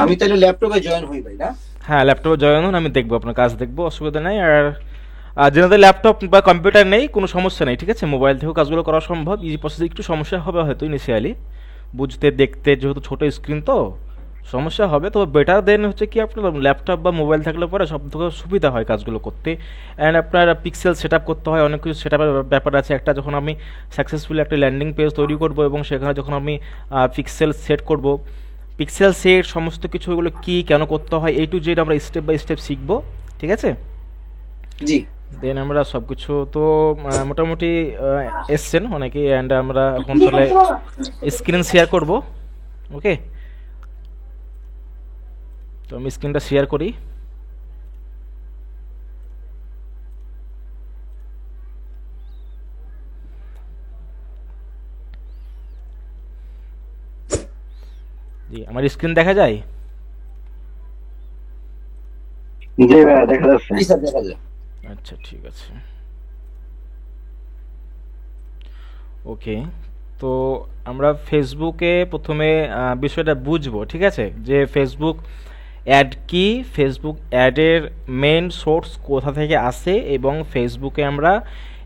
আমি তাহলে ল্যাপটপে জয়েন হই ভাই না? হ্যাঁ, ল্যাপটপে জয়েন হন, আমি দেখবো আপনার কাজ দেখবো, অসুবিধা নেই। আর যেনাদের ল্যাপটপ বা কম্পিউটার নেই কোনো সমস্যা নেই, ঠিক আছে, মোবাইল থেকেও কাজগুলো করা সম্ভব, ইজি প্রসেস। একটু সমস্যা হবে হয়তো ইনিশিয়ালি বুঝতে দেখতে, যেহেতু ছোটো স্ক্রিন তো সমস্যা হবে। তো বেটার দেন হচ্ছে কি আপনার ল্যাপটপ বা মোবাইল থাকলে পরে সব থেকে সুবিধা হয় কাজগুলো করতে। অ্যান্ড আপনার পিক্সেল সেট আপ করতে হয়, অনেক কিছু সেট আপের ব্যাপার আছে। একটা যখন আমি সাকসেসফুলি একটা ল্যান্ডিং পেজ তৈরি করব এবং সেখানে যখন আমি পিক্সেল সেট করব, পিক্সেল সেট সমস্ত কিছু এগুলো কী কেন করতে হয় A to Z আমরা স্টেপ বাই স্টেপ শিখবো, ঠিক আছে। জি। দেন আমরা সব কিছু তো মোটামুটি এসছেন অনেকেই, অ্যান্ড আমরা এখন তাহলে স্ক্রিন শেয়ার করব। ওকে, তো আমি স্ক্রিনটা শেয়ার করি। জি, আমার স্ক্রিন দেখা যায়? জি ভাইয়া দেখা যাচ্ছে। জি স্যার, দেখা যায়। আচ্ছা, ঠিক আছে। ওকে, তো আমরা ফেসবুকে প্রথমে বিষয়টা বুঝবো, ঠিক আছে, যে ফেসবুক অ্যাড কি, ফেসবুক অ্যাডের মেন সোর্স কোথা থেকে আসে, এবং ফেসবুকে আমরা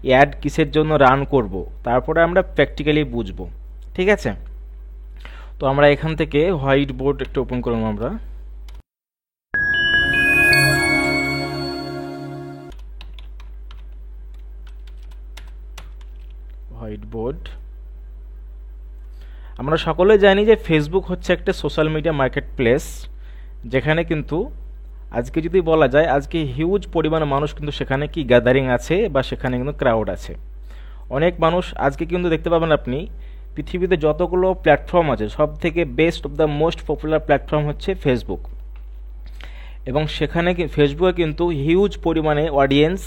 অ্যাড কিসের জন্য রান করব, তারপরে আমরা প্র্যাকটিক্যালি বুঝবো, ঠিক আছে। তো আমরা এখান থেকে হোয়াইট বোর্ড একটু ওপেন করবো আমরা। White board. আমরা সকলে জানি যে ফেসবুক হচ্ছে একটা সোশ্যাল মিডিয়া মার্কেট প্লেস, যেখানে কিন্তু আজকে যদি বলা যায় আজকে হিউজ পরিমাণ মানুষ কিন্তু সেখানে কি গ্যাদারিং আছে, বা সেখানে কিন্তু ক্রাউড আছে। অনেক মানুষ আজকে কিন্তু দেখতে পাবেন আপনি পৃথিবীতে যতগুলো প্ল্যাটফর্ম আছে সব থেকে best of the most popular platform হচ্ছে ফেসবুক। এবং সেখানে ফেসবুকে কিন্তু হিউজ পরিমাণে অডিয়েন্স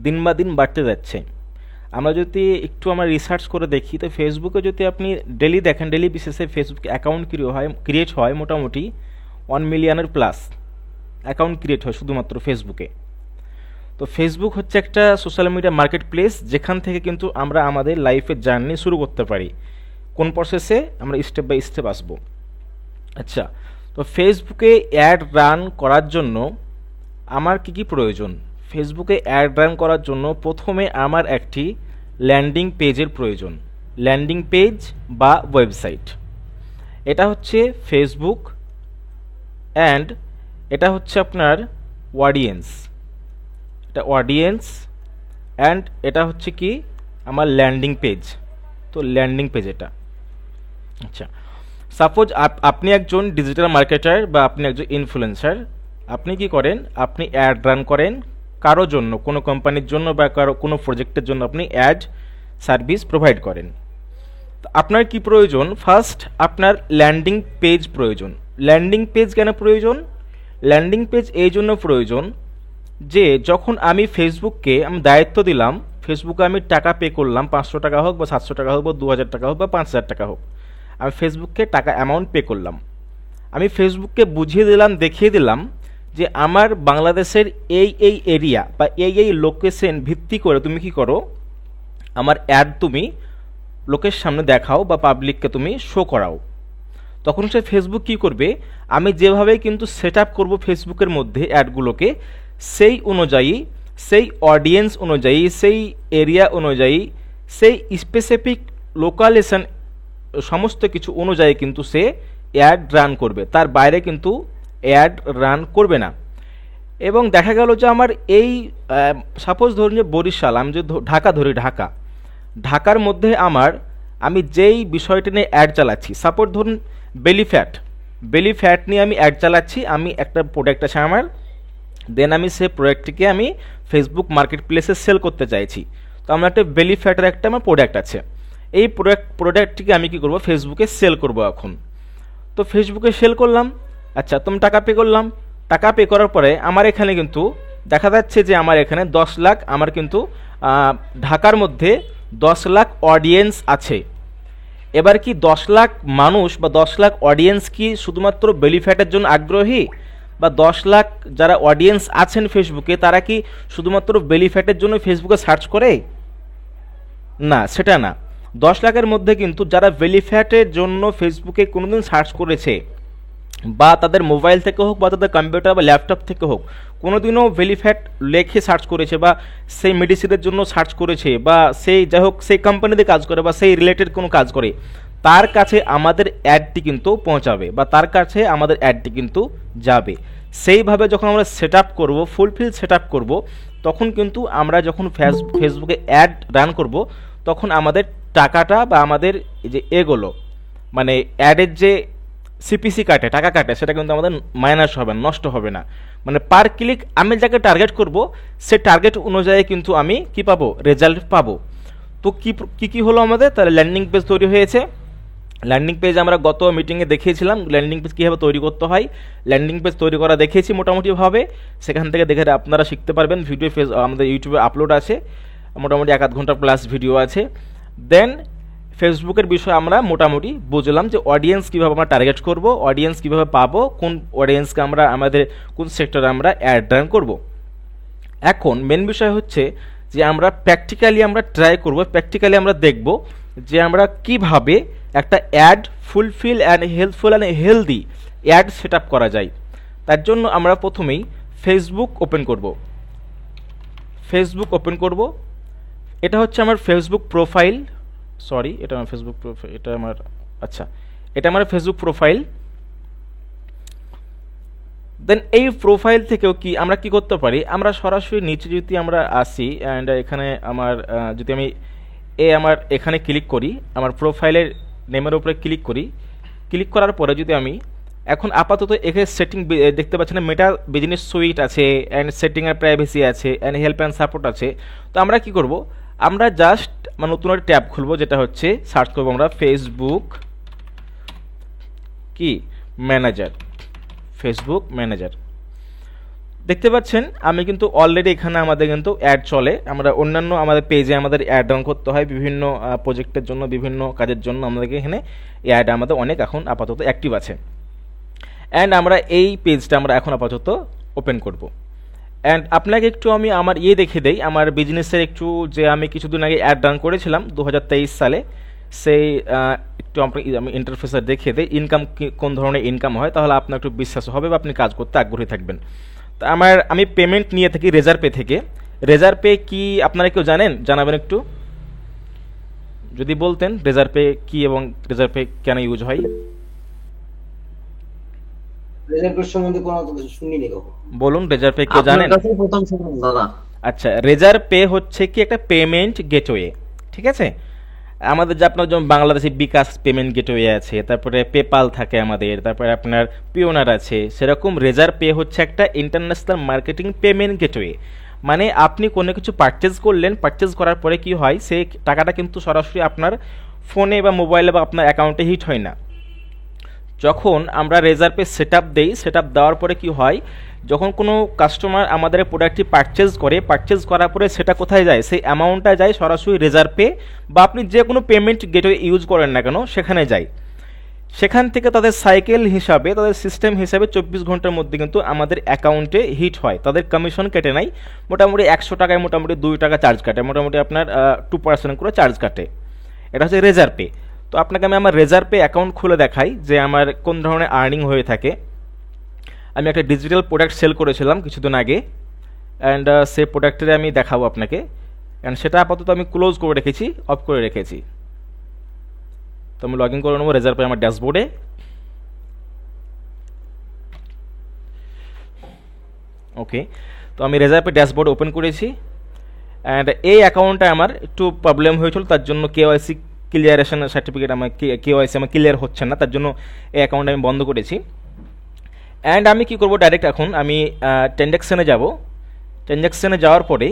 দিন বা দিন বাড়তে যাচ্ছে। আমরা যদি একটু আমরা রিসার্চ করে দেখি, তো ফেসবুকে যদি আপনি ডেলি দেখেন, ডেলি বেসিসে ফেসবুক অ্যাকাউন্ট ক্রিয়েট হয় মোটামুটি 1 মিলিয়নের প্লাস অ্যাকাউন্ট ক্রিয়েট হয় শুধুমাত্র ফেসবুকে। তো ফেসবুক হচ্ছে একটা সোশ্যাল মিডিয়া মার্কেট প্লেস, যেখান থেকে কিন্তু আমরা আমাদের লাইফের জার্নি শুরু করতে পারি। কোন প্রসেসে? আমরা স্টেপ বাই স্টেপ আসবো। আচ্ছা, তো ফেসবুকে অ্যাড রান করার জন্য আমার কি কি প্রয়োজন? ফেসবুকে অ্যাড রান করার জন্য প্রথমে আমার একটি ল্যান্ডিং পেজের প্রয়োজন। ল্যান্ডিং পেজ বা ওয়েবসাইট, এটা হচ্ছে ফেসবুক, অ্যান্ড এটা হচ্ছে আপনার অডিয়েন্স, এটা অডিয়েন্স, অ্যান্ড এটা হচ্ছে কি আমার ল্যান্ডিং পেজ। তো ল্যান্ডিং পেজ এটা। আচ্ছা, সাপোজ আপনি একজন ডিজিটাল মার্কেটার বা আপনি একজন ইনফ্লুয়েন্সার, আপনি কি করেন? আপনি অ্যাড রান করেন কারো জন্য, কোনো কোম্পানির জন্য বা কারো কোনো প্রজেক্টের জন্য আপনি অ্যাড সার্ভিস প্রোভাইড করেন। তো আপনার কি প্রয়োজন? ফার্স্ট আপনার ল্যান্ডিং পেজ প্রয়োজন। ল্যান্ডিং পেজ কেন প্রয়োজন? ল্যান্ডিং পেজ এই জন্য প্রয়োজন যে যখন আমি ফেসবুককে আমি দায়িত্ব দিলাম, ফেসবুকে আমি টাকা পে করলাম, 500 টাকা হোক বা 700 টাকা হোক বা 2000 টাকা হোক বা 5000 টাকা হোক, আমি ফেসবুককে টাকা অ্যামাউন্ট পে করলাম। আমি ফেসবুককে বুঝিয়ে দিলাম, দেখিয়ে দিলাম যে আমার বাংলাদেশের এই এরিয়া বা এই লোকেশন ভিত্তি করে তুমি কি করো, আমার অ্যাড তুমি লোকের সামনে দেখাও বা পাবলিককে তুমি শো করাও। তখন সে ফেসবুক কী করবে, আমি যেভাবে কিন্তু সেট আপ করবো ফেসবুকের মধ্যে অ্যাডগুলোকে, সেই অনুযায়ী, সেই অডিয়েন্স অনুযায়ী, সেই এরিয়া অনুযায়ী, সেই স্পেসিফিক লোকালেশন সমস্ত কিছু অনুযায়ী কিন্তু সে অ্যাড রান করবে, তার বাইরে কিন্তু অ্যাড রান করবে না। এবং দেখা গেল যে আমার এই সাপোজ ধরুন যে বরিশাল, আমি যদি ঢাকা ধরি, ঢাকার মধ্যে আমি যেই বিষয়টি নিয়ে অ্যাড চালাচ্ছি, সাপোজ ধরুন বেলি ফ্যাট নিয়ে আমি অ্যাড চালাচ্ছি, আমি একটা প্রোডাক্ট আছে আমার, দেন আমি সেই প্রোডাক্টটিকে আমি ফেসবুক মার্কেট প্লেসে সেল করতে চাইছি। তো আমার একটা বেলি ফ্যাটের একটা আমার প্রোডাক্ট আছে, এই প্রোডাক্টটিকে আমি কি করব, ফেসবুকে সেল করব এখন। তো ফেসবুকে সেল করলাম, আচ্ছা তুমি টাকা পে করলাম, টাকা পে করার পরে আমার এখানে কিন্তু দেখা যাচ্ছে যে আমার এখানে 10 লাখ, আমার কিন্তু ঢাকার মধ্যে 10 লাখ অডিয়েন্স আছে। এবার কি 10 লাখ মানুষ বা 10 লাখ অডিয়েন্স কি শুধুমাত্র বেলি ফ্যাটের জন্য আগ্রহী, বা 10 লাখ যারা অডিয়েন্স আছেন ফেসবুকে তারা কি শুধুমাত্র বেলি ফ্যাটের জন্য ফেসবুকে সার্চ করে? না, সেটা না। 10 লাখের মধ্যে কিন্তু যারা বেলি ফ্যাটের জন্য ফেসবুকে কোনোদিন সার্চ করেছে বা তাদের মোবাইল থেকে হোক বা তাদের কম্পিউটার বা ল্যাপটপ থেকে হোক কোনোদিনও ভেলিফ্যাট লেখে সার্চ করেছে বা সেই মেডিসিনের জন্য সার্চ করেছে বা সেই যাই হোক সেই কোম্পানিতে কাজ করে বা সেই রিলেটেড কোনো কাজ করে, তার কাছে আমাদের অ্যাডটি কিন্তু পৌঁছাবে বা তার কাছে আমাদের অ্যাডটি কিন্তু যাবে। সেইভাবে যখন আমরা সেট আপ করবো, ফুলফিল সেট আপ করবো, তখন কিন্তু আমরা যখন ফেসবুকে অ্যাড রান করব তখন আমাদের টাকাটা বা আমাদের যে এগুলো মানে অ্যাডের যে সিপিসি কাটে, টাকা কাটে, সেটা কিন্তু আমাদের মাইনাস হবে না, নষ্ট হবে না। মানে পার ক্লিক আমি যাকে টার্গেট করব সে টার্গেট অনুযায়ী কিন্তু আমি কি পাবো, রেজাল্ট পাবো। তো কি হলো আমাদের, তাহলে ল্যান্ডিং পেজ তৈরি হয়েছে। ল্যান্ডিং পেজ আমরা গত মিটিংয়ে দেখিয়েছিলাম ল্যান্ডিং পেজ কীভাবে তৈরি করতে হয়। ল্যান্ডিং পেজ তৈরি করা দেখিয়েছি মোটামুটিভাবে, সেখান থেকে দেখে আপনারা শিখতে পারবেন। ভিডিও আমাদের ইউটিউবে আপলোড আছে, মোটামুটি 1-8 ঘন্টা প্লাস ভিডিও আছে। দেন ফেসবুকের বিষয়ে আমরা মোটামুটি বুঝলাম যে অডিয়েন্স কীভাবে আমরা টার্গেট করব, অডিয়েন্স কীভাবে পাবো, কোন অডিয়েন্সকে আমরা আমাদের কোন সেক্টরে আমরা অ্যাড রান করব। এখন মেন বিষয় হচ্ছে যে আমরা প্র্যাকটিক্যালি আমরা ট্রাই করব, প্র্যাকটিক্যালি আমরা দেখব যে আমরা কিভাবে একটা ad fulfil and helpful and healthy ad set up করা যায়। তার জন্য আমরা প্রথমেই ফেসবুক ওপেন করব। এটা হচ্ছে আমার ফেসবুক প্রোফাইল, সরি এটা আমার ফেসবুক প্রোফাইল, এটা আমার ফেসবুক প্রোফাইল। দেন এই প্রোফাইল থেকেও আমরা কি করতে পারি, আমরা সরাসরি নিচে যদি আমরা আসি অ্যান্ড এখানে আমার যদি আমি আমার এখানে ক্লিক করি, আমার প্রোফাইলের নেমের উপরে ক্লিক করার পরে যদি আমি এখন আপাতত এখানে সেটিং দেখতে পাচ্ছি না, মেটা বিজনেস সুইট আছে অ্যান্ড সেটিং আর প্রাইভেসি আছে অ্যান্ড হেল্প অ্যান্ড সাপোর্ট আছে। তো আমরা কি করব, আমরা জাস্ট নতুন একটা ট্যাব খুলবো, যেটা হচ্ছে সার্চ করবো আমরা ফেসবুক ম্যানেজার। দেখতে পাচ্ছেন আমি কিন্তু অলরেডি এখানে আমাদের কিন্তু অ্যাড চলে। আমরা অন্যান্য আমাদের পেজে আমাদের অ্যাড রান করতে হয় বিভিন্ন প্রজেক্টের জন্য, বিভিন্ন কাজের জন্য আমাদেরকে এখানে অ্যাড আমাদের অনেক এখন আপাতত অ্যাক্টিভ আছে। অ্যান্ড আমরা এই পেজটা আমরা এখন আপাতত ওপেন করব। অ্যান্ড আপনাকে একটু আমি আমার দেখে দেই, আমার বিজনেসের একটু যে আমি কিছুদিন আগে অ্যাড রান করেছিলাম 2023 সালে, সেই একটু আমি ইন্টারফেসার দেখিয়ে দেই ইনকাম কোন ধরনের ইনকাম হয়, তাহলে আপনার একটু বিশ্বাস হবে বা আপনি কাজ করতে আগ্রহী থাকবেন। তো আমি পেমেন্ট নিয়ে থাকি রেজারপে থেকে। রেজারপে কি আপনারা কেউ জানাবেন একটু যদি বলতেন রেজারপে কি এবং রেজারপে কেন ইউজ হয়। রেজাল্ট সম্বন্ধে কোনো কিছু শুনিনি কখনো। বলুন রেজারপে কেউ জানেন? প্রথম শুনলাম দাদা। আচ্ছা, রেজারপে হচ্ছে কি একটা পেমেন্ট গেটওয়ে, ঠিক আছে। আমাদের যে আপনার যেমন বাংলাদেশে বিকাশ পেমেন্ট গেটওয়ে আছে, তারপরে পেপাল থাকে আমাদের, তারপরে আপনার পিওনার আছে, সেরকম রেজারপে হচ্ছে একটা ইন্টারন্যাশনাল মার্কেটিং পেমেন্ট গেটওয়ে। মানে আপনি কোনো কিছু পারচেজ করলেন, পারচেজ করার পরে কি হয়, সেই টাকাটা কিন্তু সরাসরি আপনার ফোনে বা মোবাইলে বা আপনার অ্যাকাউন্টে হিট হয় না। যখন আমরা রেজারপে সেট আপ দেই, সেট আপ দেওয়ার পরে কি হয়, যখন কোনো কাস্টমার আমাদের প্রোডাক্টটি পারচেজ করার পরে সেটা কোথায় যায়, সেই অ্যামাউন্টটা যায় সরাসরি রেজারপে বা আপনি যে কোনো পেমেন্ট গেটওয়ে ইউজ করেন না কেন সেখানে যায়। সেখান থেকে তাদের সাইকেল হিসাবে, তাদের সিস্টেম হিসাবে 24 ঘন্টার মধ্যে কিন্তু আমাদের অ্যাকাউন্টে হিট হয়। তাদের কমিশন কেটে নেয় মোটামুটি 100 টাকায় মোটামুটি 2 টাকা চার্জ কাটে, মোটামুটি আপনার 2% করে চার্জ কাটে। এটা হচ্ছে রেজারপে। তো আপনাকে আমি আমার রেজারপে অ্যাকাউন্ট খুলে দেখাই যে আমার কোন ধরনের আর্নিং হয়ে থাকে। আমি একটা ডিজিটাল প্রোডাক্ট সেল করেছিলাম কিছুদিন আগে, অ্যান্ড সেই প্রোডাক্টের আমি দেখাবো আপনাকে। অ্যান্ড সেটা আপাতত আমি ক্লোজ করে রেখেছি, অফ করে রেখেছি। তো আমি লগ ইন করে নেবো রেজারপে আমার ড্যাশবোর্ডে। ওকে, তো আমি রেজারপে ড্যাশবোর্ড ওপেন করেছি। অ্যান্ড এই অ্যাকাউন্টটা আমার একটু প্রবলেম হয়েছিল, তার জন্য কেওয়াইসি ক্লিয়ারেশন সার্টিফিকেট আমার কেওয়াইসি আমার ক্লিয়ার হচ্ছে না, তার জন্য এই অ্যাকাউন্ট আমি বন্ধ করেছি। অ্যান্ড আমি কি করব, ডাইরেক্ট এখন আমি ট্রানজ্যাকশানে যাব। ট্রানজ্যাকশানে যাওয়ার পরে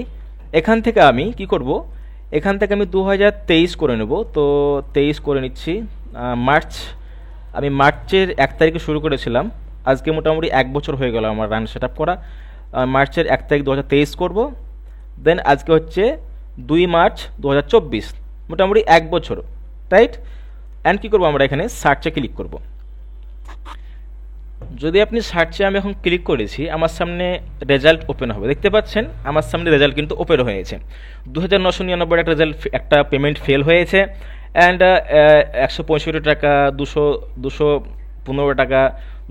এখান থেকে আমি কি করব, এখান থেকে আমি 2023 করে নেব। তো 23 করে নিচ্ছি। আমি মার্চের 1 তারিখে শুরু করেছিলাম, আজকে মোটামুটি 1 বছর হয়ে গেল আমার রান সেট আপ করা। মার্চের 1 তারিখ 2023 করব। দেন আজকে হচ্ছে 2 মার্চ 2024, মোটামুটি 1 বছর, রাইট। অ্যান্ড কী করবো, আমরা এখানে সার্চে ক্লিক করব। যদি আপনি সার্চে আমি এখন ক্লিক করেছি, আমার সামনে রেজাল্ট ওপেন হবে। দেখতে পাচ্ছেন আমার সামনে রেজাল্ট কিন্তু ওপেন হয়েছে। 2999 একটা রেজাল্ট, একটা পেমেন্ট ফেল হয়েছে। অ্যান্ড 165 টাকা, 215 টাকা,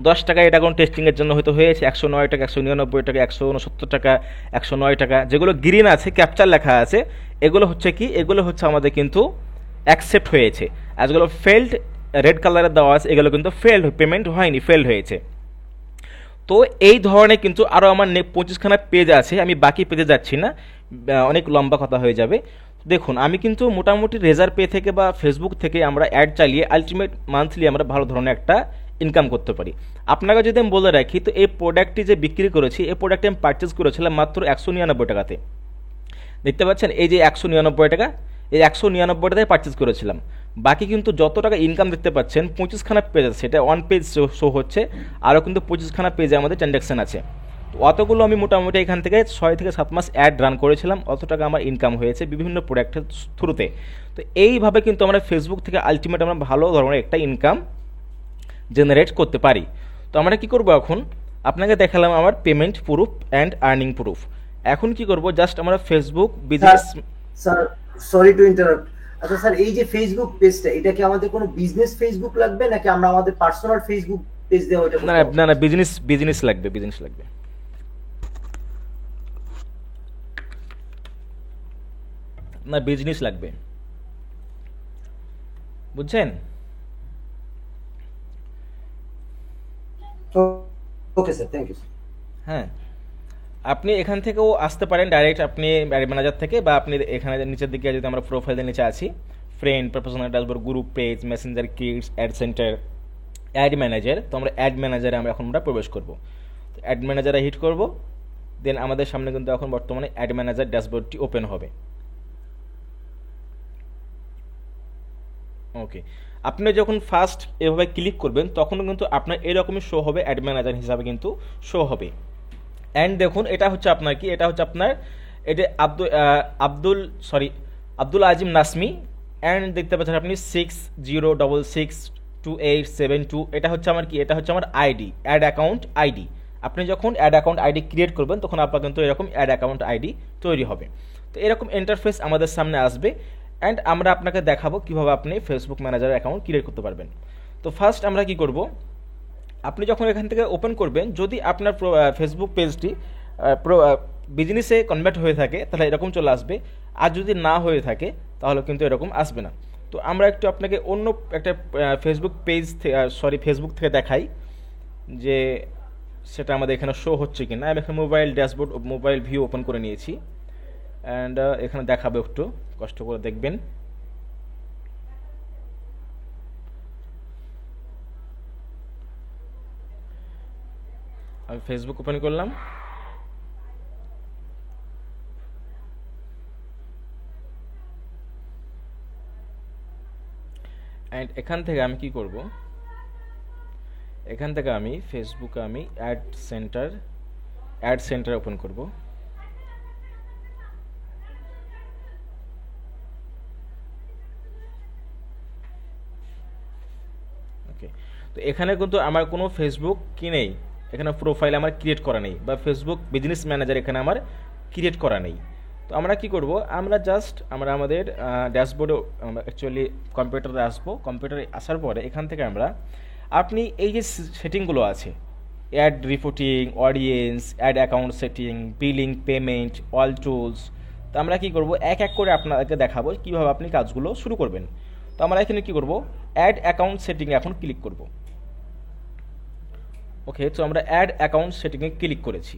10 টাকা এটা কোনো টেস্টিংয়ের জন্য হয়তো হয়েছে, 109 টাকা, 199 টাকা, 169 টাকা, 109 টাকা, যেগুলো গ্রিন আছে ক্যাপচার লেখা আছে, এগুলো হচ্ছে কি, এগুলো হচ্ছে আমাদের কিন্তু অ্যাকসেপ্ট হয়েছে। আর যেগুলো ফেল্ড রেড কালারের দেওয়া আছে এগুলো কিন্তু ফেল্ড, পেমেন্ট হয়নি, ফেল্ড হয়েছে। তো এই ধরনের কিন্তু আরও আমার 25খানা পেজ আছে, আমি বাকি পেজে যাচ্ছি না, অনেক লম্বা কথা হয়ে যাবে। দেখুন আমি কিন্তু মোটামুটি রেজার পে থেকে বা ফেসবুক থেকে আমরা অ্যাড চালিয়ে আলটিমেট মান্থলি আমরা ভালো ধরনের একটা ইনকাম করতে পারি। আপনাকে যদি আমি বলে রাখি, তো এই প্রোডাক্টটি যে বিক্রি করেছি, এই প্রোডাক্টটি আমি পারচেস করেছিলাম মাত্র 199 টাকাতে। দেখতে পাচ্ছেন এই যে 199 টাকা, এই 199 টাকায় পারচেস করেছিলাম। বাকি কিন্তু যত টাকা ইনকাম দেখতে পাচ্ছেন, 25খানা পেজ আছে, সেটা ওয়ান পেজ শো হচ্ছে, আরও কিন্তু 25খানা পেজে আমাদের ট্রানজ্যাকশান আছে। তো অতগুলো আমি মোটামুটি এখান থেকে 6 থেকে 7 মাস অ্যাড রান করেছিলাম, অত টাকা আমার ইনকাম হয়েছে বিভিন্ন প্রোডাক্টের থ্রুতে। তো এইভাবে কিন্তু আমরা ফেসবুক থেকে আলটিমেট আমরা ভালো ধরনের একটা ইনকাম জেনারেট করতে পারি। তো আমরা কি করব, এখন আপনাকে দেখালাম আমার payment proof and earning proof. এখন কি করব, জাস্ট আমরা Facebook business. Sir sorry to interrupt. আচ্ছা স্যার, এই যে ফেসবুক পেজটা, এটা কি আমাদের কোনো বিজনেস ফেসবুক লাগবে নাকি আমরা আমাদের পার্সোনাল ফেসবুক পেজ দিয়ে ওটা না না না, বিজনেস লাগবে, বিজনেস লাগবে। না, বিজনেস লাগবে, বুঝছেন? Okay sir, thank you. হ্যাঁ, আপনি এখান থেকেও আসতে পারেন ডাইরেক্ট, আপনি অ্যাড ম্যানেজার থেকে, বা আপনি এখানে নিচের দিকে যদি আমরা প্রোফাইলের নিচে আছি, friend, professional dashboard, group page, messenger kits, ad centre, ad manager. তো আমরা অ্যাড ম্যানেজারে আমরা প্রবেশ করব। তো অ্যাড ম্যানেজারে হিট করব, দেন আমাদের সামনে কিন্তু এখন বর্তমানে অ্যাড ম্যানেজার ড্যাশবোর্ডটি ওপেন হবে। ওকে, আপনি যখন ফার্স্ট এভাবে ক্লিক করবেন তখন কিন্তু আপনার এরকমই শো হবে, অ্যাড ম্যানেজার হিসাবে কিন্তু শো হবে। অ্যান্ড দেখুন এটা হচ্ছে আপনার কি, এটা হচ্ছে আপনার, এটা আব্দুল আজিম নাসমি। অ্যান্ড দেখতে পাচ্ছেন আপনি 60662872, এটা হচ্ছে আমার কি, এটা হচ্ছে আমার আইডি, অ্যাড অ্যাকাউন্ট আইডি। আপনি যখন অ্যাড অ্যাকাউন্ট আইডি ক্রিয়েট করবেন তখন আপনার কিন্তু এরকম অ্যাড অ্যাকাউন্ট আইডি তৈরি হবে। তো এরকম ইন্টারফেস আমাদের সামনে আসবে, অ্যান্ড আমরা আপনাকে দেখাবো কীভাবে আপনি ফেসবুক ম্যানেজার অ্যাকাউন্ট ক্রিয়েট করতে পারবেন। তো ফার্স্ট আমরা কি করব, আপনি যখন এখান থেকে ওপেন করবেন, যদি আপনার ফেসবুক পেজটি বিজনেসে কনভার্ট হয়ে থাকে তাহলে এরকম চলে আসবে, আর যদি না হয়ে থাকে তাহলে কিন্তু এরকম আসবে না। তো আমরা একটু আপনাকে অন্য একটা ফেসবুক পেজ ফেসবুক থেকে দেখাই যে সেটা আমাদের এখানে শো হচ্ছে কি না। আমি এখানে mobile dashboard, mobile view open করে নিয়েছি, অ্যান্ড এখানে দেখাবো, একটু কষ্ট করে দেখবেন। আমি ফেসবুক ওপেন করলাম, অ্যান্ড এখান থেকে আমি কি করব, এখান থেকে আমি ফেসবুকে আমি অ্যাড সেন্টার ওপেন করব। ওকে, তো এখানে কিন্তু আমার কোনো ফেসবুক কি নেই, এখানে প্রোফাইল আমার ক্রিয়েট করা নেই, বা ফেসবুক বিজনেস ম্যানেজার এখানে আমার ক্রিয়েট করা নেই। তো আমরা কি করব, আমরা জাস্ট আমরা আমাদের ড্যাশবোর্ডে আমরা অ্যাকচুয়ালি কম্পিউটারে আসবো। কম্পিউটারে আসার পরে এখান থেকে আমরা, আপনি এই যে সেটিংগুলো আছে, ad reporting, audience, ad account setting, billing, payment, all tools, তো আমরা কি করব, এক এক করে আপনাদেরকে দেখাবো কীভাবে আপনি কাজগুলো শুরু করবেন। তো আমরা এখানে কি করব, অ্যাড অ্যাকাউন্ট সেটিংয়ে এখন ক্লিক করব। ওকে, তো আমরা অ্যাড অ্যাকাউন্ট সেটিংয়ে ক্লিক করেছি।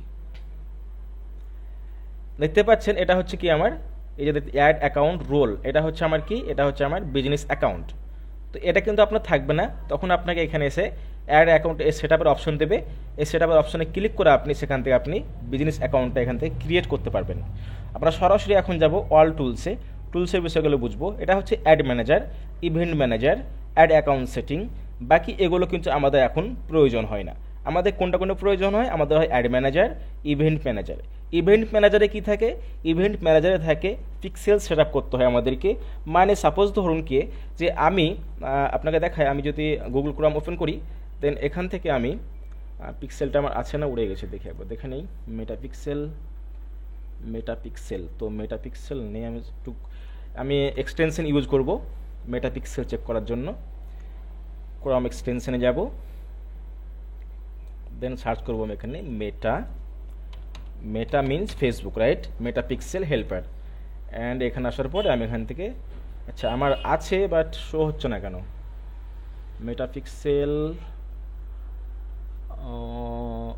দেখতে পাচ্ছেন এটা হচ্ছে কি আমার, এই যে অ্যাড অ্যাকাউন্ট রোল, এটা হচ্ছে আমার কি, এটা হচ্ছে আমার বিজনেস অ্যাকাউন্ট। তো এটা কিন্তু আপনার থাকবে না, তখন আপনাকে এখানে এসে অ্যাড অ্যাকাউন্ট সেট আপের অপশন দেবে। এই সেট আপের অপশনে ক্লিক করে আপনি সেখান থেকে আপনি বিজনেস অ্যাকাউন্টটা এখান থেকে ক্রিয়েট করতে পারবেন। আমরা সরাসরি এখন যাব অল টুলসের বিষয়গুলো বুঝবো। এটা হচ্ছে ad manager, event manager, ad account setting, বাকি এগুলো কিন্তু আমাদের এখন প্রয়োজন হয় না। আমাদের কোনটা প্রয়োজন হয়, আমাদের হয় ad manager, event manager. Event ম্যানেজারে কি থাকে, ইভেন্ট ম্যানেজারে থাকে পিক্সেল সেট আপ করতে হয় আমাদেরকে। মানে সাপোজ ধরুন কি, যে আমি আপনাকে দেখাই, আমি যদি গুগল ক্রোম ওপেন করি, দেন এখান থেকে আমি পিক্সেলটা আমার আছে না, উড়ে গেছে, দেখি একবার দেখে নেই। মেটাপিক্সেল, তো মেটাপিক্সেল নেই, আমি এক্সটেনশন ইউজ করব মেটাপিক্সেল চেক করার জন্য। ক্রোম এক্সটেনশনে যাব, দেন সার্চ করবো আমি এখানে Meta means Facebook, right, Meta pixel helper. And এখানে আসার পরে আমি এখান থেকে, আচ্ছা আমার আছে বাট শো হচ্ছে না কেন, মেটা পিক্সেল,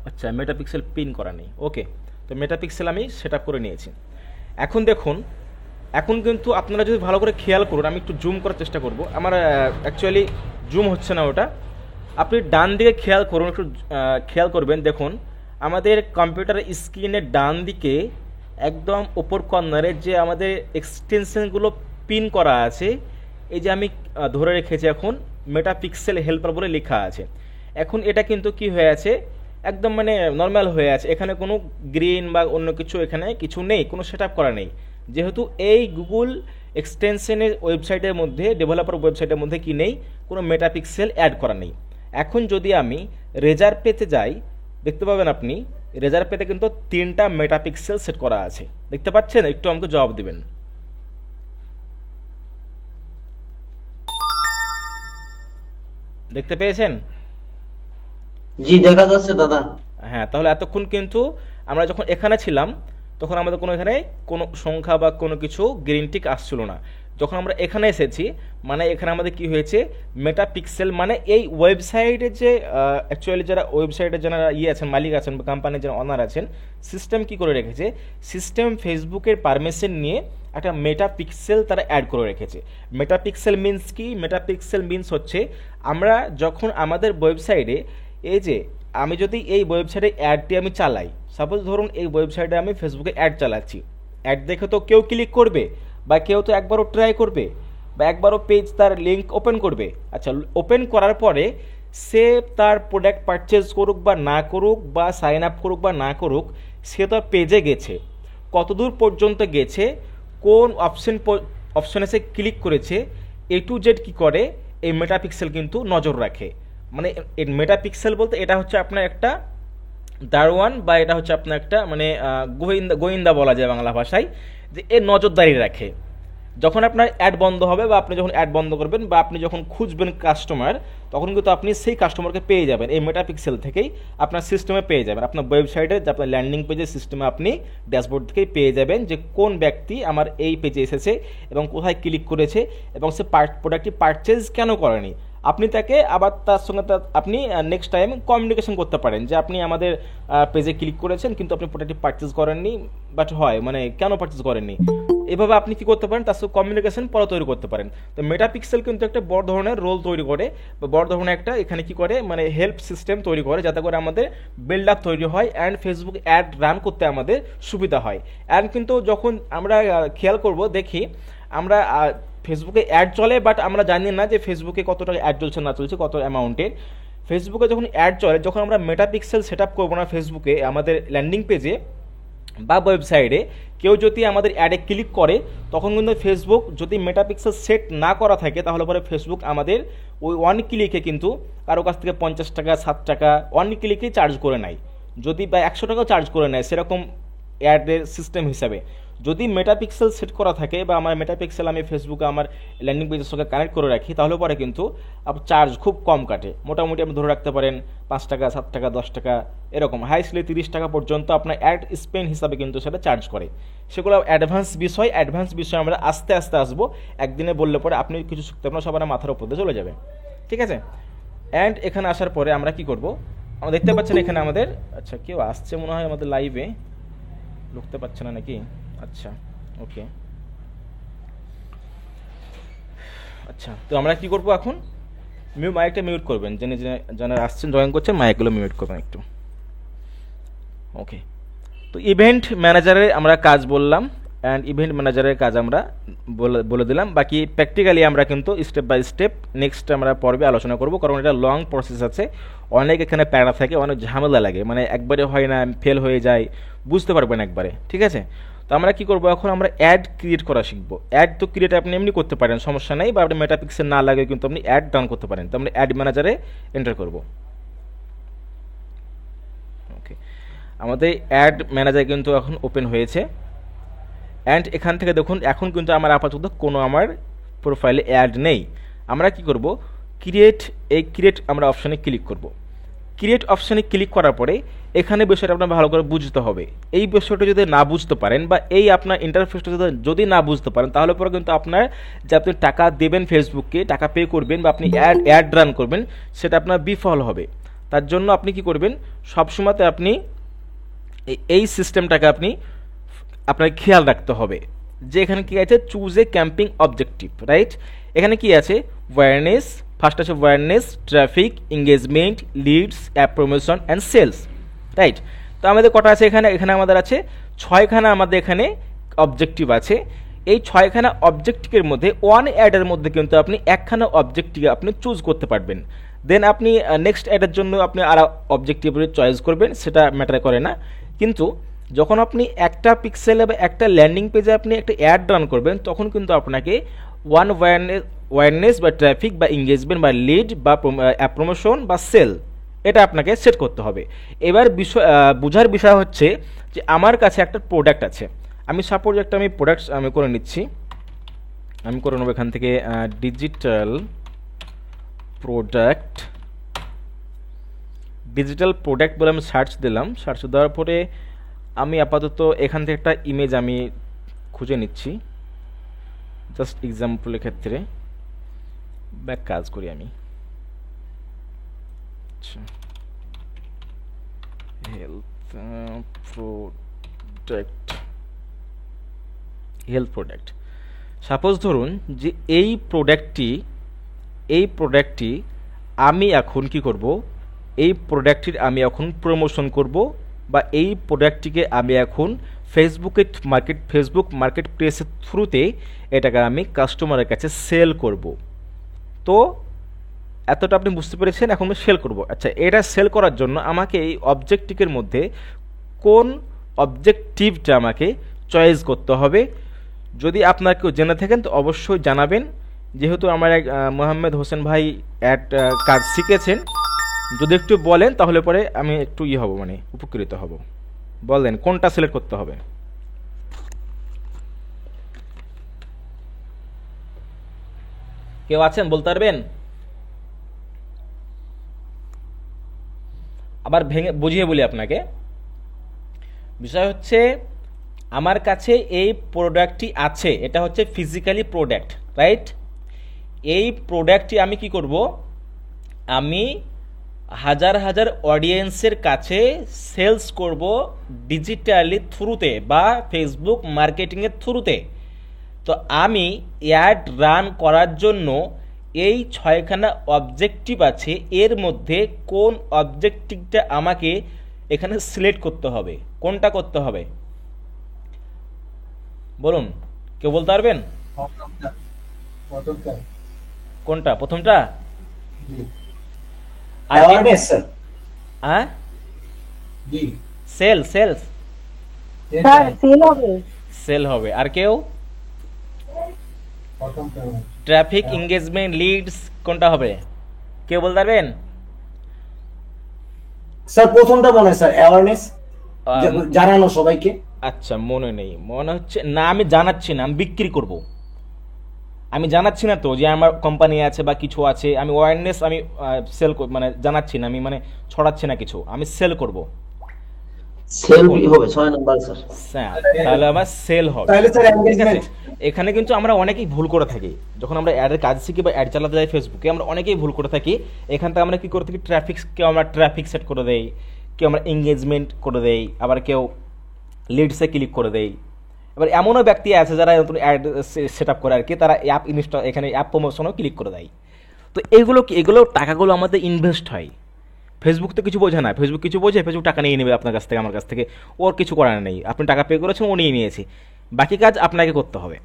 আচ্ছা মেটা পিক্সেল পিন করা নেই, ওকে। তো মেটা পিক্সেল আমি সেট আপ করে নিয়েছি। এখন দেখুন, এখন কিন্তু আপনারা যদি ভালো করে খেয়াল করুন, আমি একটু জুম করার চেষ্টা করব, আমার অ্যাকচুয়ালি জুম হচ্ছে না ওটা। আপনি ডান দিকে খেয়াল করুন, একটু খেয়াল করবেন, দেখুন আমাদের কম্পিউটারের স্ক্রিনের ডান দিকে একদম ওপর কর্নারে যে আমাদের এক্সটেনশনগুলো পিন করা আছে, এই যে আমি ধরে রেখেছি এখন মেটা পিক্সেল হেল্পার বলে লেখা আছে। এখন এটা কিন্তু কি হয়ে আছে, একদম মানে নর্মাল হয়ে আছে, এখানে কোনো গ্রিন বা অন্য কিছু এখানে কিছু নেই, কোনো সেট আপ করা নেই, যেহেতু এই গুগল এক্সটেনশনের ওয়েবসাইটের মধ্যে, ডেভেলপার ওয়েবসাইটের মধ্যে কি নেই, কোনো মেটা পিক্সেল অ্যাড করা নেই। এখন যদি আমি রেজার পেতে যাই, দেখতে পাবেন আপনি রেজার পেতে কিন্তু 3টা মেটা পিক্সেল সেট করা আছে, দেখতে পাচ্ছেন? একটু আমাকে জবাব দিবেন। দেখতে পেয়েছেন? জি দেখা যাচ্ছে দাদা। হ্যাঁ, তাহলে এতক্ষণ কিন্তু আমরা যখন এখানে ছিলাম তখন আমাদের কোনো এখানে কোনো সংখ্যা বা কোনো কিছু গ্রিন টিক আসছিল না। যখন আমরা এখানে এসেছি, মানে এখানে আমাদের কি হয়েছে, মেটা পিক্সেল, মানে এই ওয়েবসাইটে যে অ্যাকচুয়ালি যারা ওয়েবসাইটে যারা আছেন, মালিক আছেন বা কোম্পানির যারা অনার আছেন, সিস্টেম কি করে রেখেছে, সিস্টেম ফেসবুকের পারমিশন নিয়ে একটা মেটা পিক্সেল তারা অ্যাড করে রেখেছে। মেটা পিক্সেল মিনস কি? মেটা পিক্সেল মিনস হচ্ছে আমরা যখন আমাদের ওয়েবসাইটে, এই যে আমি যদি এই ওয়েবসাইটে অ্যাডটি আমি চালাই, সাপোজ ধরুন এই ওয়েবসাইটে আমি ফেসবুকে অ্যাড চালাচ্ছি, অ্যাড দেখে তো কেউ ক্লিক করবে, বা কেউ তো একবারও ট্রাই করবে, বা একবারও পেজ তার লিঙ্ক ওপেন করবে। আচ্ছা, ওপেন করার পরে সে তার প্রোডাক্ট পারচেজ করুক বা না করুক, বা সাইন আপ করুক বা না করুক, সে তার পেজে গেছে, কতদূর পর্যন্ত গেছে, কোন অপশনে সে ক্লিক করেছে, এ টু জেড কী করে এই মেটাপিক্সেল কিন্তু নজর রাখে। মানে এই মেটাপিক্সেল বলতে এটা হচ্ছে আপনার একটা দারোয়ান, বা এটা হচ্ছে আপনার একটা মানে গোয়েন্দা বলা যায় বাংলা ভাষায়, যে এ নজরদারি রাখে। যখন আপনার অ্যাড বন্ধ হবে, বা আপনি যখন অ্যাড বন্ধ করবেন, বা আপনি যখন খুঁজবেন কাস্টমার, তখন কিন্তু আপনি সেই কাস্টমারকে পেয়ে যাবেন এই মেটাপিক্সেল থেকেই, আপনার সিস্টেমে পেয়ে যাবেন, আপনার ওয়েবসাইটে যে আপনার ল্যান্ডিং পেজের সিস্টেমে আপনি ড্যাশবোর্ড থেকেই পেয়ে যাবেন যে কোন ব্যক্তি আমার এই পেজে এসেছে এবং কোথায় ক্লিক করেছে, এবং সে প্রোডাক্টটি পারচেজ কেন করেনি। আপনি তাকে আবার তার সঙ্গে আপনি নেক্সট টাইম কমিউনিকেশন করতে পারেন যে আপনি আমাদের পেজে ক্লিক করেছেন কিন্তু আপনি প্রোডাক্টটি পারচেজ করেননি, বাট হয় মানে কেন পারচেজ করেননি, এভাবে আপনি কি করতে পারেন, তার সঙ্গে কমিউনিকেশন পরে তৈরি করতে পারেন। তো মেটাপিক্সেল কিন্তু একটা বড় ধরনের রোল তৈরি করে, বা বড় ধরনের একটা এখানে কি করে মানে হেল্প সিস্টেম তৈরি করে, যাতে করে আমাদের বিল্ড আপ তৈরি হয় অ্যান্ড ফেসবুক অ্যাড রান করতে আমাদের সুবিধা হয়। অ্যান্ড কিন্তু যখন আমরা খেয়াল করব দেখি আমরা ফেসবুকে অ্যাড চলে, বাট আমরা জানি না যে ফেসবুকে কত টাকা অ্যাড চলছে না চলছে, কত অ্যামাউন্টের। ফেসবুকে যখন অ্যাড চলে, যখন আমরা মেটাপিক্সেল সেট আপ করবো না ফেসবুকে আমাদের ল্যান্ডিং পেজে বা ওয়েবসাইটে, কেউ যদি আমাদের অ্যাডে ক্লিক করে, তখন কিন্তু ফেসবুক যদি মেটাপিক্সেল সেট না করা থাকে, তাহলে পরে ফেসবুক আমাদের ওই 1 ক্লিকে কিন্তু কারো কাছ থেকে 50 টাকা 7 টাকা 1 ক্লিকেই চার্জ করে নেয়, যদি বা 100 টাকাও চার্জ করে নেয় সেরকম অ্যাডের সিস্টেম হিসাবে। যদি মেটাপিক্সেল সেট করা থাকে, বা আমার মেটাপিক্সেল আমি ফেসবুকে আমার ল্যান্ডিং পেজের সঙ্গে কানেক্ট করে রাখি, তাহলে পরে কিন্তু চার্জ খুব কম কাটে। মোটামুটি আপনি ধরে রাখতে পারেন 5 টাকা 7 টাকা 10 টাকা এরকম, হাইস্টলি 30 টাকা পর্যন্ত আপনার অ্যাড স্পেন্ড হিসাবে কিন্তু সেটা চার্জ করে। সেগুলো অ্যাডভান্স বিষয় আমরা আস্তে আস্তে আসবো, একদিনে বললে পরে আপনি কিছু শিখতে আপনার সবার মাথার উপর দিয়ে চলে যাবে, ঠিক আছে। অ্যান্ড এখানে আসার পরে আমরা কি করব, আমরা দেখতে পাচ্ছেন এখানে আমাদের, আচ্ছা কেউ আসছে মনে হয় আমাদের লাইভে, ঢুকতে পারছে না নাকি, আচ্ছা ওকে। আচ্ছা, তো আমরা কি করব এখন, মাইকটা মিউট করবেন, যারা আসছেন জয়েন করছেন মাইকগুলো মিউট করবেন একটু, ওকে। তো ইভেন্ট ম্যানেজারের আমরা কাজ বললাম, অ্যান্ড ইভেন্ট ম্যানেজারের কাজ আমরা বলে দিলাম। বাকি প্র্যাকটিক্যালি আমরা কিন্তু স্টেপ বাই স্টেপ নেক্সট আমরা পর্বে আলোচনা করব, কারণ এটা লং প্রসেস আছে, অনেক এখানে প্যারা থাকে, অনেক ঝামেলা লাগে, মানে একবারে হয় না, ফেল হয়ে যায়, বুঝতে পারবেন একবারে, ঠিক আছে। তো আমরা কি করব এখন, আমরা অ্যাড ক্রিয়েট করা শিখবো। অ্যাড তো ক্রিয়েট আপনি এমনি করতে পারেন, সমস্যা নেই, বা আপনি মেটাপিক্সেল না লাগে কিন্তু আপনি অ্যাড রান করতে পারেন। তো আমরা অ্যাড ম্যানেজারে এন্টার করব, ওকে। আমাদের অ্যাড ম্যানেজার কিন্তু এখন ওপেন হয়েছে, অ্যান্ড এখান থেকে দেখুন এখন কিন্তু আমার আপাতত কোনো আমার প্রোফাইলে অ্যাড নেই। আমরা কি করব, ক্রিয়েট আমরা অপশানে ক্লিক করব। ক্রিয়েট অপশানে ক্লিক করার পরে এখানে বিষয়টা আপনার ভালো করে বুঝতে হবে। এই বিষয়টা যদি না বুঝতে পারেন বা এই আপনার ইন্টারফেসটা যদি না বুঝতে পারেন, তাহলে পরে কিন্তু আপনার যে আপনি টাকা দেবেন ফেসবুককে, টাকা পে করবেন বা আপনি অ্যাড রান করবেন, সেটা আপনার বিফল হবে। তার জন্য আপনি কি করবেন, সবসময়তে আপনি এই সিস্টেমটাকে আপনার খেয়াল রাখতে হবে যে এখানে কি আছে, choose a campaign objective, right. এখানে কি আছে, ওয়ারনেস, ফার্স্ট আছে awareness, traffic, engagement, leads, app promotion and sales, right. তো আমাদের কটা আছে এখানে আমাদের আছে 6খানা আমাদের এখানে অবজেক্টিভ আছে। এই 6খানা অবজেক্টিভের মধ্যে ওয়ান অ্যাডের মধ্যে কিন্তু আপনি 1খানা অবজেক্টিভ আপনি চুজ করতে পারবেন। দেন আপনি নেক্সট অ্যাডের জন্য আপনি আর অবজেক্টিভ চয়েস করবেন, সেটা ম্যাটার করে না। কিন্তু যখন আপনি একটা পিক্সেলে বা একটা ল্যান্ডিং পেজে আপনি একটা অ্যাড রান করবেন, তখন কিন্তু আপনাকে ওয়ান ওয়ারনেস বা ট্রাফিক বা এঙ্গেজমেন্ট বা লিড বা অ্যাপ প্রমোশন বা সেল, এটা আপনাকে সেট করতে হবে। এবার বোঝার বিষয় হচ্ছে যে আমার কাছে একটা প্রোডাক্ট আছে, আমি সাপোজ একটা প্রোডাক্ট আমি করে নিচ্ছি, আমি করে নেবো এখান থেকে ডিজিটাল প্রোডাক্ট বলে আমি সার্চ দিলাম। সার্চ দেওয়ার পরে আমি আপাতত এখান থেকে একটা ইমেজ আমি খুঁজে নিচ্ছি, জাস্ট এক্সাম্পলের ক্ষেত্রে ব্যাক কাজ করি আমি। আচ্ছা, হেলথ প্রোডাক্ট সাপোজ ধরুন যে এই প্রোডাক্টটি আমি এখন কি করব, এই প্রোডাক্টটির আমি এখন প্রমোশন করব বা এই প্রোডাক্টটিকে আমি এখন ফেসবুক মার্কেট প্লেসের থ্রুতে এটাকে আমি কাস্টমারের কাছে সেল করব। তো এতটা আপনি বুঝতে পেরেছেন, এখন আমি সেল করব। আচ্ছা, এটা সেল করার জন্য আমাকে এই অবজেক্টিভের মধ্যে কোন অবজেক্টিভটা আমাকে চয়েস করতে হবে। যদি আপনার কেউ জেনে থাকেন তো অবশ্যই জানাবেন, যেহেতু আমার এক মোহাম্মদ হোসেন ভাই কাজ শিখেছেন, যদি একটু বলেন তাহলে পরে আমি একটু হব, মানে উপকৃত হব। বলেন কোনটা সিলেক্ট করতে হবে। কেউ আছেন বলতে পারবেন? আবার ভেঙে বুঝিয়ে বলি আপনাকে, বিষয় হচ্ছে আমার কাছে এই প্রোডাক্টটি আছে, এটা হচ্ছে ফিজিক্যালি প্রোডাক্ট, রাইট। এই প্রোডাক্টটি আমি কি করব, আমি হাজার হাজার অডিয়েন্সের কাছে সেলস করব ডিজিটালি থ্রুতে বা ফেসবুক মার্কেটিংয়ের থ্রুতে। তো আমি অ্যাড রান করার জন্য এই 6খানা অবজেক্টিভ আছে, এর মধ্যে কোন অবজেক্টিভটা আমাকে এখানে সিলেক্ট করতে হবে, কোনটা করতে হবে বলুন, কেউ বলতে পারবেন? কোনটা প্রথমটা? Awareness sir. হ্যাঁ, সেলস সেল হবে। আর কেউ? ট্রাফিক, এঙ্গেজমেন্ট, লিডস, কোনটা হবে কেউ বলতে পারবেন? স্যার প্রথমটা মনে হয় স্যার, অ্যাওয়ারনেস, জানানো সবাইকে। আচ্ছা, মনে নেই, মনে হচ্ছে না, আমি জানাচ্ছি না, আমি বিক্রি করব। আমি জানাচ্ছি না তো যে আমার কোম্পানি আছে বা কিছু আছে, আমি অ্যাওয়ারনেস আমি সেল মানে জানাচ্ছি না, আমি মানে ছড়াচ্ছি না কিছু, আমি সেল করব। সেল হবে 6 নাম্বার স্যার। তাহলে আমার সেল হবে। তাহলে স্যার ঠিক আছে, এনগেজমেন্ট। এখানে কিন্তু আমরা অনেকেই ভুল করে থাকি, যখন আমরা অ্যাডের কাজ শিখি বা অ্যাড চালাতে যাই ফেসবুকে, আমরা অনেকেই ভুল করে থাকি। এখান থেকে আমরা কি করে থাকি, কেউ আমরা ট্রাফিক সেট করে দেই, কেউ আমরা এঙ্গেজমেন্ট করে দেই, আবার কেউ লিডসে ক্লিক করে দেই। এবার এমনও ব্যক্তি আছে যারা নতুন অ্যাড সেট আপ করে আর কি, তারা অ্যাপ ইনস্টল, এখানে অ্যাপ প্রমোশনও ক্লিক করে দেয়। তো এগুলো টাকাগুলো আমাদের ইনভেস্ট হয়। ফেসবুক তো কিছু বোঝে না, ফেসবুক কিছু বোঝে, ফেসবুক টাকা নিয়ে নেবে আপনার কাছ থেকে, আমার কাছ থেকে, ওর কিছু করার নেই। আপনি টাকা পে করেছেন, ও নিয়ে নিয়েছে, বাকি কাজ আপনাকে করতে হবে।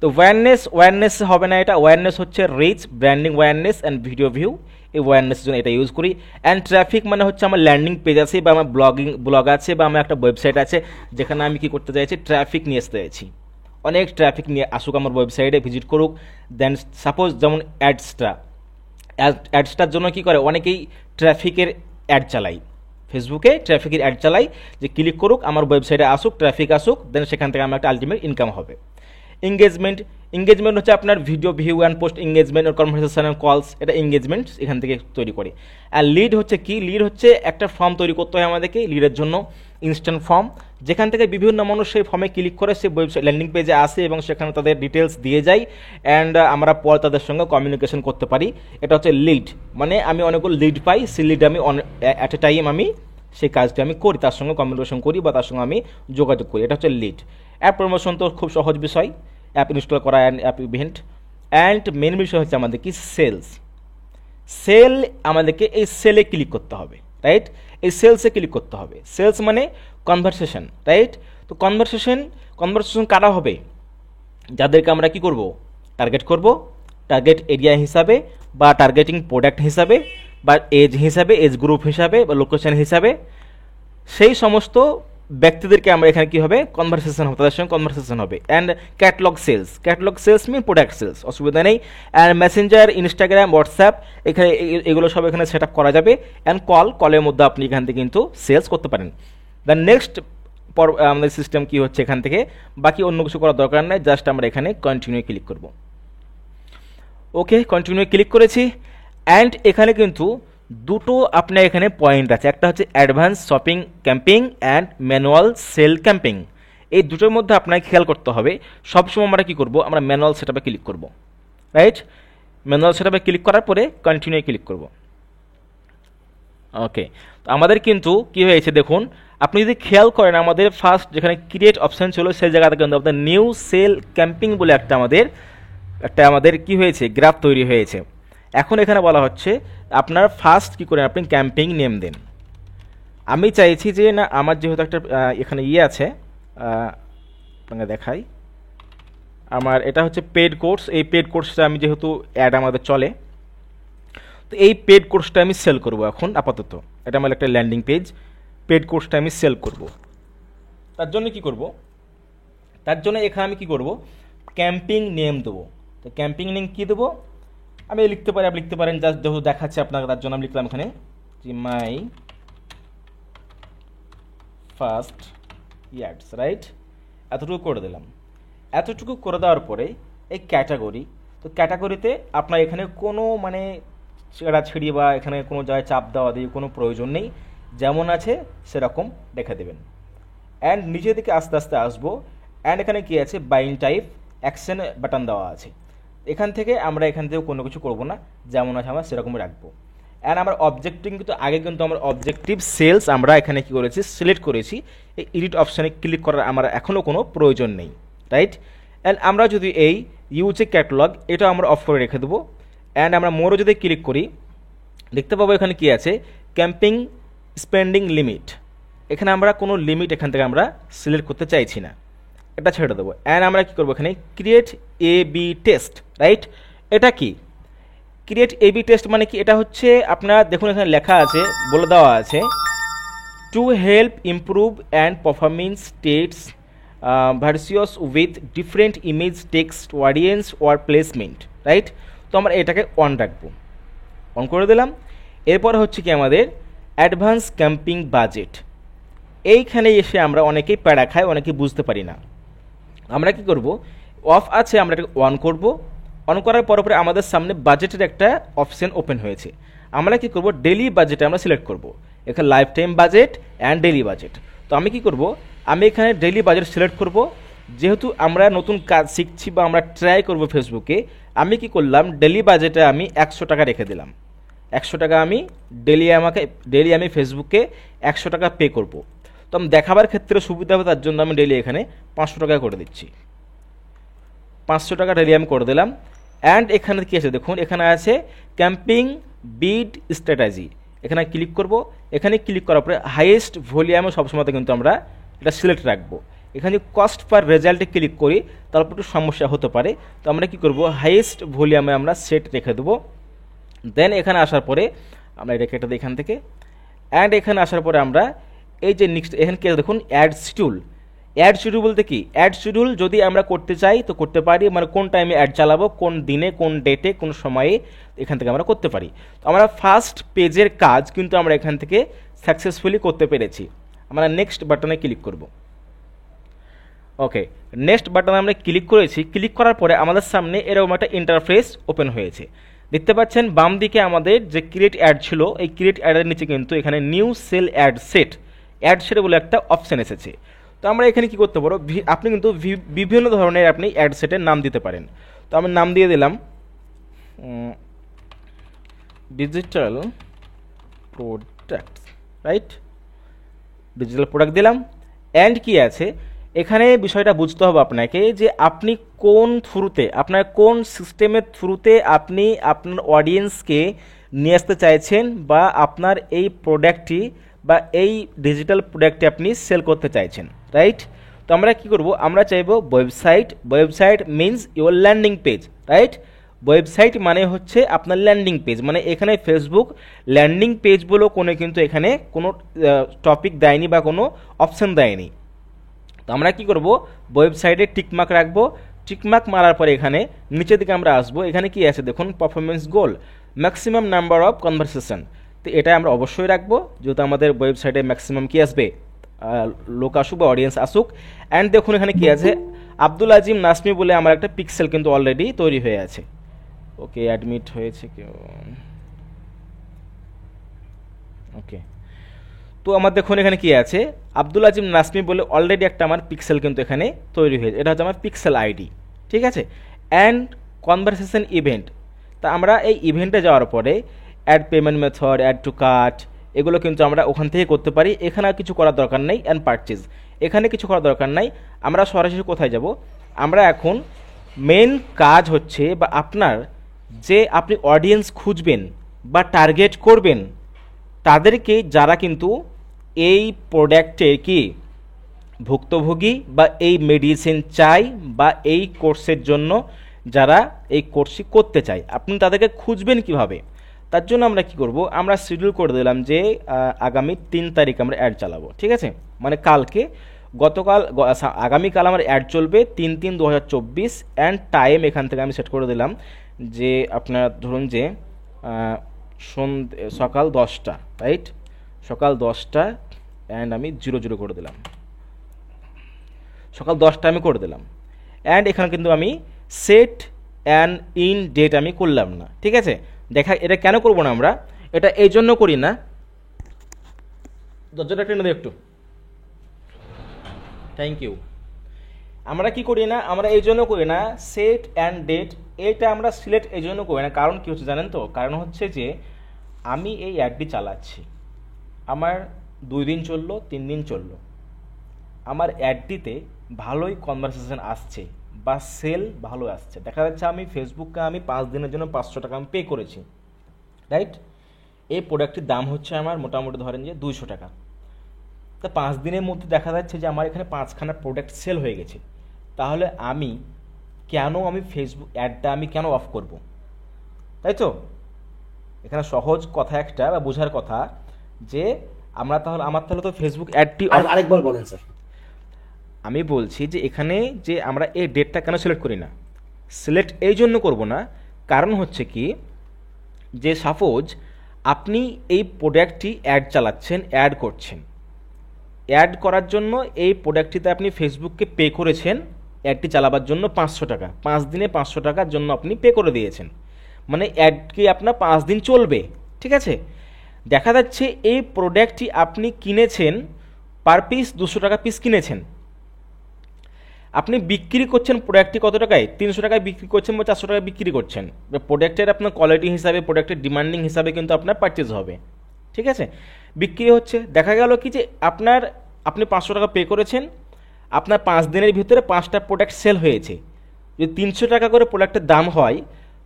তো ওয়্যারনেস হবে না, এটা ওয়্যারনেস হচ্ছে reach, branding awareness and video view, এই ওয়্যারনেসের জন্য এটা ইউজ করি। অ্যান্ড ট্রাফিক মানে হচ্ছে আমার ল্যান্ডিং পেজ আছে বা আমার ব্লগ আছে বা আমার একটা ওয়েবসাইট আছে, যেখানে আমি কি করতে চাইছি, ট্রাফিক নিয়ে আসতে চাইছি। অনেক ট্রাফিক নিয়ে আসুক আমার ওয়েবসাইটে, ভিজিট করুক। দেন সাপোজ যেমন অ্যাডসটার জন্য কি করে, অনেকেই ট্রাফিকের অ্যাড চালাই, ফেসবুকে ট্রাফিকের অ্যাড চালাই, যে ক্লিক করুক, আমার ওয়েবসাইটে আসুক, ট্রাফিক আসুক, দেন সেখান থেকে আমার একটা আলটিমেট ইনকাম হবে। এঙ্গেজমেন্ট, এঙ্গেজমেন্ট হচ্ছে আপনার video view and post engagement আর কনভারসেশন অ্যান্ড কলস, এটা এঙ্গেজমেন্ট এখান থেকে তৈরি করে। আর লিড হচ্ছে কি, লিড হচ্ছে একটা ফর্ম তৈরি করতে হয় আমাদেরকে লিডের জন্য, ইনস্ট্যান্ট ফর্ম, যেখান থেকে বিভিন্ন মানুষ সেই ফর্মে ক্লিক করে সেই ওয়েবসাইট ল্যান্ডিং পেজে আসে এবং সেখানে তাদের ডিটেলস দিয়ে যায় অ্যান্ড আমরা পরে তাদের সঙ্গে কমিউনিকেশন করতে পারি। এটা হচ্ছে লিড, মানে আমি অনেকগুলো লিড পাই, সেই লিড আমি অ্যাট এ টাইম আমি সেই কাজটি আমি করি, তার সঙ্গে কমিউনিকেশন করি বা তার সঙ্গে আমি যোগাযোগ করি, এটা হচ্ছে লিড। অ্যাপ প্রমোশন তো খুব সহজ বিষয়, অ্যাপ ইনস্টল করা অ্যাপ ইভেন্ট। অ্যান্ড মেন বিষয় হচ্ছে আমাদের কি সেলস, সেল আমাদেরকে এই সেলে ক্লিক করতে হবে, রাইট, এই সেলসে ক্লিক করতে হবে। সেলস মানে কনভারসেশন, রাইট। তো কনভারসেশন কারা হবে, যাদেরকে আমরা কি করব, টার্গেট করব, টার্গেট এরিয়া হিসাবে বা টার্গেটিং প্রোডাক্ট হিসাবে বা এজ হিসাবে, এজ গ্রুপ হিসাবে বা লোকেশন হিসাবে, সেই সমস্ত ব্যক্তিদেরকে আমরা এখানে কি হবে, কনভারসেশন হবে, তাদের সঙ্গে কনভারসেশন হবে। And catalogue sales mean product sales, অসুবিধা নেই। অ্যান্ড মেসেঞ্জার, ইনস্টাগ্রাম, হোয়াটসঅ্যাপ, এখানে এগুলো সব এখানে সেট আপ করা যাবে। অ্যান্ড কলের মধ্যে আপনি এখান থেকে কিন্তু সেলস করতে পারেন। দ্য নেক্সট আমাদের সিস্টেম কি হচ্ছে, এখান থেকে বাকি অন্য কিছু করার দরকার নেই, জাস্ট আমরা এখানে কন্টিনিউ ক্লিক করব। ওকে, কন্টিনিউ ক্লিক করেছি। অ্যান্ড এখানে কিন্তু দুটো আপনার এখানে পয়েন্ট আছে, একটা হচ্ছে advance shopping campaign and manual sale campaign. এই দুটোর মধ্যে আপনাকে খেয়াল করতে হবে, সবসময় আমরা কী করব, আমরা ম্যানুয়াল সেটআপে ক্লিক করব, রাইট। ম্যানুয়াল সেটআপে ক্লিক করার পরে কন্টিনিউ ক্লিক করব। ওকে, তো আমাদের কিন্তু কী হয়েছে দেখুন, আপনি যদি খেয়াল করেন আমাদের ফার্স্ট যেখানে ক্রিয়েট অপশান ছিল সেই জায়গাতে কিন্তু আমাদের নিউ সেল ক্যাম্পিং বলে একটা আমাদের কি হয়েছে, গ্রাফ তৈরি হয়েছে। এখন এখানে বলা হচ্ছে আপনার ফার্স্ট কী করেন, আপনি ক্যাম্পিং নেম দেন। আমি চাইছি যে না, আমার যেহেতু একটা এখানে আছে, আপনাকে দেখাই, আমার এটা হচ্ছে পেড কোর্স, এই পেড কোর্সটা আমি যেহেতু অ্যাড আমাদের চলে, তো এই পেড কোর্সটা আমি সেল করব এখন আপাতত। এটা আমার একটা ল্যান্ডিং পেজ, পেড কোর্সটা আমি সেল করব। তার জন্য কি করব, তার জন্য এখানে আমি কি করব, ক্যাম্পিং নেম দেবো। তো ক্যাম্পিং নেম কী দেবো, আমি লিখতে পারি, আপনি লিখতে পারেন, জাস্ট যেহেতু দেখাচ্ছে আপনাকে তার জন্য আমি লিখলাম এখানে যে মাই ফার্স্ট ইয়ার্স, রাইট। এতটুকু করে দিলাম। এতটুকু করে দেওয়ার পরে এই ক্যাটাগরি, তো ক্যাটাগরিতে আপনার এখানে কোনো মানে ছেড়াছেড়ি বা এখানে কোনো জায়গায় চাপ দেওয়া দিয়ে কোনো প্রয়োজন নেই, যেমন আছে সেরকম রেখে দেবেন। অ্যান্ড নিচের দিকে আস্তে আস্তে আসবো। অ্যান্ড এখানে কি আছে, বাইং টাইপ অ্যাকশন বাটন দেওয়া আছে। এখান থেকে আমরা এখান থেকে কোনো কিছু করব না, যেমন আছে আমরা সেরকমই রাখবো। অ্যান্ড আমার অবজেক্টিভ কিন্তু আগে কিন্তু আমার অবজেক্টিভ সেলস আমরা এখানে কি করেছি, সিলেক্ট করেছি। এই এডিট অপশানে ক্লিক করার আমার এখনও কোনো প্রয়োজন নেই, রাইট। অ্যান্ড আমরা যদি এই ইউজ এ ক্যাটালগ এটা আমরা অফ করে রেখে দেবো। অ্যান্ড আমরা মোরও যদি ক্লিক করি দেখতে পাবো এখানে কি আছে, ক্যাম্পিং স্পেন্ডিং লিমিট। এখানে আমরা কোনো লিমিট এখান থেকে আমরা সিলেক্ট করতে চাইছি না, এটা ছেড়ে দেবো। অ্যান্ড আমরা কী করবো, এখানে create A B test, right. এটা কি ক্রিয়েট এ বি টেস্ট মানে কি, এটা হচ্ছে আপনার দেখুন এখানে লেখা আছে, বলে দেওয়া আছে to help improve and performance stats versus with different image text audience or placement, right. তো আমরা এটাকে অন রাখবো, অন করে দিলাম। এরপর হচ্ছে কি আমাদের অ্যাডভান্স ক্যাম্পিং বাজেট। এইখানে এসে আমরা অনেকেই প্যারা খাই, অনেকেই বুঝতে পারি না। আমরা কি করব, অফ আছে আমরা এটাকে অন করব। অন করার পরে আমাদের সামনে বাজেটের একটা অপশন ওপেন হয়েছে। আমরা কি করব, ডেলি বাজেটে আমরা সিলেক্ট করব। এখানে life time budget and daily budget. তো আমি কি করব, আমি এখানে ডেলি বাজেট সিলেক্ট করব। যেহেতু আমরা নতুন কাজ শিখছি বা আমরা ট্রাই করব ফেসবুকে, আমি কি করলাম, ডেলি বাজেটে আমি 100 টাকা রেখে দিলাম। 100 টাকা আমি ডেলি আমি ফেসবুকে 100 টাকা পে করব। তো আমি দেখাবার ক্ষেত্রে সুবিধা হবে তার জন্য আমি ডেলি এখানে 500 টাকা করে দিচ্ছি। 500 টাকা ডেলি আমি করে দিলাম। অ্যান্ড এখানে কী আছে দেখুন, এখানে আছে ক্যাম্পিং বিড স্ট্র্যাটেজি। এখানে ক্লিক করব। এখানে ক্লিক করার পরে হাইয়েস্ট ভলিউমে সবসময় কিন্তু আমরা এটা সিলেক্ট রাখবো। এখানে কস্ট পার রেজাল্টে ক্লিক করি তারপর একটু সমস্যা হতে পারে। তো আমরা কি করব, হাইয়েস্ট ভলিউমে আমরা সেট রেখে দেবো। দেন এখানে আসার পরে আমরা এটা কেটে দিই এখান থেকে। অ্যান্ড এখানে আসার পরে আমরা এই যে নেক্সট এখানে কি দেখুন, অ্যাড শিডিউল। অ্যাড শিডিউল বলতে কি, অ্যাড শিডিউল যদি আমরা করতে চাই তো করতে পারি, মানে কোন টাইমে অ্যাড চালাবো, কোন দিনে, কোন ডেটে, কোন সময়ে, এখান থেকে আমরা করতে পারি। তো আমরা ফার্স্ট পেজের কাজ কিন্তু আমরা এখান থেকে সাকসেসফুলি করতে পেরেছি। আমরা নেক্সট বাটনে ক্লিক করব। ওকে, নেক্সট বাটনে আমরা ক্লিক করেছি। ক্লিক করার পরে আমাদের সামনে এরকম একটা ইন্টারফেস ওপেন হয়েছে। দেখতে পাচ্ছেন বাম দিকে আমাদের যে ক্রিয়েট অ্যাড ছিল, এই ক্রিয়েট অ্যাডের নিচে কিন্তু এখানে নিউ সেল অ্যাড সেট বলে একটা অপশান এসেছে। তো আমরা এখানে কি করতে পারো, আপনি কিন্তু বিভিন্ন ধরনের আপনি অ্যাড সেটের নাম দিতে পারেন। তো আমি নাম দিয়ে দিলাম digital product, right, digital product দিলাম। অ্যান্ড কি আছে এখানে বিষয়টা বুঝতে হবে আপনাকে যে আপনি কোন থ্রুতে, আপনার কোন সিস্টেমের থ্রুতে আপনি আপনার অডিয়েন্সকে নিয়ে আসতে চাইছেন, বা আপনার এই প্রোডাক্টটি বা এই ডিজিটাল প্রোডাক্টটি আপনি সেল করতে চাইছেন, রাইট। তো আমরা কি করব, আমরা চাইবো website means your landing page, right. Website মানে হচ্ছে আপনার ল্যান্ডিং পেজ, মানে এখানে ফেসবুক ল্যান্ডিং পেজ বলেও কিন্তু এখানে কোনো টপিক দেয়নি বা কোনো অপশান দেয়নি। তো আমরা কি করব, ওয়েবসাইটে টিকমার্ক রাখবো। টিকমার্ক মারার পরে এখানে নিচের দিকে আমরা আসবো। এখানে কি আছে দেখুন, performance goal, maximum number of conversation. তো এটা আমরা অবশ্যই রাখবো, যেহেতু আমাদের ওয়েবসাইটে ম্যাক্সিমাম কি আসবে, লোক আসুক বা অডিয়েন্স আসুক। অ্যান্ড দেখুন এখানে কি আছে, আব্দুল আজিম নাসমি বলে আমার একটা পিক্সেল কিন্তু অলরেডি তৈরি হয়ে আছে। ওকে, অ্যাডমিট হয়েছে কেউ, ওকে। তো আমার দেখুন এখানে কি আছে, আব্দুল আজিম নাসমি বলে অলরেডি একটা আমার পিক্সেল কিন্তু এখানে তৈরি হয়েছে, এটা হচ্ছে আমার পিক্সেল আইডি, ঠিক আছে। অ্যান্ড কনভারসেশন ইভেন্ট, তা আমরা এই ইভেন্টে যাওয়ার পরে add payment method, add to cart, এগুলো কিন্তু আমরা ওখান থেকে করতে পারি। এখানে আর কিছু করার দরকার নেই। অ্যান্ড পারচেজ, এখানে কিছু করার দরকার নাই। আমরা সরাসরি কোথায় যাব, আমরা এখন মেন কাজ হচ্ছে, বা আপনার যে আপনি অডিয়েন্স খুঁজবেন বা টার্গেট করবেন তাদেরকে, যারা কিন্তু এই প্রোডাক্টের কি ভুক্তভোগী বা এই মেডিসিন চাই বা এই কোর্সের জন্য যারা এই কোর্সটি করতে চায়, আপনি তাদেরকে খুঁজবেন কিভাবে। তার জন্য আমরা কি করব, আমরা শিডিউল করে দিলাম যে আগামী 3 তারিখ আমরা অ্যাড চালাবো, ঠিক আছে। মানে কালকে, আগামীকাল আমার অ্যাড চলবে 3/3/2024। অ্যান্ড টাইম এখান থেকে আমি সেট করে দিলাম যে আপনার ধরুন যে সকাল 10টা, রাইট, সকাল 10টা। অ্যান্ড আমি 00 করে দিলাম, সকাল 10টা আমি করে দিলাম। অ্যান্ড এখানে কিন্তু আমি সেট অ্যান্ড ইন ডেট আমি করলাম না, ঠিক আছে। এটা কেন করবো না, আমরা এটা এই জন্য করি না, দরজাটা টেনে দিই একটু, থ্যাংক ইউ। আমরা কি করি না, আমরা এই জন্য করি না সেট অ্যান্ড ডেট, এটা আমরা সিলেক্ট এই জন্য করি না। কারণ কি হচ্ছে জানেন তো, কারণ হচ্ছে যে আমি এই অ্যাডটি চালাচ্ছি, আমার 2 দিন চললো, 3 দিন চললো, আমার অ্যাডটিতে ভালোই কনভারসেশন আসছে বা সেল ভালো আসছে। দেখা যাচ্ছে আমি ফেসবুককে আমি 5 দিনের জন্য 500 টাকা আমি পে করেছি, রাইট। এই প্রোডাক্টটির দাম হচ্ছে আমার মোটামুটি ধরেন যে 200 টাকা। তা 5 দিনের মধ্যে দেখা যাচ্ছে যে আমার এখানে 5খানা প্রোডাক্ট সেল হয়ে গেছে। তাহলে আমি ফেসবুক অ্যাডটা আমি কেন অফ করব, তাই তো। এখানে সহজ কথা একটা বা বোঝার কথা যে আমার তাহলে তো ফেসবুক অ্যাডটি আরেকবার বলেন স্যার। আমি বলছি যে এখানে যে আমরা এই ডেটটা কেন সিলেক্ট করি না, সিলেক্ট এই জন্য করব না, কারণ হচ্ছে কি যে সাপোজ আপনি এই প্রোডাক্টটি অ্যাড চালাচ্ছেন, অ্যাড করছেন, অ্যাড করার জন্য এই প্রোডাক্টটিতে আপনি ফেসবুককে পে করেছেন অ্যাডটি চালাবার জন্য 500 টাকা, 5 দিনে 500 টাকার জন্য আপনি পে করে দিয়েছেন, মানে অ্যাডটি আপনার 5 দিন চলবে, ঠিক আছে। দেখা যাচ্ছে এই প্রোডাক্টটি আপনি কিনেছেন পার পিস 200 টাকা পিস কিনেছেন, আপনি বিক্রি করছেন প্রোডাক্টটি কত টাকায়, 300 টাকায় বিক্রি করছেন বা 400 টাকায় বিক্রি করছেন। প্রোডাক্টের আপনার কোয়ালিটি হিসাবে, প্রোডাক্টের ডিমান্ডিং হিসাবে কিন্তু আপনার পারচেজ হবে, ঠিক আছে, বিক্রি হচ্ছে। দেখা গেল কি যে আপনি 500 টাকা পে করেছেন, আপনার 5 দিনের ভিতরে 5টা প্রোডাক্ট সেল হয়েছে। যদি 300 টাকা করে প্রোডাক্টের দাম হয়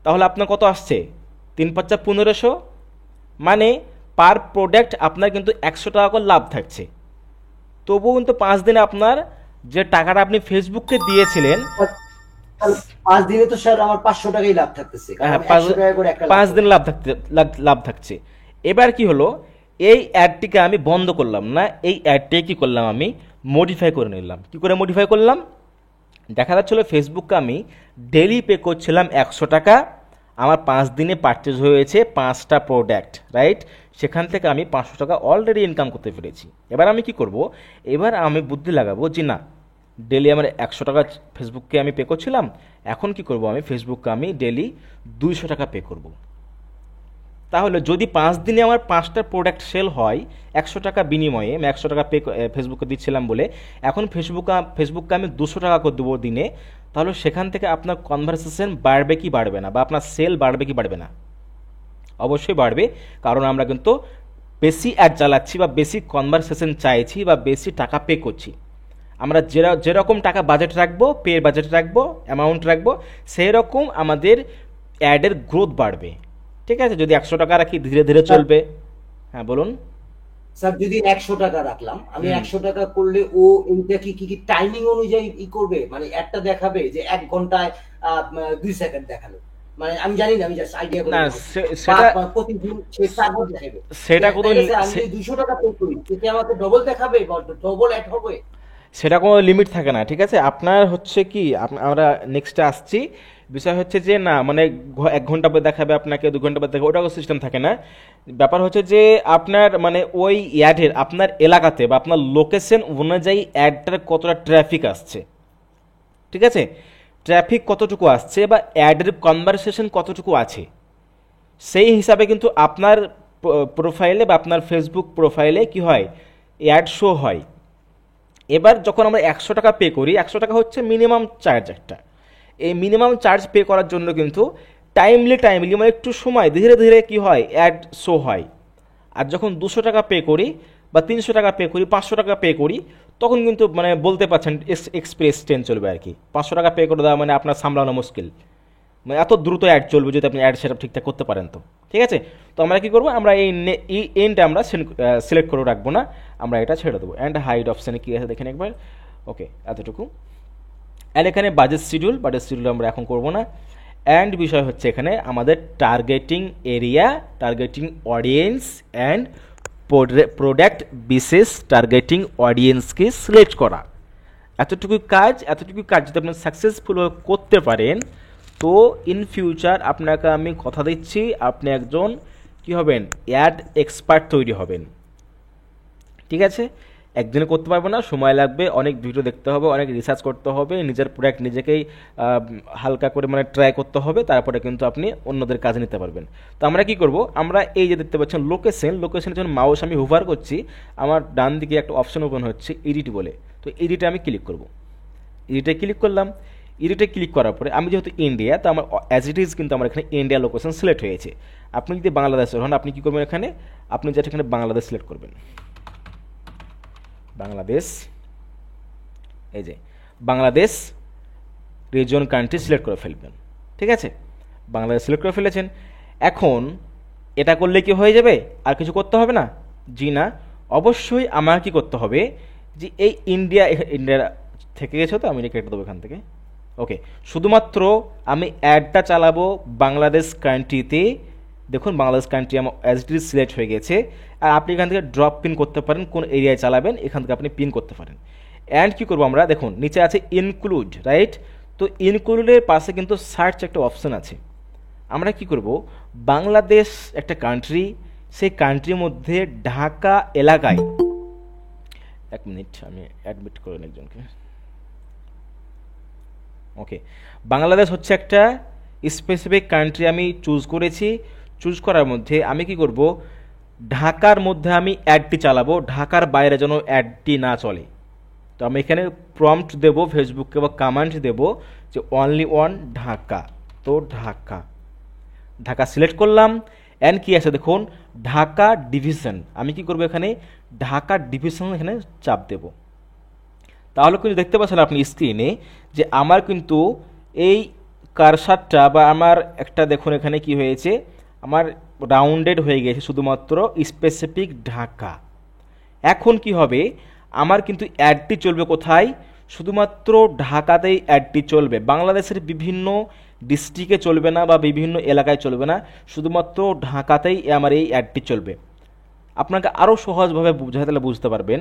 তাহলে আপনার কত আসছে, 3×5 = 1500, মানে পার প্রোডাক্ট আপনার কিন্তু 100 টাকা করে লাভ থাকছে। তবুও কিন্তু 5 দিনে আপনার যে টাকাটা আপনি ফেসবুককে দিয়েছিলেন 5 দিনে তো স্যার আমার 500 টাকাই লাভ থাকতেছে, কারণ 100 টাকা করে একটা 5 দিন লাভ থাকছে। এবার কি হলো, এই অ্যাডটিকে আমি বন্ধ করলাম না, এই অ্যাডটিকে কি করলাম, আমি মডিফাই করে নিলাম। কি করে মডিফাই করলাম, দেখা যাচ্ছিল ফেসবুককে আমি ডেলি পে করছিলাম 100 টাকা, আমার 5 দিনে পারচেজ হয়েছে 5টা প্রোডাক্ট, রাইট। সেখান থেকে আমি 500 টাকা অলরেডি ইনকাম করতে পেরেছি। এবার আমি কি করব, এবার আমি বুদ্ধি লাগাবো যে না, ডেলি আমার 100 টাকা ফেসবুককে আমি পে করছিলাম, এখন কি করব, আমি ফেসবুককে আমি ডেলি 200 টাকা পে করব। তাহলে যদি 5 দিনে আমার 5টা প্রোডাক্ট সেল হয় 100 টাকা বিনিময়ে, আমি 100 টাকা পে ফেসবুকে দিচ্ছিলাম বলে, এখন ফেসবুককে আমি 200 টাকা করে দেবো দিনে, তাহলে সেখান থেকে আপনার কনভারসেশন বাড়বে কি বাড়বে না, বা আপনার সেল বাড়বে কি বাড়বে না? অবশ্যই বাড়বে, কারণ আমরা কিন্তু বেশি অ্যাড চালাচ্ছি বা বেশি কনভারসেশন চাইছি বা বেশি টাকা পে করছি। আমরা যেরকম টাকা বাজেট রাখবো, পে বাজেট রাখবো, অ্যামাউন্ট রাখবো, সেই রকম আমাদের অ্যাডের গ্রোথ বাড়বে। ঠিক আছে, যদি 100 টাকা রাখি ধীরে ধীরে চলবে। হ্যাঁ বলুন। স্যার যদি 100 টাকা রাখলাম, আমি 100 টাকা করলে ও এইটা কি কি টাইমিং অনুযায়ী করবে, মানে একটা দেখাবে যে 1 ঘন্টায় 2 সেকেন্ড দেখালো, মানে আমি জানি না, আমি জাস্ট আইডিয়া করে না সেটা সেটা প্রতিদিন সে 4 ঘন্টা দেখাবে, সেটা কোনো আমি যদি 200 টাকা পে করি সেটা আমাকে ডবল দেখাবে বা ডবল অ্যাড হবে? সেটা কোনো লিমিট থাকে না। ঠিক আছে, আপনার হচ্ছে কি, আমরা নেক্সটে আসছি। বিষয় হচ্ছে যে না মানে 1 ঘন্টা পর দেখাবে আপনাকে, 2 ঘন্টা পর দেখাবে, ওটা কোনো সিস্টেম থাকে না। ব্যাপার হচ্ছে যে আপনার মানে ওই অ্যাডের আপনার এলাকাতে বা আপনার লোকেশন অনুযায়ী অ্যাডটার কতটা ট্রাফিক আসছে, ঠিক আছে, ট্রাফিক কতটুকু আসছে বা অ্যাডের কনভারসেশন কতটুকু আছে, সেই হিসাবে কিন্তু আপনার প্রোফাইলে বা আপনার ফেসবুক প্রোফাইলে কি হয়, অ্যাড শো হয়। এবার যখন আমরা 100 টাকা পে করি, 100 টাকা হচ্ছে মিনিমাম চার্জ একটা, এই মিনিমাম চার্জ পে করার জন্য কিন্তু টাইমলি মানে একটু সময় ধীরে ধীরে কি হয়, অ্যাড শো হয়। আর যখন 200 টাকা পে করি বা 300 টাকা পে করি, 500 টাকা পে করি, তখন কিন্তু মানে বলতে পারছেন এক্সপ্রেস ট্রেন চলবে আর কি। 500 টাকা পে করে দেওয়া মানে আপনার সামলানো মুশকিল, মানে এত দ্রুত অ্যাড চলবে যদি আপনি অ্যাড সেটআপ ঠিকঠাক করতে পারেন। তো ঠিক আছে, তো আমরা কি করবো, আমরা এই এন্ডটা আমরা সিলেক্ট করে রাখবো না, আমরা এটা ছেড়ে দেবো। অ্যান্ড হাইড অপশানে কী আছে দেখেন একবার। ওকে, এতটুকু। অ্যান্ড এখানে বাজেট শিডিউল আমরা এখন করবো না। অ্যান্ড বিষয় হচ্ছে এখানে আমাদের targeting area, targeting audience and product বিশেষ টার্গেটিং অডিয়েন্সকে সিলেক্ট করা। এতটুকু কাজ যদি আপনি সাকসেসফুল করতে পারেন, তো ইন ফিউচার আপনাকে আমি কথা দিচ্ছি, আপনি একজন কি হবেন, অ্যাড এক্সপার্ট তৈরি হবেন। ঠিক আছে, একদিনে করতে পারবো না, সময় লাগবে, অনেক ভিডিও দেখতে হবে, অনেক রিসার্চ করতে হবে, নিজের প্রোডাক্ট নিজেকেই হালকা করে মানে ট্রাই করতে হবে, তারপরে কিন্তু আপনি অন্যদের কাজে নিতে পারবেন। তো আমরা কি করব, আমরা এই যে দেখতে পাচ্ছেন লোকেশনের জন্য মাউস আমি হোভার করছি, আমার ডান দিকে একটা অপশন ওপেন হচ্ছে এডিট বলে, তো এডিটে আমি ক্লিক করব। এডিটে ক্লিক করলাম, এডিটে ক্লিক করার পরে আমি যেহেতু ইন্ডিয়া, তো আমার অ্যাজ ইট ইজ কিন্তু আমার এখানে ইন্ডিয়া লোকেশন সিলেক্ট হয়েছে। আপনি যদি বাংলাদেশের হন, আপনি কী করবেন, এখানে আপনি যেটা এখানে বাংলাদেশ সিলেক্ট করবেন, বাংলাদেশ, এই যে বাংলাদেশ রিজন কান্ট্রি সিলেক্ট করে ফেলবেন। ঠিক আছে, বাংলাদেশ সিলেক্ট করে ফেলেছেন। এখন এটা করলে কি হয়ে যাবে, আর কিছু করতে হবে না? জি না, অবশ্যই আমার কি করতে হবে, যে এই ইন্ডিয়া থেকে গেছো, তো আমি কেটে দেবো এখান থেকে। ওকে, শুধুমাত্র আমি অ্যাডটা চালাবো বাংলাদেশ কান্ট্রিতে। দেখুন বাংলাদেশ কান্ট্রি আমার অ্যাজ ইট ইজ সিলেক্ট হয়ে গেছে। আর আপনি এখান থেকে ড্রপ পিন করতে পারেন, কোন এরিয়ায় চালাবেন এখান থেকে আপনি পিন করতে পারেন। অ্যান্ড কী করবো আমরা, দেখুন নিচে আছে ইনক্লুড, রাইট? তো ইনক্লুডের পাশে কিন্তু সার্চ একটা অপশান আছে। আমরা কি করব, বাংলাদেশ একটা কান্ট্রি, সেই কান্ট্রির মধ্যে ঢাকা এলাকায়, 1 মিনিট আমি অ্যাডমিট করেন একজনকে। ওকে, বাংলাদেশ হচ্ছে একটা স্পেসিফিক কান্ট্রি আমি চুজ করেছি। চুজ করার মধ্যে আমি কি করব, ঢাকার মধ্যে আমি অ্যাডটি চালাবো, ঢাকার বাইরে যেন অ্যাডটি না চলে। তো আমি এখানে প্রম্পট দেবো ফেসবুককে বা কমান্ড দেবো যে অনলি অন ঢাকা। তো ঢাকা সিলেক্ট করলাম। অ্যান্ড কি আছে দেখুন, ঢাকা ডিভিশন, আমি কি করবো এখানে ঢাকা ডিভিশন এখানে চাপ দেব। তাহলে কিন্তু দেখতে পাচ্ছেন আপনি স্ক্রিনে যে আমার কিন্তু এই কারসারটা বা আমার একটা দেখুন এখানে কি হয়েছে, আমার রাউন্ডেড হয়ে গেছে শুধুমাত্র স্পেসিফিক ঢাকা। এখন কি হবে, আমার কিন্তু অ্যাডটি চলবে কোথায়, শুধুমাত্র ঢাকাতেই অ্যাডটি চলবে, বাংলাদেশের বিভিন্ন ডিস্ট্রিক্টে চলবে না বা বিভিন্ন এলাকায় চলবে না, শুধুমাত্র ঢাকাতেই আমার এই অ্যাডটি চলবে। আপনাকে আরও সহজভাবে বোঝাতে বুঝতে পারবেন,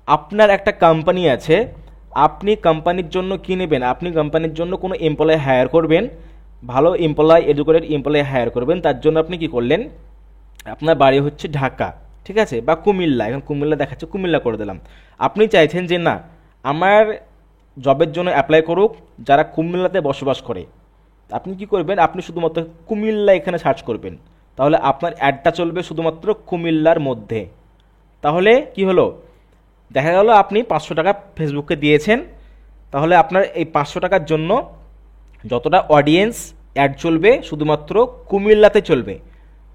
আপনার একটা কোম্পানি আছে, আপনি কোম্পানির জন্য কী নেবেন, আপনি কোম্পানির জন্য কোনো এমপ্লয় হায়ার করবেন, ভালো এমপ্লয়, এডুকেটেড এমপ্লয় হায়ার করবেন। তার জন্য আপনি কি করলেন, আপনার বাড়ি হচ্ছে ঢাকা, ঠিক আছে, বা কুমিল্লা, এখন কুমিল্লা দেখাচ্ছে কুমিল্লা করে দিলাম। আপনি চাইছেন যে না, আমার জবের জন্য অ্যাপ্লাই করুক যারা কুমিল্লাতে বসবাস করে। আপনি কি করবেন, আপনি শুধুমাত্র কুমিল্লা এখানে সার্চ করবেন, তাহলে আপনার অ্যাডটা চলবে শুধুমাত্র কুমিল্লার মধ্যে। তাহলে কি হলো, দেখা গেল আপনি 500 টাকা ফেসবুকে দিয়েছেন, তাহলে আপনার এই 500 টাকার জন্য যতটা অডিয়েন্স অ্যাড চলবে শুধুমাত্র কুমিল্লাতে চলবে,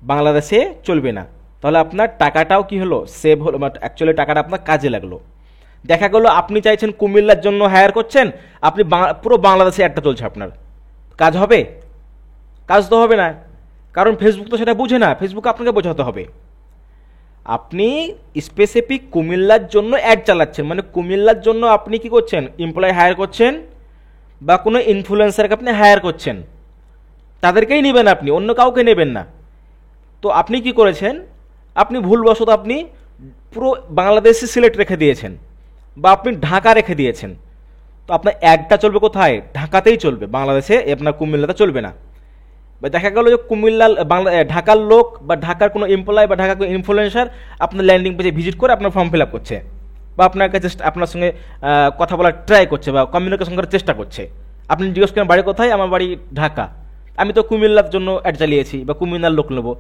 বাংলাদেশে চলবে না। তাহলে আপনার টাকাটাও কি হলো, সেভ হলো, বাট অ্যাকচুয়ালি টাকাটা আপনার কাজে লাগলো। দেখা গেল আপনি চাইছেন কুমিল্লার জন্য হায়ার করছেন, আপনি পুরো বাংলাদেশে অ্যাডটা চলছে, আপনার কাজ হবে? কাজ তো হবে না, কারণ ফেসবুক তো সেটা বুঝে না, ফেসবুক আপনাকে বোঝাতে হবে। আপনি স্পেসিফিক কুমিল্লার জন্য অ্যাড চালাচ্ছেন, মানে কুমিল্লার জন্য আপনি কি করছেন, এমপ্লয় হায়ার করছেন বা কোনো ইনফ্লুয়েন্সারকে আপনি হায়ার করছেন, তাদেরকেই নেবেন আপনি, অন্য কাউকে নেবেন না। তো আপনি কি করেছেন, আপনি ভুলবশত আপনি পুরো বাংলাদেশে সিলেক্ট রেখে দিয়েছেন বা আপনি ঢাকা রেখে দিয়েছেন, তো আপনার অ্যাডটা চলবে কোথায়, ঢাকাতেই চলবে, বাংলাদেশে আপনার কুমিল্লাতে চলবে না। বা দেখা গেল যে কুমিল্লা ঢাকার লোক বা ঢাকার কোনো এমপ্লয় বা ঢাকার কোনো ইনফ্লুয়েন্সার আপনার ল্যান্ডিং পেজে ভিজিট করে আপনার ফর্ম ফিল আপ করছে বা আপনার কাছে আপনার সঙ্গে কথা বলার ট্রাই করছে বা কমিউনিকেশন করার চেষ্টা করছে। আপনি জিজ্ঞেস করেন বাড়ি কোথায়, আমার বাড়ি ঢাকা, আমি তো কুমিল্লার জন্য অ্যাড চালিয়েছি বা কুমিল্লার লোক নেবো,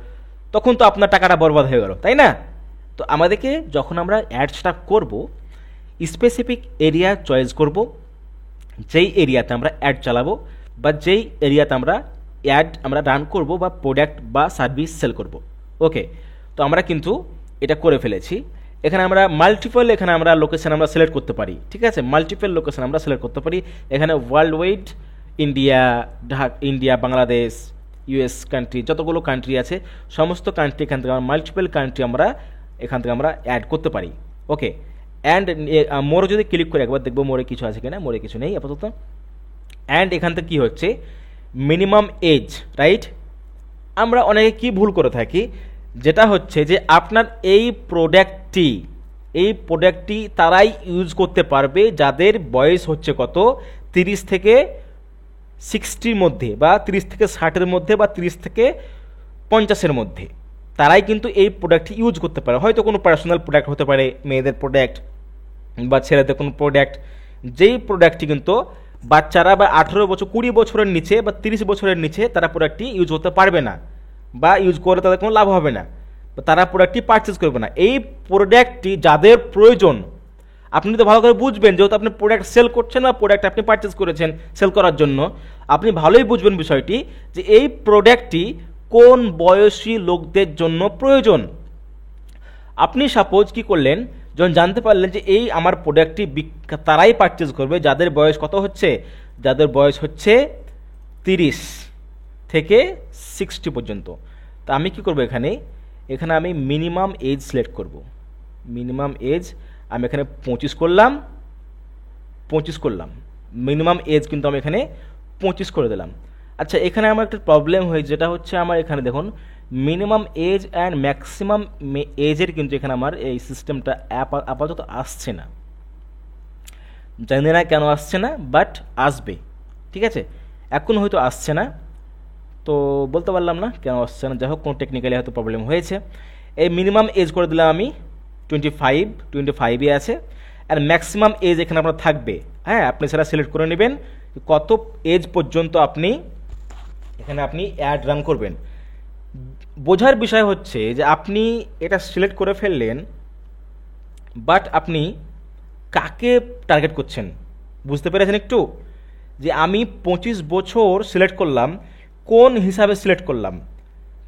তখন তো আপনার টাকাটা বরবাদ হয়ে গেল, তাই না? তো আমাদেরকে যখন আমরা অ্যাড স্টার্ট করব, স্পেসিফিক এরিয়া চয়েস করব, যেই এরিয়াতে আমরা অ্যাড চালাবো বা যেই এরিয়াতে আমরা অ্যাড আমরা রান করব বা প্রোডাক্ট বা সার্ভিস সেল করব। ওকে, তো আমরা কিন্তু এটা করে ফেলেছি। এখানে আমরা মাল্টিপল, এখানে আমরা লোকেশন আমরা সিলেক্ট করতে পারি, ঠিক আছে, মাল্টিপল লোকেশন আমরা সিলেক্ট করতে পারি। এখানে world wide, India, Bangladesh, US country, যতগুলো কান্ট্রি আছে সমস্ত কান্ট্রি এখান থেকে আমরা মাল্টিপল কান্ট্রি আমরা এখান থেকে আমরা অ্যাড করতে পারি। ওকে, অ্যান্ড মোরে যদি ক্লিক করে একবার দেখবো মোরে কিছু আছে কিনা, মোরে কিছু নেই আপাতত। অ্যান্ড এখান থেকে কী হচ্ছে, মিনিমাম এজ, রাইট? আমরা অনেকে কি ভুল করে থাকি, যেটা হচ্ছে যে আপনার এই প্রোডাক্টটি তারাই ইউজ করতে পারবে যাদের বয়স হচ্ছে কত, 30 থেকে 60 মধ্যে বা 30 থেকে 60 মধ্যে বা 30 থেকে 50 মধ্যে, তারাই কিন্তু এই প্রোডাক্টটি ইউজ করতে পারে। হয়তো কোনো পার্সোনাল প্রোডাক্ট হতে পারে, মেয়েদের প্রোডাক্ট বা ছেলেদের কোনো প্রোডাক্ট, যেই প্রোডাক্টটি কিন্তু বাচ্চারা বা 18 বছর 20 বছরের নিচে বা 30 বছরের নিচে তারা প্রোডাক্টটি ইউজ করতে পারবে না বা ইউজ করে তাদের কোনো লাভ হবে না, তারা প্রোডাক্টটি পারচেস করবে না। এই প্রোডাক্টটি যাদের প্রয়োজন, আপনি তো ভালো করে বুঝবেন, যেহেতু আপনি প্রোডাক্ট সেল করছেন বা প্রোডাক্ট আপনি পারচেস করেছেন সেল করার জন্য, আপনি ভালোই বুঝবেন বিষয়টি যে এই প্রোডাক্টটি কোন বয়সী লোকদের জন্য প্রয়োজন। আপনি সাপোজ কি করলেন, যখন জানতে পারলেন যে এই আমার প্রোডাক্টটি তারাই পারচেজ করবে যাদের বয়স কত হচ্ছে, যাদের বয়স হচ্ছে 30 থেকে 60 পর্যন্ত, তা আমি কি করব, এখানে আমি মিনিমাম এজ সিলেক্ট করব। মিনিমাম এজ আমি এখানে 25 করলাম, মিনিমাম এজ কিন্তু আমি এখানে 25 করে দিলাম। আচ্ছা, এখানে আমার একটা প্রবলেম হয়েছে, যেটা হচ্ছে আমার এখানে দেখুন মিনিমাম এজ অ্যান্ড ম্যাক্সিমাম এজের কিন্তু এখানে আমার এই সিস্টেমটা আপাতত আসছে না, জানি না কেন আসছে না, বাট আসবে, ঠিক আছে, এখন হয়তো আসছে না, তো বলতে পারলাম না কেন আসছে না, যাই হোক কোনো টেকনিক্যালি হয়তো প্রবলেম হয়েছে। এই মিনিমাম এজ করে দিলাম আমি 25 আছে, আর ম্যাক্সিমাম এজ এখানে আপনার থাকবে। হ্যাঁ, আপনি সেটা সিলেক্ট করে নেবেন কত এজ পর্যন্ত আপনি এখানে আপনি অ্যাড রান করবেন। বোঝার বিষয় হচ্ছে যে আপনি এটা সিলেক্ট করে ফেললেন, বাট আপনি কাকে টার্গেট করছেন বুঝতে পেরেছেন একটু, যে আমি 25 বছর সিলেক্ট করলাম, কোন হিসাবে সিলেক্ট করলাম,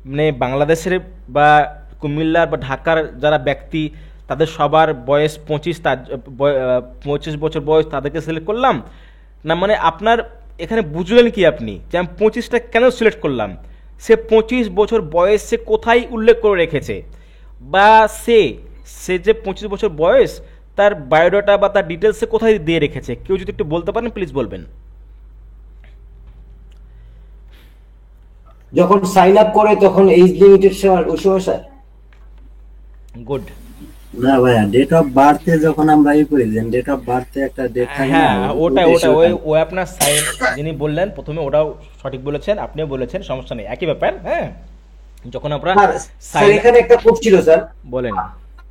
মানে বাংলাদেশের বা কুমিল্লার বা ঢাকার যারা ব্যক্তি তাদের সবার বয়স 25 বছর বয়স তাদেরকে সিলেক্ট করলাম না, মানে আপনার এখানে বুঝলেন কি আপনি যে আমি 25টা কেন সিলেক্ট করলাম, সে 25 বছর বয়স সে কোথায় উল্লেখ করে রেখেছে, বা সে যে 25 বছর বয়স তার বায়োডাটা বা তার ডিটেলস সে কোথায় দিয়ে রেখেছে, কেউ যদি একটু বলতে পারেন প্লিজ বলবেন। যখন সাইন আপ করে তখন এজ লিমিটেড ওই সময় স্যার। গুড। না ভাইয়া, ডেট অফ বার্থে যখন আমরা করি, ডেট অফ বার্থে একটা ডেট থাকে না, হ্যাঁ ওটা ওই আপনার সাইন যিনি বললেন প্রথমে ওটাও সঠিক বলেছেন, আপনিও বলেছেন, সমস্যা নেই, একই ব্যাপার। হ্যাঁ, যখন আমরা স্যার এখানে একটা কোড ছিল স্যার, বলেন।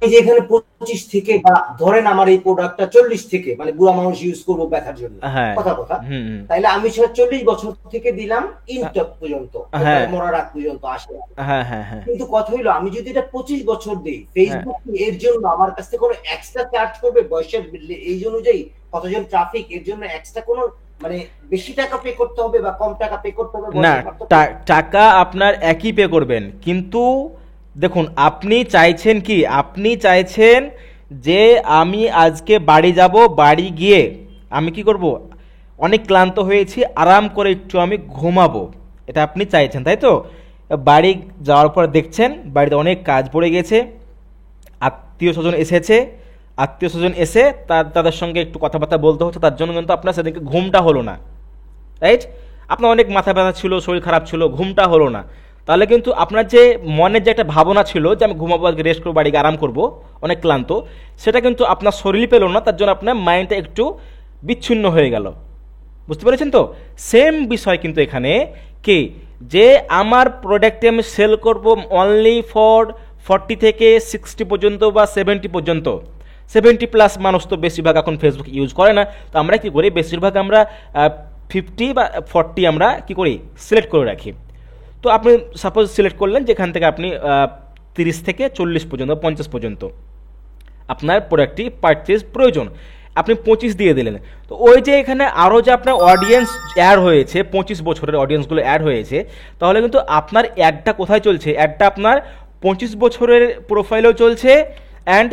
যে এখানে 25 থেকে বা ধরেন আমার এই প্রোডাক্টটা 40 থেকে, মানে বুড়া মানুষ ইউজ করবো ব্যথার জন্য, হ্যাঁ কথা হুম তাইলে আমি সেটা 40 বছর থেকে দিলাম ইনটক পর্যন্ত, হ্যাঁ মরার আগ পর্যন্ত আসে। হ্যাঁ হ্যাঁ হ্যাঁ কিন্তু কথা হইলো আমি যদি এটা 25 বছর দিই, হ্যাঁ ফেসবুক কি এর জন্য আমার কাছ থেকে কোনো এক্সট্রা চার্জ করবে বয়সের এই অনুযায়ী, কতজন ট্রাফিক, এর জন্য এক্সট্রা কোনো মানে বেশি টাকা পে করতে হবে বা কম টাকা পে করতে হবে? না, বয়সের পার্থক্য? টাকা আপনার একই পে করবেন, কিন্তু দেখুন আপনি চাইছেন কি, আপনি চাইছেন যে আমি আজকে বাড়ি যাব, বাড়ি গিয়ে আমি কি করব, অনেক ক্লান্ত হয়েছি, আরাম করে একটু আমি ঘুমাবো, এটা আপনি চাইছেন তাই তো? বাড়ি যাওয়ার পর দেখছেন বাড়িতে অনেক কাজ পড়ে গেছে, আত্মীয় স্বজন এসেছে, আত্মীয় স্বজন এসে তাদের সঙ্গে একটু কথাবার্তা বলতে হচ্ছে, তার জন্য কিন্তু আপনার সেদিনকে ঘুমটা হলো না, রাইট? আপনার অনেক মাথা ব্যথা ছিল, শরীর খারাপ ছিল, ঘুমটা হলো না, তাহলে কিন্তু আপনার যে মনের যে একটা ভাবনা ছিল যে আমি ঘুমাবো, আজকে রেস্ট করবো, বাড়ি গিয়ে আরাম করবো, অনেক ক্লান্ত, সেটা কিন্তু আপনার শরীর পেল না, তার জন্য আপনার মাইন্ডটা একটু বিচ্ছিন্ন হয়ে গেল। বুঝতে পেরেছেন তো? সেম বিষয় কিন্তু এখানে কি, যে আমার প্রোডাক্টে আমি সেল করব অনলি ফর 40 থেকে 60 পর্যন্ত বা 70 পর্যন্ত, 70+ মানুষ তো বেশিরভাগ এখন ফেসবুক ইউজ করে না, তো আমরা কি করি, বেশিরভাগ আমরা 50 বা 40 আমরা কি করি, সিলেক্ট করে রাখি। তো আপনি সাপোজ সিলেক্ট করলেন যেখান থেকে আপনি 30 থেকে 40 পর্যন্ত, 50 পর্যন্ত আপনার প্রোডাক্টটি পারচেজ প্রয়োজন, আপনি 25 দিয়ে দিলেন। তো ওই যে এখানে আরও যে আপনার অডিয়েন্স অ্যাড হয়েছে, 25 বছরের অডিয়েন্সগুলো অ্যাড হয়েছে, তাহলে কিন্তু আপনার অ্যাডটা কোথায় চলছে, অ্যাডটা আপনার 25 বছরের প্রোফাইলেও চলছে, অ্যান্ড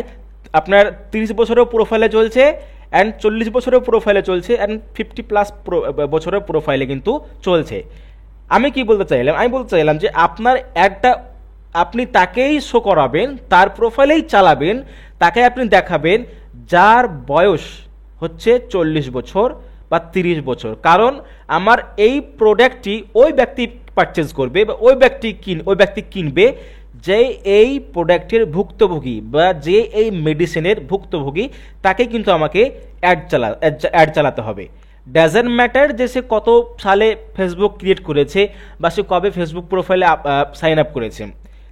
আপনার 30 বছরের প্রোফাইলে চলছে, অ্যান্ড 40 বছরের প্রোফাইলে চলছে, অ্যান্ড 50+ বছরের প্রোফাইলে কিন্তু চলছে। আমি কি বলতে চাইলাম, আমি বলতে চাইলাম যে আপনার অ্যাডটা আপনি তাকেই শো করাবেন, তার প্রোফাইলেই চালাবেন, তাকে আপনি দেখাবেন যার বয়স হচ্ছে 40 বছর বা 30 বছর, কারণ আমার এই প্রোডাক্টটি ওই ব্যক্তি পারচেজ করবে বা ওই ব্যক্তি কিনবে যে এই প্রোডাক্টের ভুক্তভোগী বা যে এই মেডিসিনের ভুক্তভোগী, তাকে কিন্তু আমাকে অ্যাড চালাতে হবে। ডাজেন্ট ম্যাটার যে সে কত সালে ফেসবুক ক্রিয়েট করেছে বা সে কবে ফেসবুক প্রোফাইলে সাইন আপ করেছে,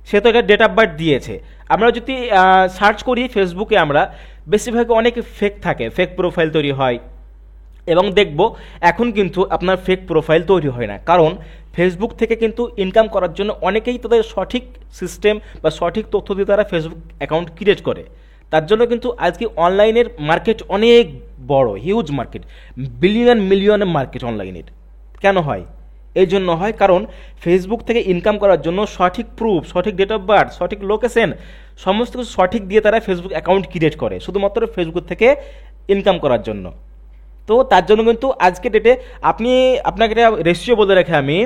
সে তো একটা ডেট অফ বার্থ দিয়েছে। আমরা যদি সার্চ করি ফেসবুকে, আমরা বেশিরভাগ অনেক ফেক থাকে, ফেক প্রোফাইল তৈরি হয়, এবং দেখব এখন কিন্তু আপনার ফেক প্রোফাইল তৈরি হয় না, কারণ ফেসবুক থেকে কিন্তু ইনকাম করার জন্য অনেকেই তাদের সঠিক সিস্টেম বা সঠিক তথ্য দিয়ে তারা ফেসবুক অ্যাকাউন্ট ক্রিয়েট করে। তার জন্য কিন্তু আজকে অনলাইনের মার্কেট অনেক বড়, হিউজ মার্কেট, মিলিয়নের মার্কেট অনলাইনের। কেন হয়? এই জন্য হয় কারণ ফেসবুক থেকে ইনকাম করার জন্য সঠিক প্রুফ, সঠিক ডেট অফ বার্থ, সঠিক লোকেশন, সমস্ত কিছু সঠিক দিয়ে তারা ফেসবুক অ্যাকাউন্ট ক্রিয়েট করে শুধুমাত্র ফেসবুক থেকে ইনকাম করার জন্য। তো তার জন্য কিন্তু আজকে ডেটে আপনাকে একটা রেশিও বলে রাখি আমি,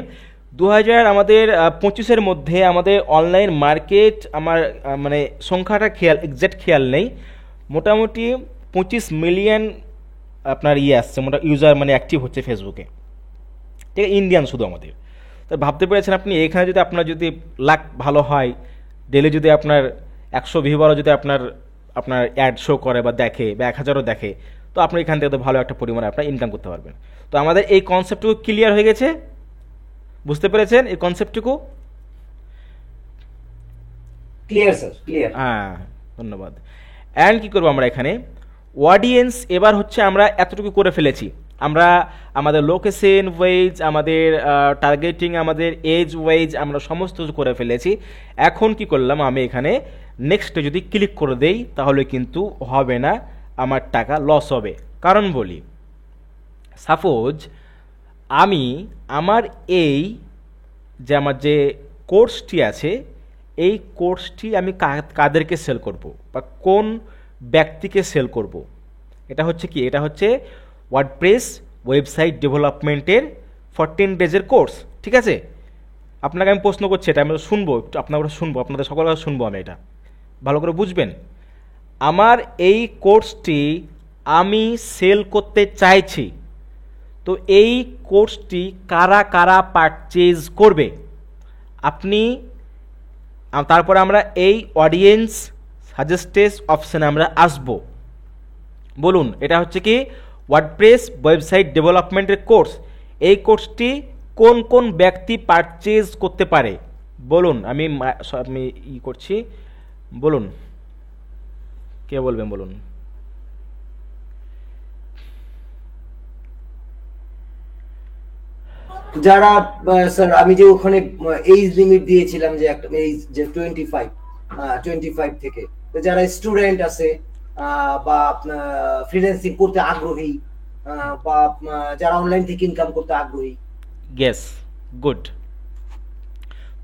2025 মধ্যে আমাদের অনলাইন মার্কেট, আমার মানে সংখ্যাটা এক্সাক্ট খেয়াল নেই, মোটামুটি 25 মিলিয়ন আপনার আসছে, ইউজার মানে অ্যাক্টিভ হচ্ছে ফেসবুকে, ঠিক আছে, ইন্ডিয়ান শুধু আমাদের। তো ভাবতে পেরেছেন আপনি, এখানে যদি আপনার যদি লাক ভালো হয়, ডেলি যদি আপনার 100 ভিউয়ারও যদি আপনার অ্যাড শো করে বা দেখে বা 1000ও দেখে, তো আপনি এখান থেকে তো ভালো একটা পরিমাণে আপনার ইনকাম করতে পারবেন। তো আমাদের এই কনসেপ্টটুকু ক্লিয়ার হয়ে গেছে, বুঝতে পেরেছেন এই কনসেপ্টটুকু? Clear sir, clear. হ্যাঁ, ধন্যবাদ। অ্যান্ড কী করবো আমরা এখানে, অডিয়েন্স এবার হচ্ছে আমরা এতটুকু করে ফেলেছি, আমরা আমাদের লোকেশন ওয়াইজ, আমাদের টার্গেটিং, আমাদের এজ ওয়াইজ আমরা সমস্ত কিছু করে ফেলেছি। এখন কি করলাম, আমি এখানে নেক্সটে যদি ক্লিক করে দেই তাহলে কিন্তু হবে না, আমার টাকা লস হবে। কারণ বলি, সাপোজ আমি আমার আমার যে কোর্সটি আছে, এই কোর্সটি আমি কাদেরকে সেল করব বা কোন ব্যক্তিকে সেল করব, এটা হচ্ছে কি, এটা হচ্ছে ওয়ার্ডপ্রেস ওয়েবসাইট ডেভেলপমেন্টের 14 ডেজের কোর্স, ঠিক আছে? আপনাকে আমি প্রশ্ন করছি, এটা আমি শুনবো, একটু আপনাদের সকলের কাছে শুনবো, আমি এটা ভালো করে বুঝবেন। আমার এই কোর্সটি আমি সেল করতে চাইছি, তো এই কোর্সটি কারা কারা পারচেজ করবে, তারপরে আমরা এই অডিয়েন্স সাজেস্টেড অপশানে আমরা আসব। বলুন, এটা হচ্ছে কি ওয়ার্ডপ্রেস ওয়েবসাইট ডেভেলপমেন্টের কোর্স, এই কোর্সটি কোন কোন ব্যক্তি পারচেজ করতে পারে বলুন। আমি করছি, বলুন। কে বলবেন বলুন? যারা স্যার আমি যে ওখানে এইজ লিমিট দিয়েছিলাম যে একটা এইজ যে 25 থেকে, তো যারা স্টুডেন্ট আছে বা ফ্রিল্যান্সিং করতে আগ্রহী বা যারা অনলাইন থেকে ইনকাম করতে আগ্রহী। Yes, good.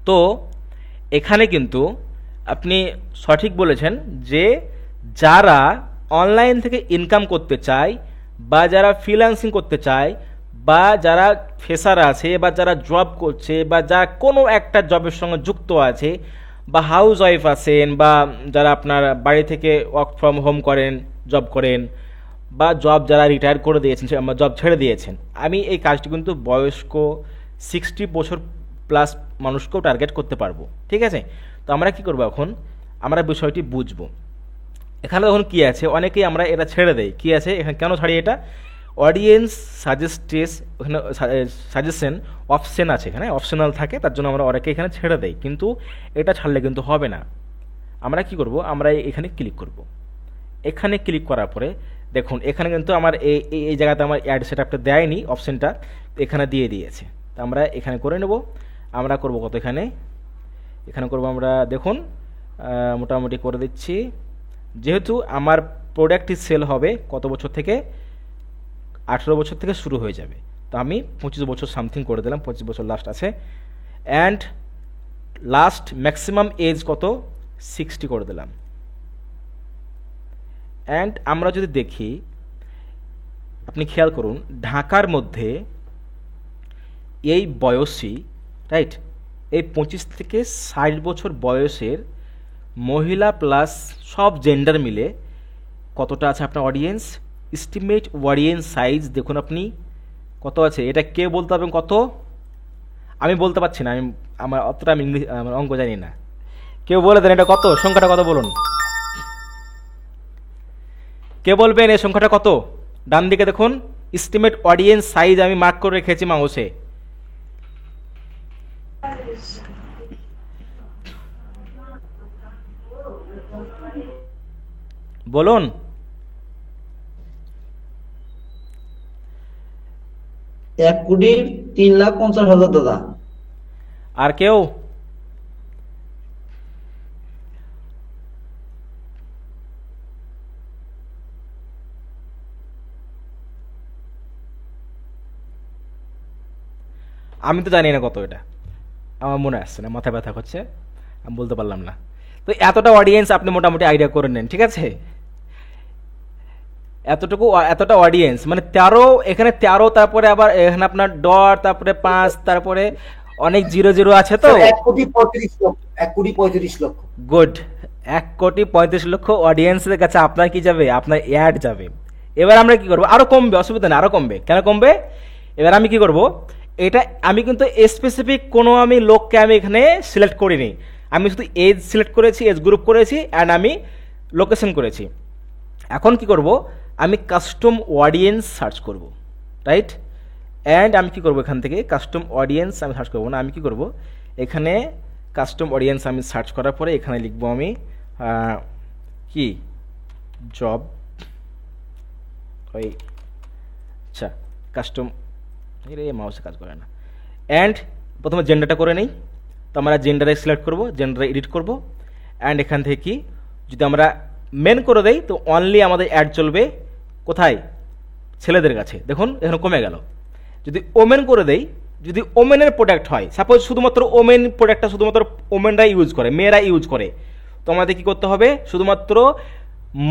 তো এখানে কিন্তু আপনি সঠিক বলেছেন যে যারা অনলাইন থেকে ইনকাম করতে চায় বা যারা ফ্রিল্যান্সিং করতে চায় বা যারা ফ্রেশার আছে বা যারা জব করছে বা যারা কোনো একটা জবের সঙ্গে যুক্ত আছে বা হাউস ওয়াইফ আছেন বা যারা আপনার বাড়ি থেকে ওয়ার্ক ফ্রম হোম করেন, জব করেন, বা জব যারা রিটায়ার করে দিয়েছেন, জব ছেড়ে দিয়েছেন, আমি এই কাজটি কিন্তু বয়স্ক 60 বছর প্লাস মানুষকেও টার্গেট করতে পারবো। ঠিক আছে, তো আমরা কি করবো এখন, আমরা বিষয়টি বুঝবো। এখানে তখন কি আছে, অনেকেই আমরা এটা ছেড়ে দেই। কি আছে এখানে, কেন ছাড়ি এটা? অডিয়েন্স সাজেস্টেস, ওখানে সাজেশন অপশন আছে, এখানে অপশনাল থাকে, তার জন্য আমরা অনেকে এখানে ছেড়ে দেই, কিন্তু এটা ছাড়লে কিন্তু হবে না। আমরা কি করব, আমরা এখানে ক্লিক করব। এখানে ক্লিক করার পরে দেখুন এখানে কিন্তু আমার এই জায়গাতে আমার অ্যাড সেটআপটা দেয়নি, অপশনটা এখানে দিয়ে দিয়েছে। তো আমরা এখানে করে নেব। আমরা করব কত, এখানে করব আমরা, দেখুন মোটামুটি করে দিচ্ছি। যেহেতু আমার প্রোডাক্টটি সেল হবে কত বছর থেকে, 18 বছর থেকে শুরু হয়ে যাবে, তো আমি 25 বছর সামথিং করে দিলাম, 25 বছর লাস্ট আছে। অ্যান্ড লাস্ট ম্যাক্সিমাম এজ কত, 60 করে দিলাম। অ্যান্ড আমরা যদি দেখি, আপনি খেয়াল করুন, ঢাকার মধ্যে এই বয়সী, রাইট, এই 25 থেকে 60 বছর বয়সের মহিলা প্লাস সব জেন্ডার মিলে কতটা আছে আপনার অডিয়েন্স? এস্টিমেট অডিয়েন্স সাইজ দেখুন আপনি কত আছে। এটা কে বলতে পারবেন কত? আমি বলতে পারছি না, আমার অতটা আমি ইংলিশ, আমার অঙ্ক জানি না। কেউ বলে দেন এটা কত, সংখ্যাটা কত বলুন। কে বলবেন এই সংখ্যাটা কত? ডান দিকে দেখুন, এস্টিমেট অডিয়েন্স সাইজ আমি মার্ক করে রেখেছি মাউসে। বলুন। 1,03,50,000 দাদা। আর কেউ? আমি তো জানি না কত, এটা আমার মনে আসছে না, মাথা ব্যথা করছে, আমি বলতে পারলাম না। তো এতটা অডিয়েন্স আপনি মোটামুটি আইডিয়া করে নেন, ঠিক আছে? এতটা অডিয়েন্স মানে 13, এখানে 13, তারপরে আবার এখানে আপনার ডট, তারপরে 5, তারপরে অনেক 00 আছে। তো 1,35,00,000 গুড, 1,35,00,000 অডিয়েন্সের কাছে আপনার কি যাবে, আপনার অ্যাড যাবে। এবার আমরা কি করবো, আরো কমবে, অসুবিধা নেই, আরো কমবে। কেন কমবে? এবার আমি কি করব, এটা আমি কিন্তু স্পেসিফিক কোনো আমি লোককে আমি এখানে সিলেক্ট করিনি, আমি শুধু এজ সিলেক্ট করেছি, এজ গ্রুপ করেছি, অ্যান্ড আমি লোকেশন করেছি। এখন কি করব, আমি কাস্টম অডিয়েন্স সার্চ করব, রাইট? অ্যান্ড আমি কি করব, এখান থেকে কাস্টম অডিয়েন্স আমি সার্চ করব না, আমি কি করব, এখানে কাস্টম অডিয়েন্স আমি সার্চ করার পরে এখানে লিখব আমি কি জব, ওই আচ্ছা কাস্টম, মাউসে কাজ করে না। অ্যান্ড প্রথমে জেন্ডারটা করে নেই, তো আমরা জেন্ডারে সিলেক্ট করব, জেন্ডারে এডিট করব। অ্যান্ড এখান থেকে কি, যদি আমরা মেন করে দেই তো অনলি আমাদের অ্যাড চলবে কোথায়, ছেলেদের কাছে। দেখুন এখানে কমে গেল। যদি ওমেন করে দেই, যদি ওমেনের প্রোডাক্ট হয়, সাপোজ শুধুমাত্র ওমেন প্রোডাক্টটা শুধুমাত্র ওমেনরা ইউজ করে, মেয়েরা ইউজ করে, তো আমাদের কী করতে হবে, শুধুমাত্র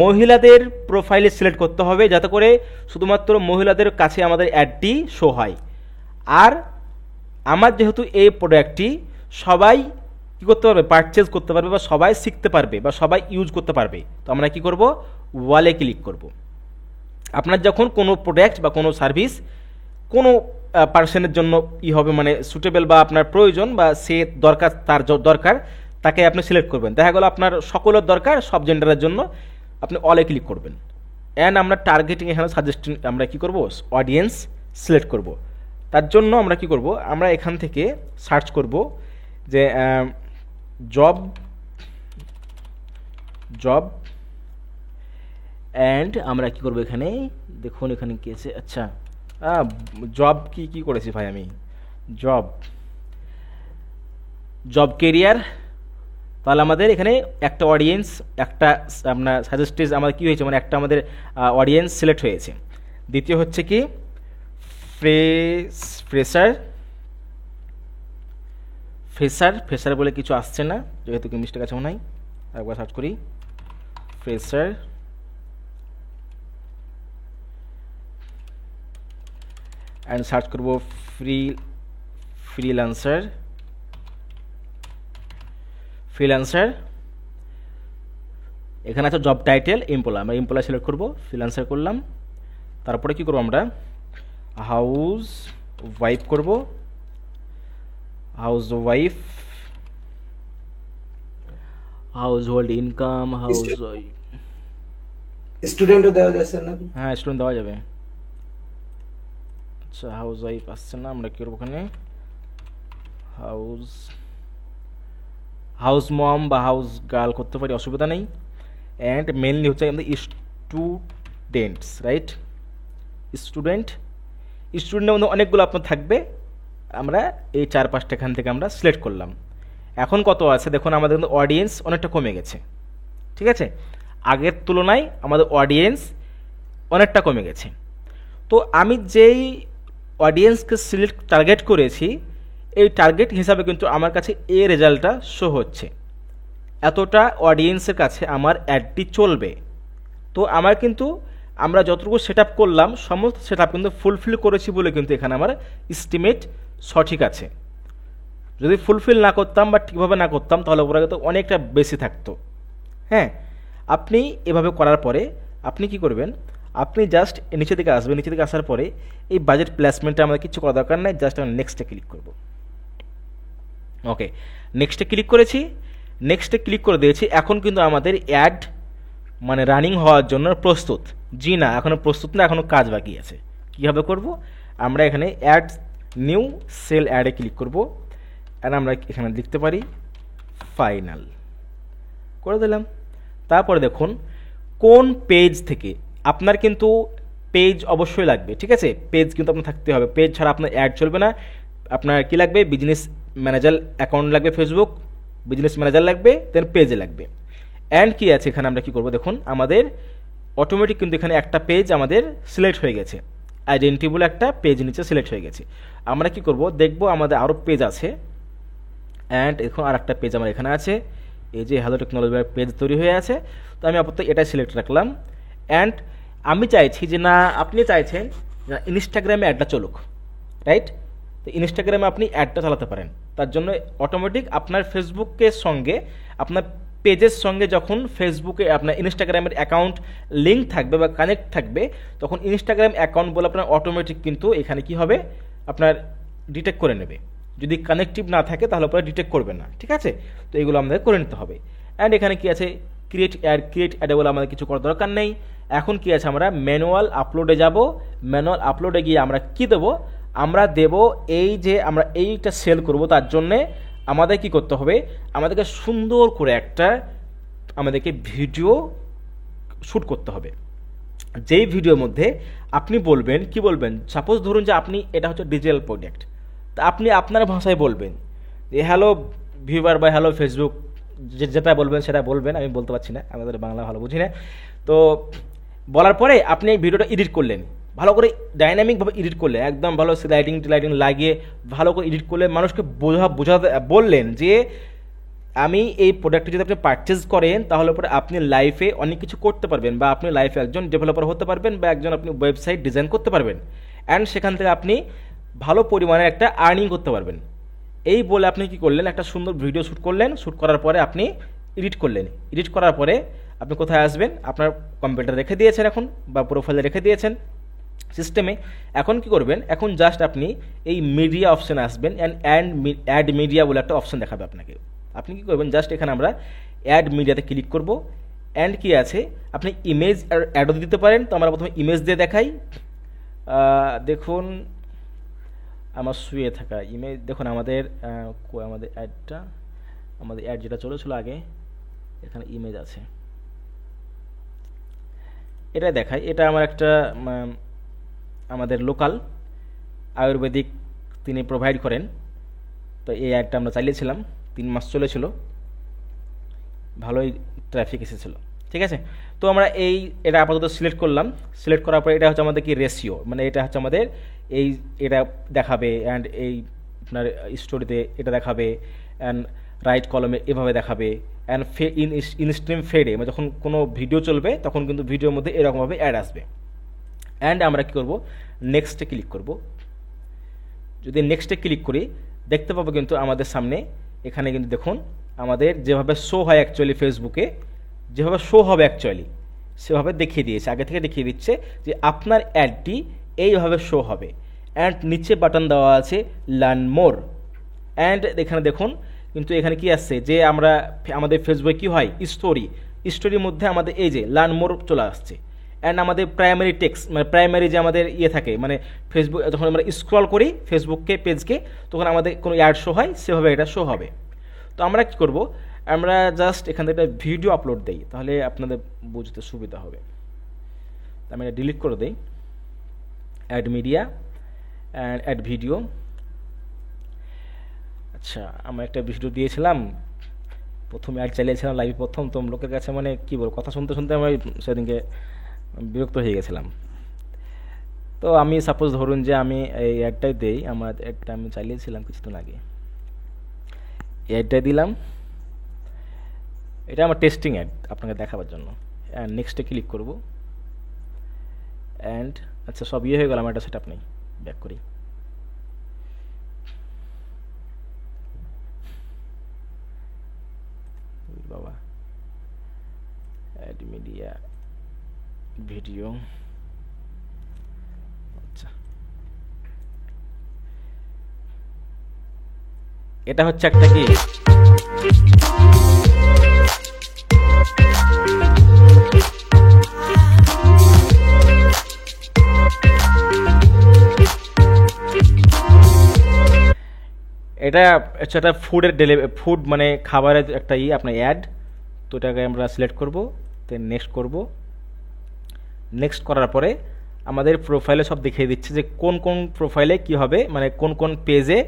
মহিলাদের প্রোফাইলে সিলেক্ট করতে হবে, যাতে করে শুধুমাত্র মহিলাদের কাছে আমাদের অ্যাডটি শো হয়। আর আমার যেহেতু এই প্রোডাক্টটি সবাই কী করতে পারবে, পারচেজ করতে পারবে, বা সবাই শিখতে পারবে, বা সবাই ইউজ করতে পারবে, তো আমরা কি করব, ওয়ালে ক্লিক করব। আপনার যখন কোনো প্রোডাক্ট বা কোনো সার্ভিস কোনো পার্সনের জন্য হবে, মানে সুটেবল বা আপনার প্রয়োজন বা সে দরকার, তার দরকার, তাকে আপনি সিলেক্ট করবেন। দেখা গেল আপনার সকলের দরকার, সব জেন্ডারের জন্য, আপনি অলে ক্লিক করবেন। অ্যান্ড আমরা টার্গেটিং এখানে সাজেস্টিং আমরা কি করব, অডিয়েন্স সিলেক্ট করব। তার জন্য আমরা কি করব, আমরা এখান থেকে সার্চ করব যে জব অ্যান্ড আমরা কি করবো এখানে, দেখুন এখানে কি আছে, আচ্ছা জব কি করেছি ভাই আমি, জব কেরিয়ার। তাহলে আমাদের এখানে একটা অডিয়েন্স, একটা আপনার সাজেস্টেড আমাদের কী হয়েছে, মানে একটা আমাদের অডিয়েন্স সিলেক্ট হয়েছে। দ্বিতীয় হচ্ছে কি ফ্রেশার বলে কিছু আসছে না, যেহেতু কি মিস্টেক আছে মনে হয়, একবার সার্চ করি ফ্রেশার। অ্যান্ড সার্চ করব ফ্রিল্যান্সার। এখানে আছে জব টাইটেল এমপ্লয়, আমরা এমপ্লয় সিলেক্ট করব, ফ্রিল্যান্সার করলাম। তারপরে কি করব আমরা হাউস ওয়াইফ করব, হাউস হোল্ড ইনকাম, স্টুডেন্টও দেওয়া যাচ্ছে না? হ্যাঁ স্টুডেন্ট দেওয়া যাবে। আচ্ছা হাউস ওয়াইফ আসছে না, আমরা কি করবো এখানে হাউস মম বা হাউস গার্ল করতে পারি, অসুবিধা নেই। অ্যান্ড মেনলি হচ্ছে আমাদের স্টুডেন্টস, রাইট? স্টুডেন্টের মধ্যে অনেকগুলো আপনার থাকবে, আমরা এই 4-5টা এখান থেকে আমরা সিলেক্ট করলাম। এখন কত আছে দেখুন, আমাদের কিন্তু অডিয়েন্স অনেকটা কমে গেছে, ঠিক আছে? আগের তুলনায় আমাদের অডিয়েন্স অনেকটা কমে গেছে। তো আমি যেই অডিয়েন্সকে টার্গেট করেছি, এই টার্গেট হিসাবে কিন্তু আমার কাছে এই রেজাল্টটা শো হচ্ছে, এতটা অডিয়েন্সের কাছে আমার অ্যাডটি চলবে। তো আমার কিন্তু আমরা যতটুকু সেট আপ করলাম সমস্ত সেট আপ কিন্তু ফুলফিল করেছি বলে কিন্তু এখানে আমার এস্টিমেট সঠিক আছে। যদি ফুলফিল না করতাম বা ঠিকভাবে না করতাম তাহলে ওরা কিন্তু অনেকটা বেশি থাকতো। হ্যাঁ, আপনি এভাবে করার পরে আপনি কি করবেন, আপনি জাস্ট নিচে দিকে আসবেন, নিচে দিকে আসার পরে এই বাজেট প্লেসমেন্টে আমাদের কিছু করা দরকার নাই, জাস্ট আমরা নেক্সটে ক্লিক করব। ওকে, নেক্সটে ক্লিক করেছি, নেক্সটে ক্লিক করে দিয়েছি। এখন কিন্তু আমাদের অ্যাড মানে রানিং হওয়ার জন্য প্রস্তুত। জি না, এখনও প্রস্তুত না, এখনও কাজ বাকি আছে। কীভাবে করব, আমরা এখানে অ্যাড নিউ সেল অ্যাডে ক্লিক করব, আর আমরা এখানে লিখতে পারি ফাইনাল করে দিলাম। তারপরে দেখুন কোন পেজ থেকে, আপনার কিন্তু পেজ অবশ্যই লাগবে, ঠিক আছে? পেজ কিন্তু আপনার থাকতে হবে, পেজ ছাড়া আপনার অ্যাড চলবে না। আপনার কি লাগবে, বিজনেস ম্যানেজার অ্যাকাউন্ট লাগবে, ফেসবুক বিজনেস ম্যানেজার লাগবে, দেন পেজে লাগবে। অ্যান্ড কি আছে এখানে, আমরা কি করব দেখুন, আমাদের অটোমেটিক কিন্তু এখানে একটা পেজ আমাদের সিলেক্ট হয়ে গেছে, আইডেন্টি বলে একটা পেজ নিচে সিলেক্ট হয়ে গেছে। আমরা কি করব দেখব, আমাদের আরও পেজ আছে। অ্যান্ড এখন আর একটা পেজ আমার এখানে আছে, এই যে হ্যালো টেকনোলজি পেজ তৈরি হয়ে আছে। তো আমি আপাতত এটাই সিলেক্ট রাখলাম। অ্যান্ড আমি চাইছি যে না, আপনি চাইছেন যে ইনস্টাগ্রামে অ্যাডটা চলুক, রাইট? তো ইনস্টাগ্রামে আপনি অ্যাডটা চালাতে পারেন, তার জন্য অটোমেটিক আপনার ফেসবুকের সঙ্গে, আপনার পেজের সঙ্গে যখন ফেসবুকে আপনার ইনস্টাগ্রামের অ্যাকাউন্ট লিঙ্ক থাকবে বা কানেক্ট থাকবে, তখন ইনস্টাগ্রাম অ্যাকাউন্ট বলে আপনার অটোমেটিক কিন্তু এখানে কি হবে, আপনার ডিটেক্ট করে নেবে। যদি কানেক্টিভ না থাকে তাহলে পরে ডিটেক্ট করবে না, ঠিক আছে? তো এগুলো আমাদের করে নিতে হবে। অ্যান্ড এখানে কি আছে, ক্রিয়েট অ্যাডে বলে আমাদের কিছু করার দরকার নেই। এখন কি আছে, আমরা ম্যানুয়াল আপলোডে যাব। ম্যানুয়াল আপলোডে গিয়ে আমরা কি দেবো, আমরা দেব এই যে আমরা এইটা সেল করব, তার জন্যে আমাদের কি করতে হবে, আমাদেরকে সুন্দর করে একটা আমাদেরকে ভিডিও শ্যুট করতে হবে। যেই ভিডিওর মধ্যে আপনি বলবেন, কি বলবেন, সাপোজ ধরুন যে আপনি এটা হচ্ছে ডিজিটাল প্রোডাক্ট, তা আপনি আপনার ভাষায় বলবেন যে হ্যালো ভিউয়ার বা হ্যালো ফেসবুক, যেটা বলবেন সেটা বলবেন, আমি বলতে পারছি না, আমাদের বাংলা ভালো বুঝি না। তো বলার পরে আপনি এই ভিডিওটা এডিট করলেন, ভালো করে ডাইনামিকভাবে এডিট করলেন, একদম ভালো লাইটিং লাগিয়ে ভালো করে এডিট করলে মানুষকে বোঝাতে বললেন যে আমি এই প্রোডাক্টটি যদি আপনি পারচেজ করেন তাহলে পরে আপনি লাইফে অনেক কিছু করতে পারবেন, বা আপনি লাইফে একজন ডেভেলপার হতে পারবেন, বা একজন আপনি ওয়েবসাইট ডিজাইন করতে পারবেন, অ্যান্ড সেখান থেকে আপনি ভালো পরিমাণে একটা আর্নিং করতে পারবেন। এই বলে আপনি কি করলেন, একটা সুন্দর ভিডিও শ্যুট করলেন, শ্যুট করার পরে আপনি এডিট করলেন, এডিট করার পরে আপনি কোথায় আসবেন, আপনার কম্পিউটার রেখে দিয়েছেন এখন, বা প্রোফাইলে রেখে দিয়েছেন সিস্টেমে। এখন কি করবেন, এখন জাস্ট আপনি এই মিডিয়া অপশানে আসবেন, অ্যাড মিডিয়া বলে একটা অপশান দেখাবে আপনাকে। আপনি কি করবেন, জাস্ট এখানে আমরা অ্যাড মিডিয়াতে ক্লিক করব। অ্যান্ড কি আছে, আপনি ইমেজ অ্যাডও দিতে পারেন। তো আমরা প্রথমে ইমেজ দিয়ে দেখাই। দেখুন আমার শুয়ে থাকা ইমেজ, দেখুন আমাদের অ্যাডটা, আমাদের অ্যাড যেটা চলেছিল আগে, এখানে ইমেজ আছে। এটা দেখাই, এটা আমার একটা আমাদের লোকাল আয়ুর্বেদিক তিনি প্রোভাইড করেন। তো এই অ্যাডটা আমরা চালিয়েছিলাম, 3 মাস চলেছিল, ভালোই ট্রাফিক এসেছিলো। ঠিক আছে, তো আমরা এটা আপাতত সিলেক্ট করলাম। সিলেক্ট করার পরে এটা হচ্ছে আমাদের কি রেশিও, মানে এটা হচ্ছে আমাদের এটা দেখাবে, অ্যান্ড এই আপনার স্টোরিতে এটা দেখাবে, অ্যান্ড রাইট কলমে এভাবে দেখাবে, অ্যান্ড ইনস্ট্রিম ফেডে মানে যখন কোনো ভিডিও চলবে তখন কিন্তু ভিডিওর মধ্যে এরকমভাবে অ্যাড আসবে। অ্যান্ড আমরা কী করব, নেক্সটে ক্লিক করব। যদি নেক্সটে ক্লিক করি দেখতে পাবো কিন্তু আমাদের সামনে এখানে কিন্তু দেখুন আমাদের যেভাবে শো হয় অ্যাকচুয়ালি ফেসবুকে, যেভাবে শো হবে অ্যাকচুয়ালি সেভাবে দেখিয়ে দিয়েছে, আগে থেকে দেখিয়ে দিচ্ছে যে আপনার অ্যাডটি এইভাবে শো হবে। অ্যান্ড নিচে বাটন দেওয়া আছে লার্ন মোর। অ্যান্ড এখানে দেখুন কিন্তু এখানে কি আসছে যে আমাদের ফেসবুকে কি হয় স্টোরির মধ্যে আমাদের এই যে লার্ন মোর চলে আসছে। অ্যান্ড আমাদের প্রাইমারি টেক্সট মানে প্রাইমারি যে আমাদের থাকে মানে ফেসবুক যখন আমরা স্ক্রল করি ফেসবুককে পেজকে তখন আমাদের কোনো অ্যাড শো হয়, সেভাবে এটা শো হবে। তো আমরা কী করব, আমরা জাস্ট এখান থেকে একটা ভিডিও আপলোড দিই, তাহলে আপনাদের বুঝতে সুবিধা হবে। আমি এটা ডিলিট করে দিই, add media and add video. আচ্ছা, আমরা একটা ভিডিও দিয়েছিলাম, প্রথমে অ্যাড চালিয়েছিলাম লাইভে প্রথম, তো লোকের কাছে মানে কী বলবো, কথা শুনতে শুনতে আমি সেদিনকে বিরক্ত হয়ে গেছিলাম। তো আমি সাপোজ ধরুন যে আমি এই অ্যাডটাই দিই, আমার অ্যাডটা আমি চালিয়েছিলাম কিছুদিন আগে, এই অ্যাডটাই দিলাম, এটা আমার টেস্টিং অ্যাড আপনাকে দেখাবার জন্য। অ্যান্ড নেক্সটে ক্লিক করব। অ্যান্ড আচ্ছা সব হয়ে গেল, আমার একটা সেট আপ নেই, ব্যাক করি। বাবা, অ্যাড মিডিয়া ভিডিও, আচ্ছা এটা হচ্ছে একটা কি এটা হচ্ছে একটা ফুড মানে খাবারের একটা আপনার অ্যাড। তো এটাকে আমরা সিলেক্ট করব, দেন নেক্সট করব। নেক্সট করার পরে আমাদের প্রোফাইলে সব দেখিয়ে দিচ্ছে যে কোন কোন প্রোফাইলে কি হবে, মানে কোন কোন পেজে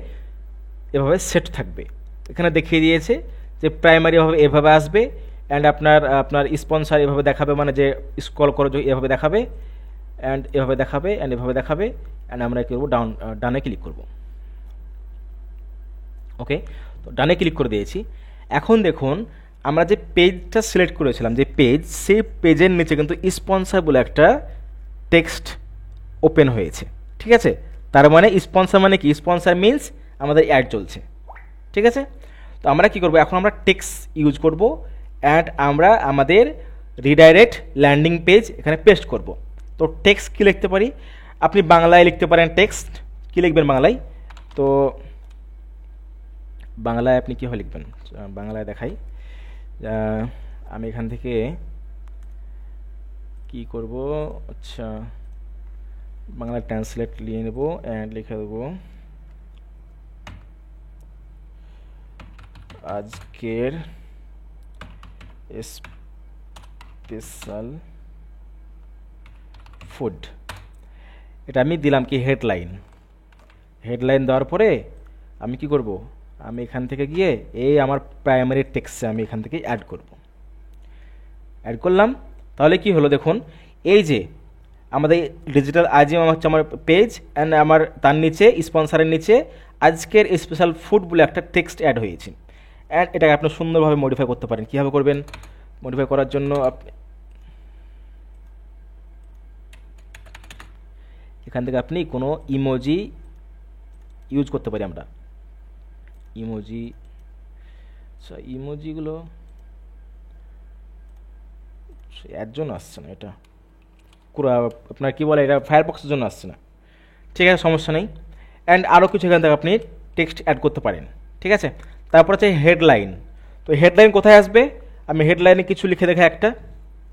এভাবে সেট থাকবে। এখানে দেখিয়ে দিয়েছে যে প্রাইমারি এভাবে আসবে, অ্যান্ড আপনার স্পন্সার এভাবে দেখাবে, মানে যে স্ক্রল করে এভাবে দেখাবে, অ্যান্ড এভাবে দেখাবে, অ্যান্ড এভাবে দেখাবে। অ্যান্ড আমরা কী করবো, ডানে ক্লিক করব। ওকে, তো ডানে ক্লিক করে দিয়েছি। এখন দেখুন আমরা যে পেজটা সিলেক্ট করেছিলাম, যে পেজ, সেই পেজের নিচে কিন্তু স্পন্সার বলে একটা টেক্সট ওপেন হয়েছে। ঠিক আছে, তার মানে স্পন্সার মানে কি, স্পন্সার মিনস আমাদের অ্যাড চলছে। ঠিক আছে, তো আমরা কি করব, এখন আমরা টেক্সট ইউজ করব, অ্যান্ড আমরা আমাদের রিডাইরেক্ট ল্যান্ডিং পেজ এখানে পেস্ট করব। তো টেক্সট কী লিখতে পারি, আপনি বাংলায় লিখতে পারেন টেক্সট। কী লিখবেন বাংলায়, তো বাংলায় আপনি কীভাবে লিখবেন, বাংলায় দেখাই। আমি এখান থেকে কি করব, আচ্ছা বাংলা ট্রান্সলেট নিয়ে নেব, অ্যান্ড লিখে দেবো আজকের স্পেশাল ফুড। এটা আমি দিলাম কি হেডলাইন দেওয়ার পরে আমি কি করব, আমি এখান থেকে গিয়ে এই আমার প্রাইমারি টেক্সটে আমি এখান থেকে অ্যাড করলাম। তাহলে কি হলো দেখুন, এই যে আমাদের ডিজিটাল আজিম হচ্ছে আমার পেজ, অ্যান্ড আমার তার নিচে স্পন্সারের নিচে আজকের স্পেশাল ফুড বলে একটা টেক্সট অ্যাড হয়েছে। অ্যান্ড এটাকে আপনি সুন্দরভাবে মডিফাই করতে পারেন। কীভাবে করবেন, মডিফাই করার জন্য আপনি এখান থেকে আপনি কোনো ইমোজি ইউজ করতে পারি আমরা। ইমোজিগুলো এর জন্য আসছে না, এটা আপনার কি বলে, এটা ফায়ারবক্সের জন্য আসছে না। ঠিক আছে, সমস্যা নেই। অ্যান্ড আরও কিছু এখান থেকে আপনি টেক্সট অ্যাড করতে পারেন। ঠিক আছে, তারপর আছে হেডলাইন। তো হেডলাইন কোথায় আসবে, আমি হেডলাইনে কিছু লিখে দেখা একটা,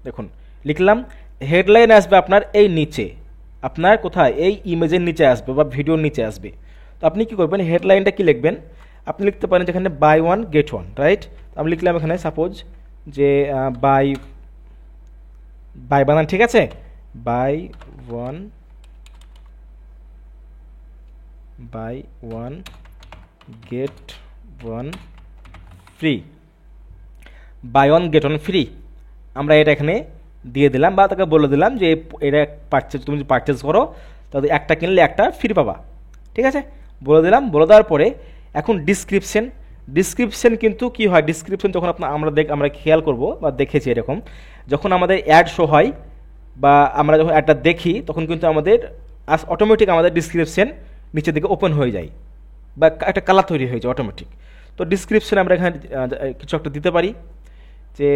দেখুন লিখলাম, হেডলাইন আসবে আপনার এই নিচে, আপনার কোথায়, এই ইমেজের নিচে আসবে বা ভিডিওর নিচে আসবে। তো আপনি কি করবেন, হেডলাইনটা কি লিখবেন, আপনি লিখতে পারেন যেখানে buy one get one, right. আমি লিখলাম এখানে সাপোজ যে বাই বাই বানান ঠিক আছে, buy one get one free, buy one get one free. আমরা এটা এখানে দিয়ে দিলাম বা তাকে বলে দিলাম যে এটা পারচেজ, তুমি যদি পারচেজ করো তাহলে একটা কিনলে একটা ফ্রি পাবা, ঠিক আছে, বলে দিলাম। বলে দেওয়ার পরে এখন ডিসক্রিপশন কিন্তু কি হয়, ডিসক্রিপশন যখন আমরা খেয়াল করব বা দেখেছি এরকম, যখন আমাদের অ্যাড শো হয় বা আমরা যখন অ্যাডটা দেখি তখন কিন্তু আমাদের অটোমেটিক আমাদের ডিসক্রিপশন নিচের দিকে ওপেন হয়ে যায় বা একটা কালার তৈরি হয়ে যায় অটোমেটিক। তো ডিসক্রিপশন আমরা এখানে কিছু একটা দিতে পারি যে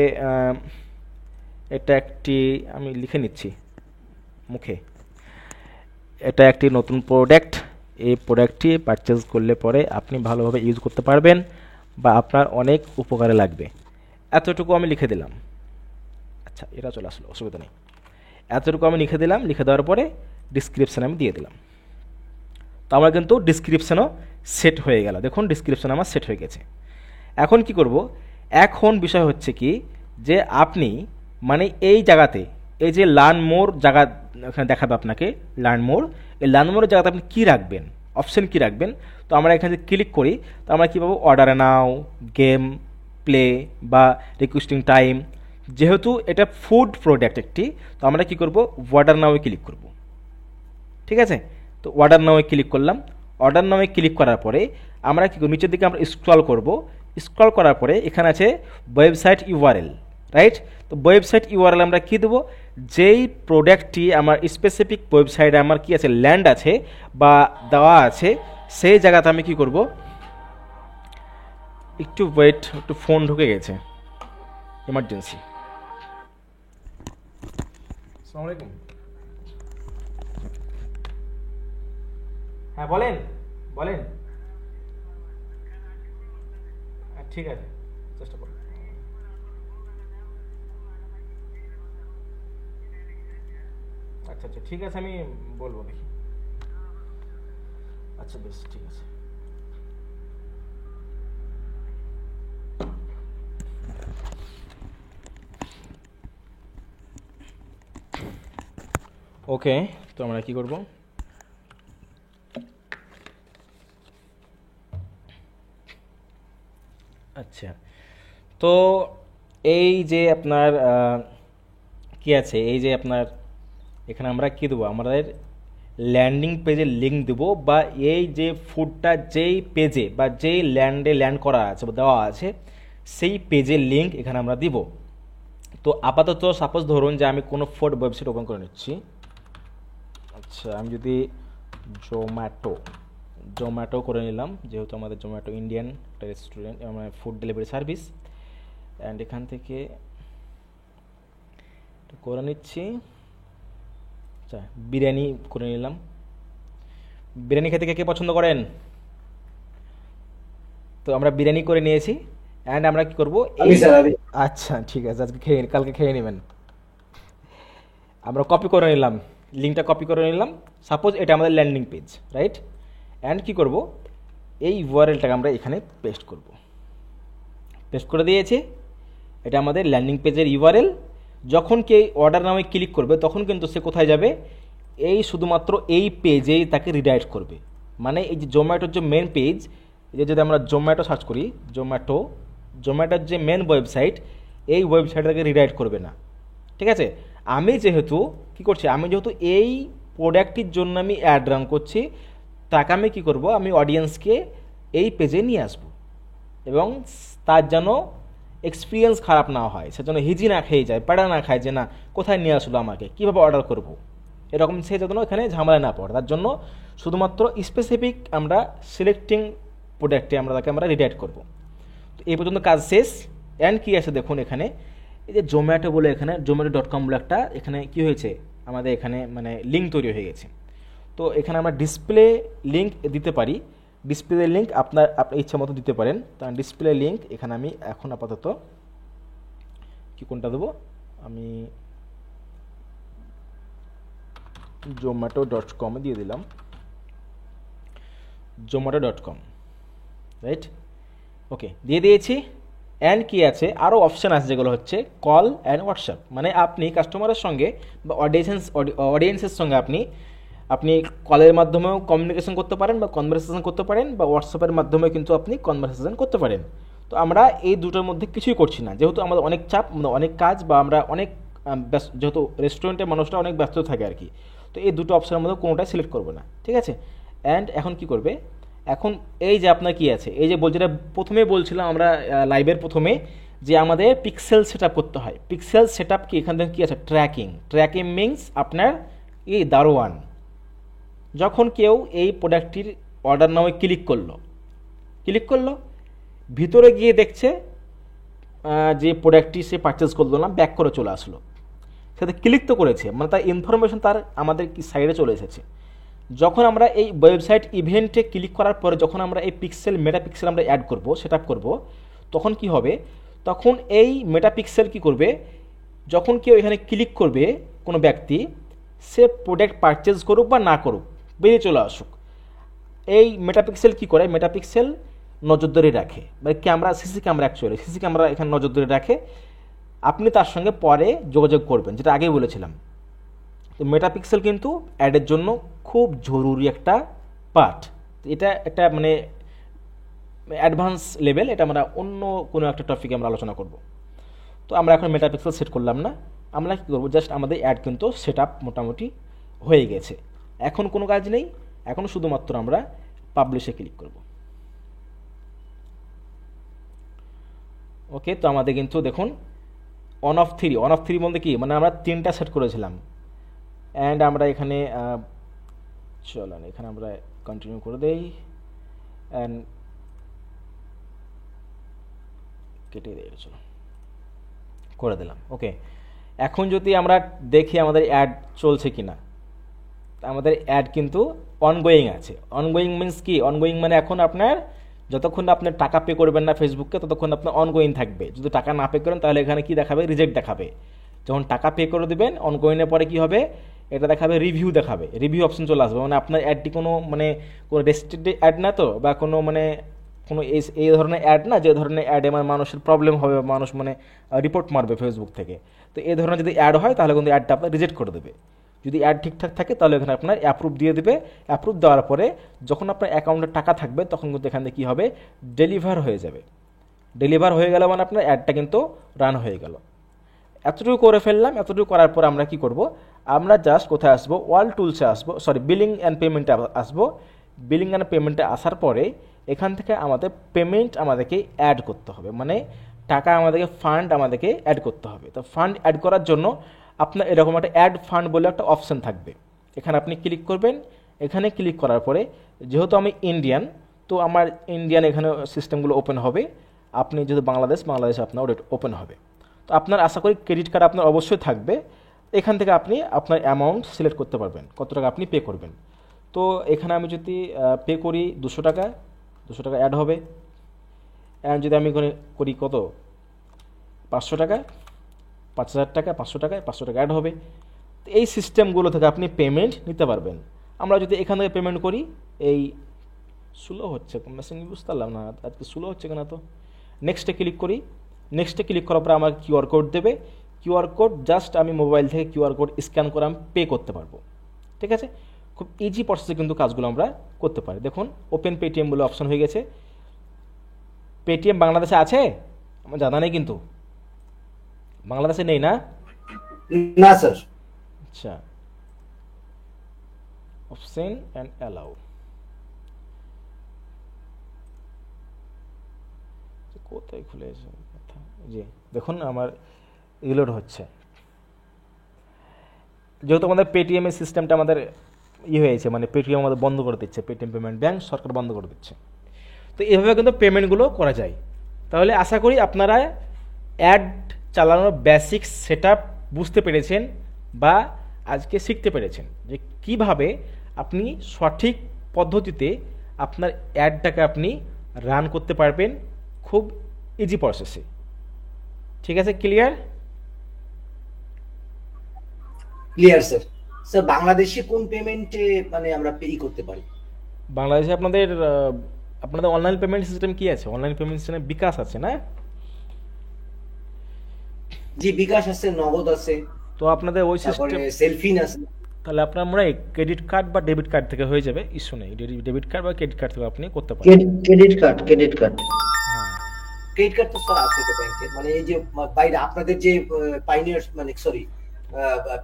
এটা একটি, আমি লিখে নিচ্ছি মুখে, এটা একটি নতুন প্রোডাক্ট, এই প্রোডাক্টটি পারচেজ করলে পরে আপনি ভালোভাবে ইউজ করতে পারবেন বা আপনার অনেক উপকারে লাগবে, এতটুকু আমি লিখে দিলাম। আচ্ছা এটা চলে আসলো, অসুবিধা নেই, এতটুকু আমি লিখে দিলাম। লিখে দেওয়ার পরে ডিসক্রিপশান আমি দিয়ে দিলাম। তো আমার কিন্তু ডিসক্রিপশানও সেট হয়ে গেল, দেখুন ডিসক্রিপশান আমার সেট হয়ে গেছে। এখন কি করব, এখন বিষয় হচ্ছে কি যে আপনি মানে এই জায়গাতে এই যে লার্ন মোর জায়গা এখানে দেখাবে আপনাকে লার্ন মোর, এই লার্ন মোরের জায়গাতে আপনি কী রাখবেন, অপশন কি রাখবেন। তো আমরা এখানে যদি ক্লিক করি তো আমরা কী পাবো, অর্ডার নাও, গেম প্লে বা রিকোয়েস্টিং টাইম। যেহেতু এটা ফুড প্রোডাক্ট একটি, তো আমরা কি করব, অর্ডার নাও ক্লিক করব, ঠিক আছে। তো অর্ডার নাও ক্লিক করলাম। অর্ডার নাও ক্লিক করার পরে আমরা কি করব, নিচের দিকে আমরা স্ক্রল করব। স্ক্রল করার পরে এখানে আছে ওয়েবসাইট ইউআরএল, রাইট। তো ওয়েবসাইট ইউআরএল আমরা কি দেবো, যেই প্রোডাক্টটি আমার স্পেসিফিক ওয়েবসাইটে আমার কি আছে, ল্যান্ড আছে বা দেওয়া আছে, সেই জায়গাতে আমি কি করব, একটু ওয়েট, একটু ফোন ঢুকে গেছে, ইমার্জেন্সি। আসসালামু আলাইকুম। হ্যাঁ বলেন বলেন, ঠিক আছে চেষ্টা করুন। আচ্ছা আচ্ছা ঠিক আছে, আমি বলবো দেখি। আচ্ছা বেশ ঠিক আছে। ওকে, তো আমরা কি করব, আচ্ছা তো এই যে আপনার কি আছে, এই যে আপনার এখানে আমরা কি দেবো, আমাদের ল্যান্ডিং পেজে লিঙ্ক দেবো বা এই যে ফুডটা যেই পেজে বা যেই ল্যান্ড করা আছে বা দেওয়া আছে সেই পেজের লিঙ্ক এখানে আমরা দিব। তো আপাতত সাপোজ ধরুন যে আমি কোনো ফুড ওয়েবসাইট ওপেন করে নিচ্ছি। আচ্ছা আমি যদি জোম্যাটো করে নিলাম, যেহেতু আমাদের জোম্যাটো ইন্ডিয়ান একটা রেস্টুরেন্ট, মানে ফুড ডেলিভারি সার্ভিস, অ্যান্ড এখান থেকে করে নিচ্ছি। আচ্ছা বিরিয়ানি করে নিলাম। বিরিয়ানি খেতে কে পছন্দ করেন, তো আমরা বিরিয়ানি করে নিয়েছি। অ্যান্ড আমরা কি করবো, আচ্ছা ঠিক আছে, আজকে কালকে খেয়ে নেবেন। আমরা কপি করে নিলাম, লিঙ্কটা কপি করে নিলাম। সাপোজ এটা আমাদের ল্যান্ডিং পেজ, রাইট। অ্যান্ড কি করব, এই ইউআরএলটাকে আমরা এখানে পেস্ট করব। পেস্ট করে দিয়েছি, এটা আমাদের ল্যান্ডিং পেজের ইউআরএল। যখন কে অর্ডার নামে ক্লিক করবে তখন কিন্তু সে কোথায় যাবে, এই শুধুমাত্র এই পেজেই তাকে রিডাইরেক্ট করবে। মানে এই যে জোম্যাটোর যে মেন পেজ, এই যে যদি আমরা জোম্যাটো সার্চ করি, জোম্যাটোর যে মেন ওয়েবসাইট, এই ওয়েবসাইটে তাকে রিডাইরেক্ট করবে না, ঠিক আছে। আমি যেহেতু কি করছি, আমি যেহেতু এই প্রোডাক্টটির জন্য আমি অ্যাড রান করছি, তাকে আমি কী করব, আমি অডিয়েন্সকে এই পেজে নিয়ে আসব এবং তার যেন এক্সপিরিয়েন্স খারাপ না হয়, সেজন্য হিজি না খেয়ে যায়, প্যাড়া না খায় যে না কোথায় নিয়ে আসলো আমাকে, কীভাবে অর্ডার করব, এরকম সে যেন এখানে ঝামেলা না পড়ে, তার জন্য শুধুমাত্র স্পেসিফিক আমরা সিলেক্টিং প্রোডাক্টে তাকে আমরা রিডাইরেক্ট করব। তো এই পর্যন্ত কাজ শেষ। অ্যান্ড কি আছে দেখুন, এখানে এই যে জোম্যাটো বলে, এখানে zomato.com বলে একটা এখানে কি হয়েছে, আমাদের এখানে মানে লিঙ্ক তৈরি হয়ে গেছে। তো এখানে আমরা ডিসপ্লে লিঙ্ক দিতে পারি, ডিসপ্লে লিঙ্ক আপনার ইচ্ছা মতো দিতে পারেন। তো ডিসপ্লে লিঙ্ক এখানে আমি এখন আপাতত কি কোনটা দেবো, আমি zomato.com দিয়ে দিলাম, zomato.com, রাইট। ওকে দিয়ে দিয়েছি। অ্যান্ড কি আছে, আরও অপশান আছে যেগুলো হচ্ছে কল অ্যান্ড হোয়াটসঅ্যাপ। মানে আপনি কাস্টমারের সঙ্গে বা অডিয়েন্সের সঙ্গে আপনি আপনি কলের মাধ্যমেও কমিউনিকেশন করতে পারেন বা কনভারসেশন করতে পারেন, বা হোয়াটসঅ্যাপের মাধ্যমে কিন্তু আপনি কনভারসেশন করতে পারেন। তো আমরা এই দুটোর মধ্যে কিছুই করছি না, যেহেতু আমাদের অনেক চাপ, মানে অনেক কাজ, বা আমরা অনেক ব্যস্ত, যেহেতু রেস্টুরেন্টের মানুষরা অনেক ব্যস্ত থাকে আর কি। তো এই দুটো অপশানের মধ্যে কোনোটাই সিলেক্ট করবে না, ঠিক আছে। অ্যান্ড এখন কি করবে, এখন এই যে আপনার কি আছে, এই যে যেটা প্রথমে বলছিলাম আমরা লাইভের প্রথমে, যে আমাদের পিক্সেল সেট আপ করতে হয়। পিক্সেল সেট আপ কি, এখান থেকে কী আছে, ট্র্যাকিং মিনস আপনার এই দারোয়ান, যখন কেউ এই প্রোডাক্টটির অর্ডার নামে ক্লিক করলো, ভিতরে গিয়ে দেখছে যে প্রোডাক্টটি সে পারচেস করলো না, ব্যাক করে চলে আসলো, সাথে ক্লিক তো করেছে, মানে তার ইনফরমেশন তার আমাদের কি সাইডে চলে এসেছে। যখন আমরা এই ওয়েবসাইট ইভেন্টে ক্লিক করার পরে যখন আমরা এই মেটাপিক্সেল আমরা অ্যাড করব, সেট আপ করবো, তখন কি হবে, তখন এই মেটাপিক্সেল কি করবে, যখন কেউ এখানে ক্লিক করবে কোনো ব্যক্তি, সে প্রোডাক্ট পারচেস করুক বা না করুক, বেরিয়ে চলে আসুক, এই মেটাপিক্সেল কি করে, মেটাপিক্সেল নজরদারি রাখে, মানে সিসি ক্যামেরা এখানে নজরদারি রাখে। আপনি তার সঙ্গে পরে যোগাযোগ করবেন, যেটা আগেই বলেছিলাম। তো মেটাপিক্সেল কিন্তু অ্যাডের জন্য খুব জরুরি একটা পার্ট। এটা একটা মানে অ্যাডভান্স লেভেল, এটা আমরা অন্য কোনো একটা টপিকে আমরা আলোচনা করব। তো আমরা এখন মেটাপিক্সেল সেট করলাম না, আমরা কী করবো, জাস্ট আমাদের অ্যাড কিন্তু সেট আপ মোটামুটি হয়ে গেছে। এখন কোনো কাজ নেই, এখন শুধুমাত্র আমরা পাবলিশে ক্লিক করব। ওকে, তো আমাদের কিন্তু দেখুন অন অফ থ্রি বলতে কি, মানে আমরা 3টা সেট করেছিলাম। অ্যান্ড আমরা এখানে চলেন এখানে আমরা কন্টিনিউ করে দেই, অ্যান্ড কেটে দিয়ে চলো করে দিলাম। ওকে, এখন যদি আমরা দেখি আমাদের অ্যাড চলছে কি না, আমাদের অ্যাড কিন্তু অনগোয়িং আছে। অনগোয়িং মিনস কি, অনগোয়িং মানে এখন আপনার যতক্ষণ আপনি টাকা পে করবেন না ফেসবুককে, ততক্ষণ আপনার অনগোয়িং থাকবে। যদি টাকা না পে করেন তাহলে এখানে কি দেখাবে, রিজেক্ট দেখাবে। যখন টাকা পে করে দেবেন অনগোয়িংয়ের পরে কি হবে, এটা দেখাবে রিভিউ অপশন চলে আসবে। মানে আপনার অ্যাডটি কোনো রেস্ট্রিক্টেড অ্যাড না তো, বা কোনো এই ধরনের অ্যাড না যে ধরনের অ্যাডে মানে মানুষের প্রবলেম হবে, মানুষ রিপোর্ট মারবে ফেসবুক থেকে। তো এই ধরনের যদি অ্যাড হয় তাহলে কিন্তু অ্যাডটা আপনার রিজেক্ট করে দেবে। যদি অ্যাড ঠিকঠাক থাকে তাহলে এখানে আপনার অ্যাপ্রুভ দিয়ে দেবে। অ্যাপ্রুভ দেওয়ার পরে যখন আপনার অ্যাকাউন্টে টাকা থাকবে তখন কিন্তু এখানে কী হবে, ডেলিভার হয়ে যাবে। ডেলিভার হয়ে গেল মানে আপনার অ্যাডটা কিন্তু রান হয়ে গেল। এতটুকু করে ফেললাম। এতটুকু করার পর আমরা কি করব, আমরা জাস্ট কোথায় আসবো, ওয়াল টুলসে আসবো, বিলিং অ্যান্ড পেমেন্টে আসবো। বিলিং অ্যান্ড পেমেন্টে আসার পরে এখান থেকে আমাদের পেমেন্ট আমাদেরকে অ্যাড করতে হবে, মানে টাকা ফান্ড আমাদেরকে অ্যাড করতে হবে। তো ফান্ড অ্যাড করার জন্য আপনার এরকম একটা অ্যাড ফান্ড বলে একটা অপশান থাকবে, এখানে আপনি ক্লিক করবেন। এখানে ক্লিক করার পরে যেহেতু আমি ইন্ডিয়ান, তো আমার ইন্ডিয়ান এখানে সিস্টেমগুলো ওপেন হবে। আপনি যদি বাংলাদেশ আপনার ওপেন হবে। তো আপনার আশা করি ক্রেডিট কার্ড আপনার অবশ্যই থাকবে। এখান থেকে আপনি আপনার অ্যামাউন্ট সিলেক্ট করতে পারবেন, কত টাকা আপনি পে করবেন। তো এখানে আমি যদি পে করি 200 টাকা, 200 টাকা অ্যাড হবে। অ্যান্ড যদি আমি করি কত, 500 টাকা, 5000 টাকা, 500 টাকায় 500 টাকা অ্যাড হবে। তো এই সিস্টেমগুলো থেকে আপনি পেমেন্ট নিতে পারবেন। আমরা যদি এখান থেকে পেমেন্ট করি, এই স্লো হচ্ছে মেশিন, বুঝতে পারলাম না আজকে স্লো হচ্ছে কেন। তো নেক্সটে ক্লিক করি। নেক্সটে ক্লিক করার পরে আমার কিউআর কোড দেবে। কিউআর কোড জাস্ট আমি মোবাইল থেকে কিউআর কোড স্ক্যান করে আমি পে করতে পারবো। ঠিক আছে, খুব ইজি প্রসেসে কিন্তু কাজগুলো আমরা করতে পারি। দেখুন ওপেন পেটিএম বলে অপশন হয়ে গেছে। পেটিএম বাংলাদেশে আছে আমার জানা নেই, কিন্তু বাংলাদেশে নেই না? না স্যার। আচ্ছা, অপশন অ্যান্ড অ্যালাউ, কোথায় খুলেছে জি, দেখুন আমার রিলোড হচ্ছে। যেহেতু আমাদের পেটিএম এর সিস্টেমটা আমাদের হয়েছে, মানে পেটিএম আমাদের বন্ধ করে দিচ্ছে, পেটিএম পেমেন্ট ব্যাংক সরকার বন্ধ করে দিচ্ছে। তো এইভাবে কিন্তু পেমেন্টগুলো করা যায়। তাহলে আশা করি আপনারা অ্যাড চালানোর বেসিক সেটআপ বুঝতে পেরেছেন বা আজকে শিখতে পেরেছেন যে কিভাবে আপনি সঠিক পদ্ধতিতে আপনার অ্যাডটাকে আপনি রান করতে পারবেন খুব ইজি প্রসেসে। ঠিক আছে, ক্লিয়ার? Clear sir. স্যার বাংলাদেশে কোন পেমেন্টে মানে আমরা পে করতে পারি? বাংলাদেশে আপনাদের অনলাইন পেমেন্ট সিস্টেম কি আছে? অনলাইন পেমেন্ট সিস্টেমে বিকাশ আছে না? জি, বিকাশ আছে, নগদ আছে, তো আপনাদের ওই তারপরে সিস্টেম, সেলফিন আছে। তাহলে আপনার মনে হয় ক্রেডিট কার্ড বা ডেবিট কার্ড থেকে হয়ে যাবে, ইস্যু নেই, ডেবিট কার্ড বা ক্রেডিট কার্ড থেকে আপনি করতে পারেন। Credit card. হ্যাঁ, ক্রেডিট কার্ড তো স্যার আছে তো ব্যাংকের, মানে এই যে বাইরে আপনাদের যে পাইনিয়ার মানে সরি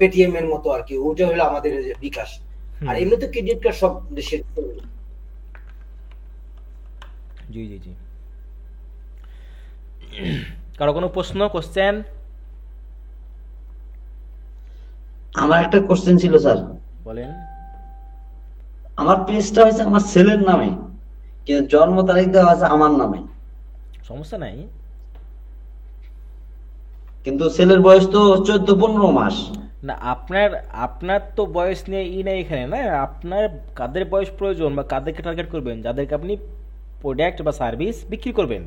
পেটিএম এর মতো আর কি, ওটা হলো আমাদের এই যে বিকাশ। আর হুম, এমনি তো ক্রেডিট কার্ড সব দেশের। জি জি জি। কারো কোনো প্রশ্ন, কোশ্চেন? আমার একটা কোশ্চেন ছিল স্যার। বলেন। আমার পেজটা হয়েছে আমার ছেলের নামে, কিন্তু জন্ম তারিখ দেওয়া আছে আমার নামে, সমস্যা নাই। কিন্তু ছেলের বয়স তো 14-15 মাস। না, আপনার আপনার তো বয়স নিয়ে নেই এখানে, না আপনার কাদের বয়স প্রয়োজন বা কাদেরকে টার্গেট করবেন, যাদেরকে আপনি প্রোডাক্ট বা সার্ভিস বিক্রি করবেন।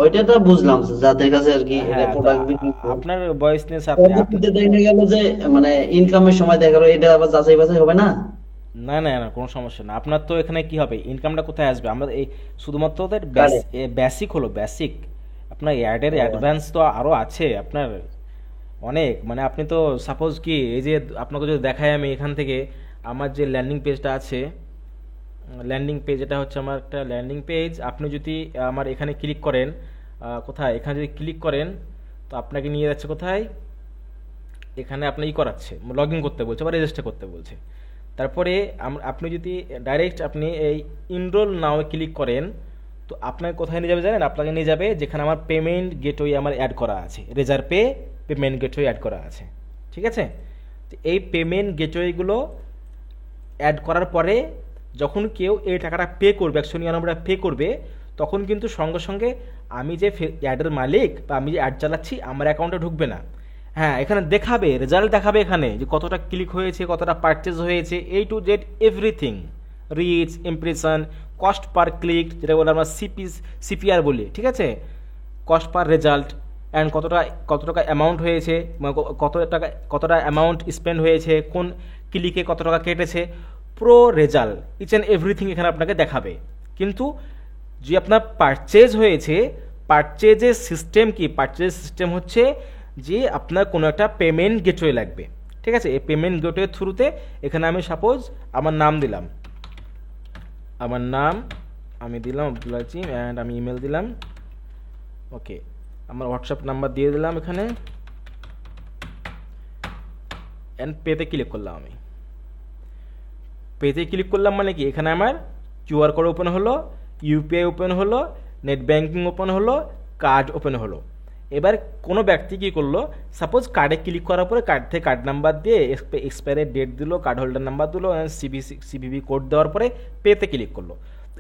ওইটা তো বুঝলাম স্যার, যাদের কাছে আর কি এটা হ্যাঁ, তো প্রোডাক্ট বিক্রি করবো। আপনার বয়স নিয়ে আপনি পরবর্তীতে দেখা গেল যে মানে ইনকামের সময় দেখা গেল এটা আবার যাচাই বাছাই হবে না। না না না, কোনো সমস্যা না। আপনার তো এখানে কি হবে, ইনকামটা কোথায় আসবে? আমরা এই শুধুমাত্র ওদের কার্ডে। বেসিক হলো বেসিক। আপনার অ্যাডের ও অ্যাডভান্স তো আরও আছে আপনার অনেক। মানে আপনি তো সাপোজ কি, এই যে আপনাকে যদি দেখাই আমি এখান থেকে, আমার যে ল্যান্ডিং পেজটা আছে, ল্যান্ডিং পেজ, এটা হচ্ছে আমার একটা ল্যান্ডিং পেজ। আপনি যদি আমার এখানে ক্লিক করেন, কোথায়, এখানে যদি ক্লিক করেন, তো আপনাকে নিয়ে যাচ্ছে কোথায়, এখানে আপনি করাচ্ছে, লগ ইন করতে বলছে বা রেজিস্টার করতে বলছে। তারপরে আপনি যদি ডাইরেক্ট আপনি এই ইনরোল নাও ক্লিক করেন, তো আপনাকে কোথায় নিয়ে যাবে জানেন? আপনাকে নিয়ে যাবে যেখানে আমার পেমেন্ট গেটওয়ে আমার অ্যাড করা আছে, রেজার পে পেমেন্ট গেটওয়ে অ্যাড করা আছে। ঠিক আছে? তো এই পেমেন্ট গেটওয়েগুলো অ্যাড করার পরে যখন কেউ এই টাকাটা পে করবে, 199 পে করবে, তখন কিন্তু সঙ্গে সঙ্গে আমি যে অ্যাডের মালিক বা আমি যে অ্যাড চালাচ্ছি আমার অ্যাকাউন্টে ঢুকবে না। হ্যাঁ, এখানে দেখাবে, রেজাল্ট দেখাবে এখানে যে কতটা ক্লিক হয়েছে, কতটা পারচেজ হয়েছে, এই to Z everything, reach, impression, cost per click, যেটা বলে আমরা সিপিআর বলি। ঠিক আছে? কস্ট পার রেজাল্ট, অ্যান্ড কত টাকা অ্যামাউন্ট হয়েছে, কতটা অ্যামাউন্ট স্পেন্ড হয়েছে, কোন ক্লিকে কত টাকা কেটেছে, pro result, each and everything এখানে আপনাকে দেখাবে। কিন্তু যে আপনার পারচেজ হয়েছে, পারচেজের সিস্টেম কি? পারচেজ সিস্টেম হচ্ছে যে আপনার কোনো একটা পেমেন্ট গেটওয়ে লাগবে। ঠিক আছে? এই পেমেন্ট গেটওয়ের থ্রুতে এখানে আমি সাপোজ আমার নাম দিলাম, আমার নাম আমি দিলাম আব্দুল আজিম, অ্যান্ড আমি ইমেল দিলাম, ওকে, আমার হোয়াটসঅ্যাপ নাম্বার দিয়ে দিলাম এখানে, অ্যান্ড পেতে ক্লিক করলাম। আমি পেতে ক্লিক করলাম মানে কি, এখানে আমার কিউআর কোড ওপেন হলো, ইউপিআই ওপেন হলো, নেট ব্যাঙ্কিং ওপেন হলো, কার্ড ওপেন হলো। এবার কোনো ব্যক্তি কী করলো, সাপোজ কার্ডে ক্লিক করার পরে কার্ড থেকে কার্ড নাম্বার দিয়ে এক্সপায়ারের ডেট দিল, কার্ড হোল্ডার নাম্বার দিল, সিভিভি কোড দেওয়ার পরে পেতে ক্লিক করলো।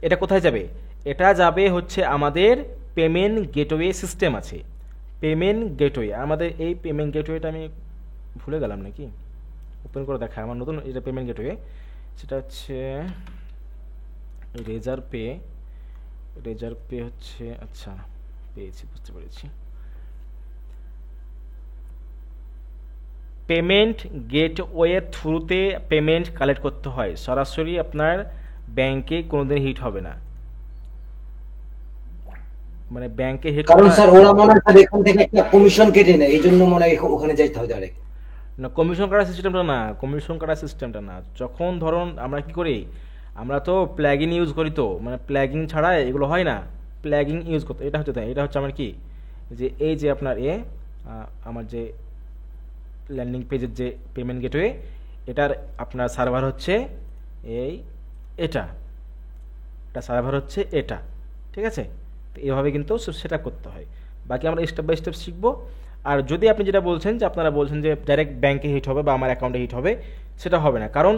এটা কোথায় যাবে? এটা যাবে হচ্ছে আমাদের পেমেন্ট গেটওয়ে সিস্টেম আছে, পেমেন্ট গেটওয়ে। আমাদের এই পেমেন্ট গেটওয়েটা আমি ভুলে গেলাম নাকি, ওপেন করে দেখা আমার নতুন এটা পেমেন্ট গেটওয়ে, সেটা হচ্ছে রেজার পে হচ্ছে, আচ্ছা পেয়েছি, বুঝতে পেরেছি। পেমেন্ট গেটওয়ের থ্রুতে পেমেন্ট কালেক্ট করতে হয়, সরাসরি আপনার ব্যাংকে কোনোদিন হিট হবে না। মানে ব্যাংকে হিট কারণ স্যার ওরা মনে হয় স্যার এখান থেকে একটা কমিশন কেটে নেয়, এই জন্য মনে হয় ওখানে যাইতে হয় ডাইরেক্ট। না, কমিশন কাটার সিস্টেমটা না, কমিশন কাটার সিস্টেমটা না। যখন ধরুন আমরা কি করি, আমরা তো প্ল্যাগিন ইউজ করি, তো মানে প্ল্যাগিং ছাড়া এগুলো হয় না, প্ল্যাগিং ইউজ করতে। এটা হচ্ছে তাই, এটা হচ্ছে আমার কি, যে এই যে আপনার আমার যে ল্যান্ডিং পেজের যে পেমেন্ট গেটওয়ে, এটার আপনার সার্ভার হচ্ছে এটা সার্ভার হচ্ছে এটা। ঠিক আছে? তো এইভাবে কিন্তু সেট আপ করতে হয়। বাকি আমরা স্টেপ বাই স্টেপ শিখবো। আর যদি আপনি যেটা বলছেন যে আপনারা বলছেন যে ডাইরেক্ট ব্যাংকে হিট হবে বা আমার অ্যাকাউন্টে হিট হবে, সেটা হবে না। কারণ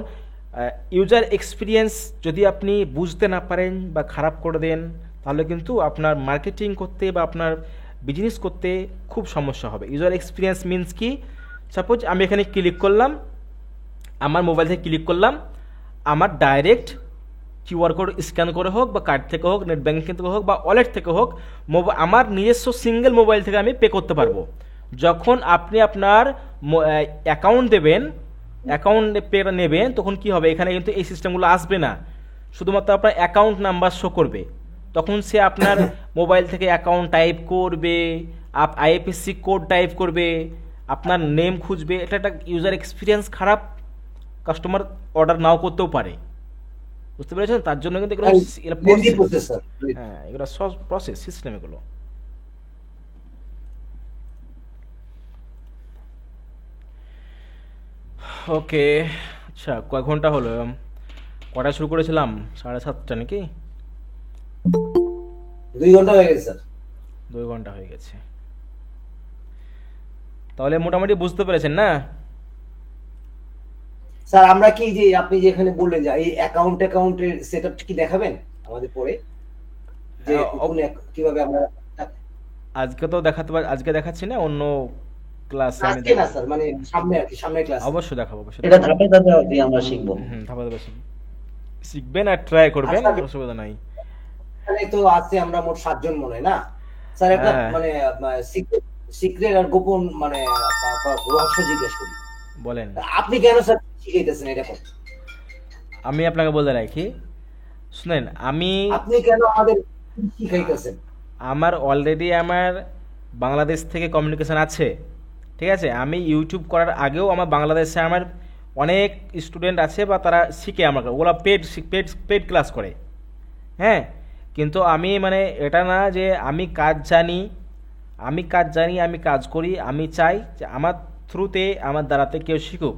ইউজার এক্সপিরিয়েন্স যদি আপনি বুঝতে না পারেন বা খারাপ করে দেন, তাহলে কিন্তু আপনার মার্কেটিং করতে বা আপনার বিজনেস করতে খুব সমস্যা হবে। ইউজার এক্সপিরিয়েন্স মিনস কি, সাপোজ আমি এখানে ক্লিক করলাম, আমার মোবাইল থেকে ক্লিক করলাম, আমার ডাইরেক্ট কিউআর কোড স্ক্যান করে হোক বা কার্ড থেকে হোক, নেট ব্যাঙ্কিং থেকে হোক বা ওয়ালেট থেকে হোক, আমার নিজস্ব সিঙ্গেল মোবাইল থেকে আমি পে করতে পারবো। যখন আপনি আপনার অ্যাকাউন্ট দেবেন, অ্যাকাউন্ট পেটা নেবেন, তখন কি হবে, এখানে কিন্তু এই সিস্টেমগুলো আসবে না, শুধুমাত্র আপনার অ্যাকাউন্ট নাম্বার শো করবে। তখন সে আপনার মোবাইল থেকে অ্যাকাউন্ট টাইপ করবে, আইএফএসসি কোড টাইপ করবে, আপনার নেম খুঁজবে, এটা একটা ইউজার এক্সপিরিয়েন্স খারাপ, কাস্টমার অর্ডার নাও করতেও পারে, বুঝতে পেরেছেন? তার জন্য কিন্তু এগুলো লেন্দি প্রসেস স্যার। হ্যাঁ, এগুলো সব প্রসেস সিস্টেম এগুলো। ওকে, আচ্ছা কয় ঘন্টা হলো? কটায় শুরু করেছিলাম? 7:30 নাকি? 2 ঘন্টা হয়ে গেছে স্যার। 2 ঘন্টা হয়ে গেছে। তাহলে মোটামুটি বুঝতে পেরেছেন না? স্যার আমরা কি যে আপনি যেখানে বললেন যে এই অ্যাকাউন্টের সেটআপ কি দেখাবেন আমাদের পরে, যে হ্যাঁ, কোন কিভাবে আমরা আজকে তো দেখাতে আজকে দেখাচ্ছি না, অন্য ক্লাসে আমি আজকে না স্যার, মানে সামনে আর কি, সামনের ক্লাস। অবশ্যই দেখাবো, অবশ্যই এটা দেখাবো। ধাপে ধাপে আর কি আমরা শিখবো। ধাপা ধাপা শিখবেন আর ট্রাই করবেন, আচ্ছা, অসুবিধা নাই। এখানে তো আছে আমরা মোট 7 জন মনে হয় না স্যার? একটা হ্যাঁ। মানে সিক্রেট আর গোপন মানে রহস্য জিজ্ঞেস করি, বলেন। আপনি কেন স্যার শিখাইতেছেন এটা? আমি আপনাকে বলে রাখি, শুনেন, আপনি কেন আমাদের শিখাইতেছেন? আমার অলরেডি আমার বাংলাদেশ থেকে কমিউনিকেশন আছে, ঠিক আছে? আমি ইউটিউব করার আগেও আমার বাংলাদেশে আমার অনেক স্টুডেন্ট আছে, বা তারা শিখে আমার কাছে, ওরা পেড ক্লাস করে, হ্যাঁ। কিন্তু আমি মানে এটা না যে আমি কাজ জানি, আমি কাজ করি, আমি চাই যে আমার থ্রুতে আমার দ্বারাতে কেউ শিখুক।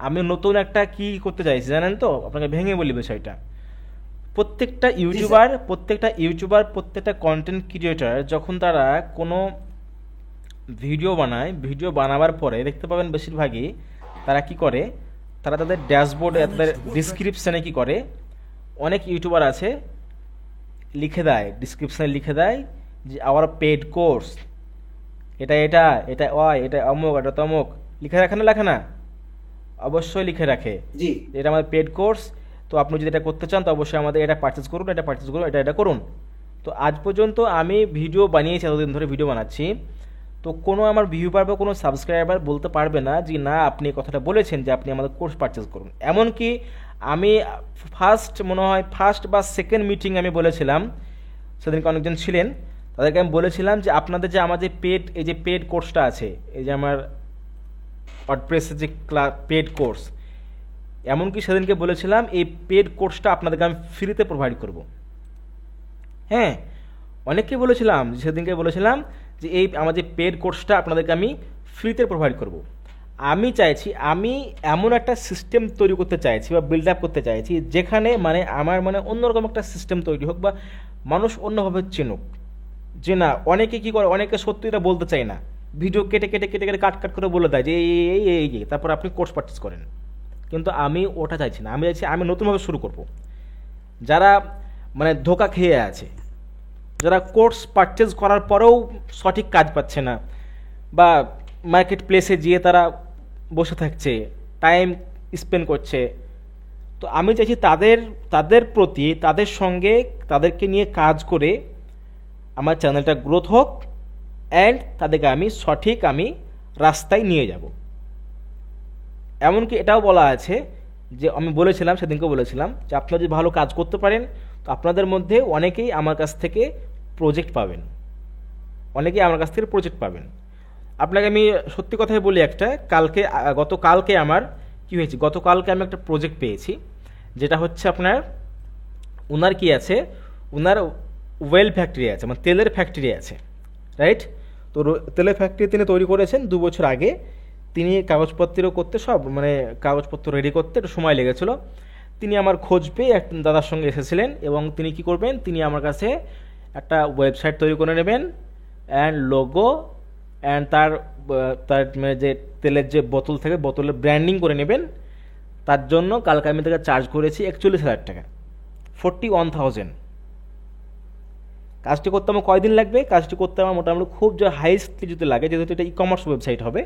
আমি নতুন একটা কি করতে চাইছি জানেন তো? আপনাকে ভেঙে বলি বিষয়টা। প্রত্যেকটা ইউটিউবার, প্রত্যেকটা কন্টেন্ট ক্রিয়েটর যখন তারা কোনো ভিডিও বানায়, ভিডিও বানাবার পরে দেখতে পাবেন বেশিরভাগই তারা কি করে, তারা তাদের ড্যাশবোর্ডে, তাদের ডিসক্রিপশানে কি করে, অনেক ইউটিউবার আছে লিখে দেয়, ডিসক্রিপশানে লিখে দেয় যে আওয়ার পেড কোর্স, এটা এটা অমুক, এটা তমুক, লিখে রাখে না, লেখে না? অবশ্যই লিখে রাখে জি যে এটা আমাদের পেড কোর্স, তো আপনি যদি এটা করতে চান তো অবশ্যই আমাদের এটা পারচেস করুন, এটা করুন। তো আজ পর্যন্ত আমি ভিডিও বানিয়েছি, এতদিন ধরে ভিডিও বানাচ্ছি, তো কোনো আমার ভিউয়ার বা কোনো সাবস্ক্রাইবার বলতে পারবে না যে না আপনি এই কথাটা বলেছেন যে আপনি আমাদের কোর্স পারচেস করুন। এমনকি আমি ফার্স্ট বা সেকেন্ড মিটিং আমি বলেছিলাম, সেদিনকে অনেকজন ছিলেন, তাদেরকে আমি বলেছিলাম যে আপনাদের যে আমাদের পেড কোর্সটা আছে, এই যে আমার ওয়ার্ডপ্রেসের যে পেড কোর্স, এমনকি সেদিনকে বলেছিলাম এই পেড কোর্সটা আপনাদেরকে আমি ফ্রিতে প্রোভাইড করব। হ্যাঁ, অনেককে বলেছিলাম, সেদিনকে বলেছিলাম যে এই আমার যে পেড কোর্সটা আপনাদেরকে আমি ফ্রিতে প্রোভাইড করব। আমি চাইছি, আমি এমন একটা সিস্টেম তৈরি করতে চাইছি বা বিল্ড আপ করতে চাইছি যেখানে মানে আমার মানে অন্যরকম একটা সিস্টেম তৈরি হোক, বা মানুষ অন্যভাবে চিনুক যে না, অনেকে কি করে, অনেকে সত্যি এটা বলতে চায় না, ভিডিও কেটে কাট করে বলে দেয় যে এই তারপর আপনি কোর্স পারচেস করেন। কিন্তু আমি ওটা চাইছি না, আমি চাইছি আমি নতুনভাবে শুরু করব। যারা মানে ধোকা খেয়ে আছে, যারা কোর্স পারচেজ করার পরেও সঠিক কাজ পাচ্ছে না, বা মার্কেট প্লেসে গিয়ে তারা বসে থাকছে, টাইম স্পেন্ড করছে, তো আমি চাইছি তাদের প্রতি, তাদের সঙ্গে, তাদেরকে নিয়ে কাজ করে আমার চ্যানেলটা গ্রোথ হোক, অ্যান্ড তাদেরকে আমি সঠিক রাস্তায় নিয়ে যাব। এমনকি এটাও বলা আছে যে আমি বলেছিলাম, সেদিনকে বলেছিলাম যে আপনারা যদি ভালো কাজ করতে পারেন তো আপনাদের মধ্যে অনেকেই আমার কাছ থেকে প্রজেক্ট পাবেন, আপনাকে আমি সত্যি কথাই বলি, গতকালকে আমার কি হয়েছে, গতকালকে আমি একটা প্রজেক্ট পেয়েছি, যেটা হচ্ছে আপনার ওনার কি আছে, ওনার ওয়েল ফ্যাক্টরি আছে, মানে তেলের ফ্যাক্টরি আছে, রাইট? তো তেলের ফ্যাক্টরি তিনি তৈরি করেছেন 2 বছর আগে। তিনি কাগজপত্র করতে, সব মানে কাগজপত্র রেডি করতে একটু সময় লেগেছিল। তিনি আমার খোঁজ পেয়ে এক দাদার সঙ্গে এসেছিলেন, এবং তিনি কি করবেন, তিনি আমার কাছে একটা ওয়েবসাইট তৈরি করে নেবেন, অ্যান্ড লোগো, অ্যান্ড তার মানে যে তেলের যে বোতল থাকে, বোতলের ব্র্যান্ডিং করে নেবেন। তার জন্য কালকে আমি তাকে চার্জ করেছি 41,000 টাকা, 41,000। কাজটি করতে আমার কয়দিন লাগবে? কাজটি করতে আমার মোটামুটি খুব যে হাইস্টলি যদি লাগে, যেহেতু এটা ই-কমার্স ওয়েবসাইট হবে,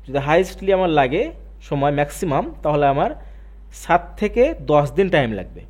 যদি হাইস্টলি আমার লাগে সময় ম্যাক্সিমাম, তাহলে আমার 7 থেকে 10 দিন টাইম লাগবে।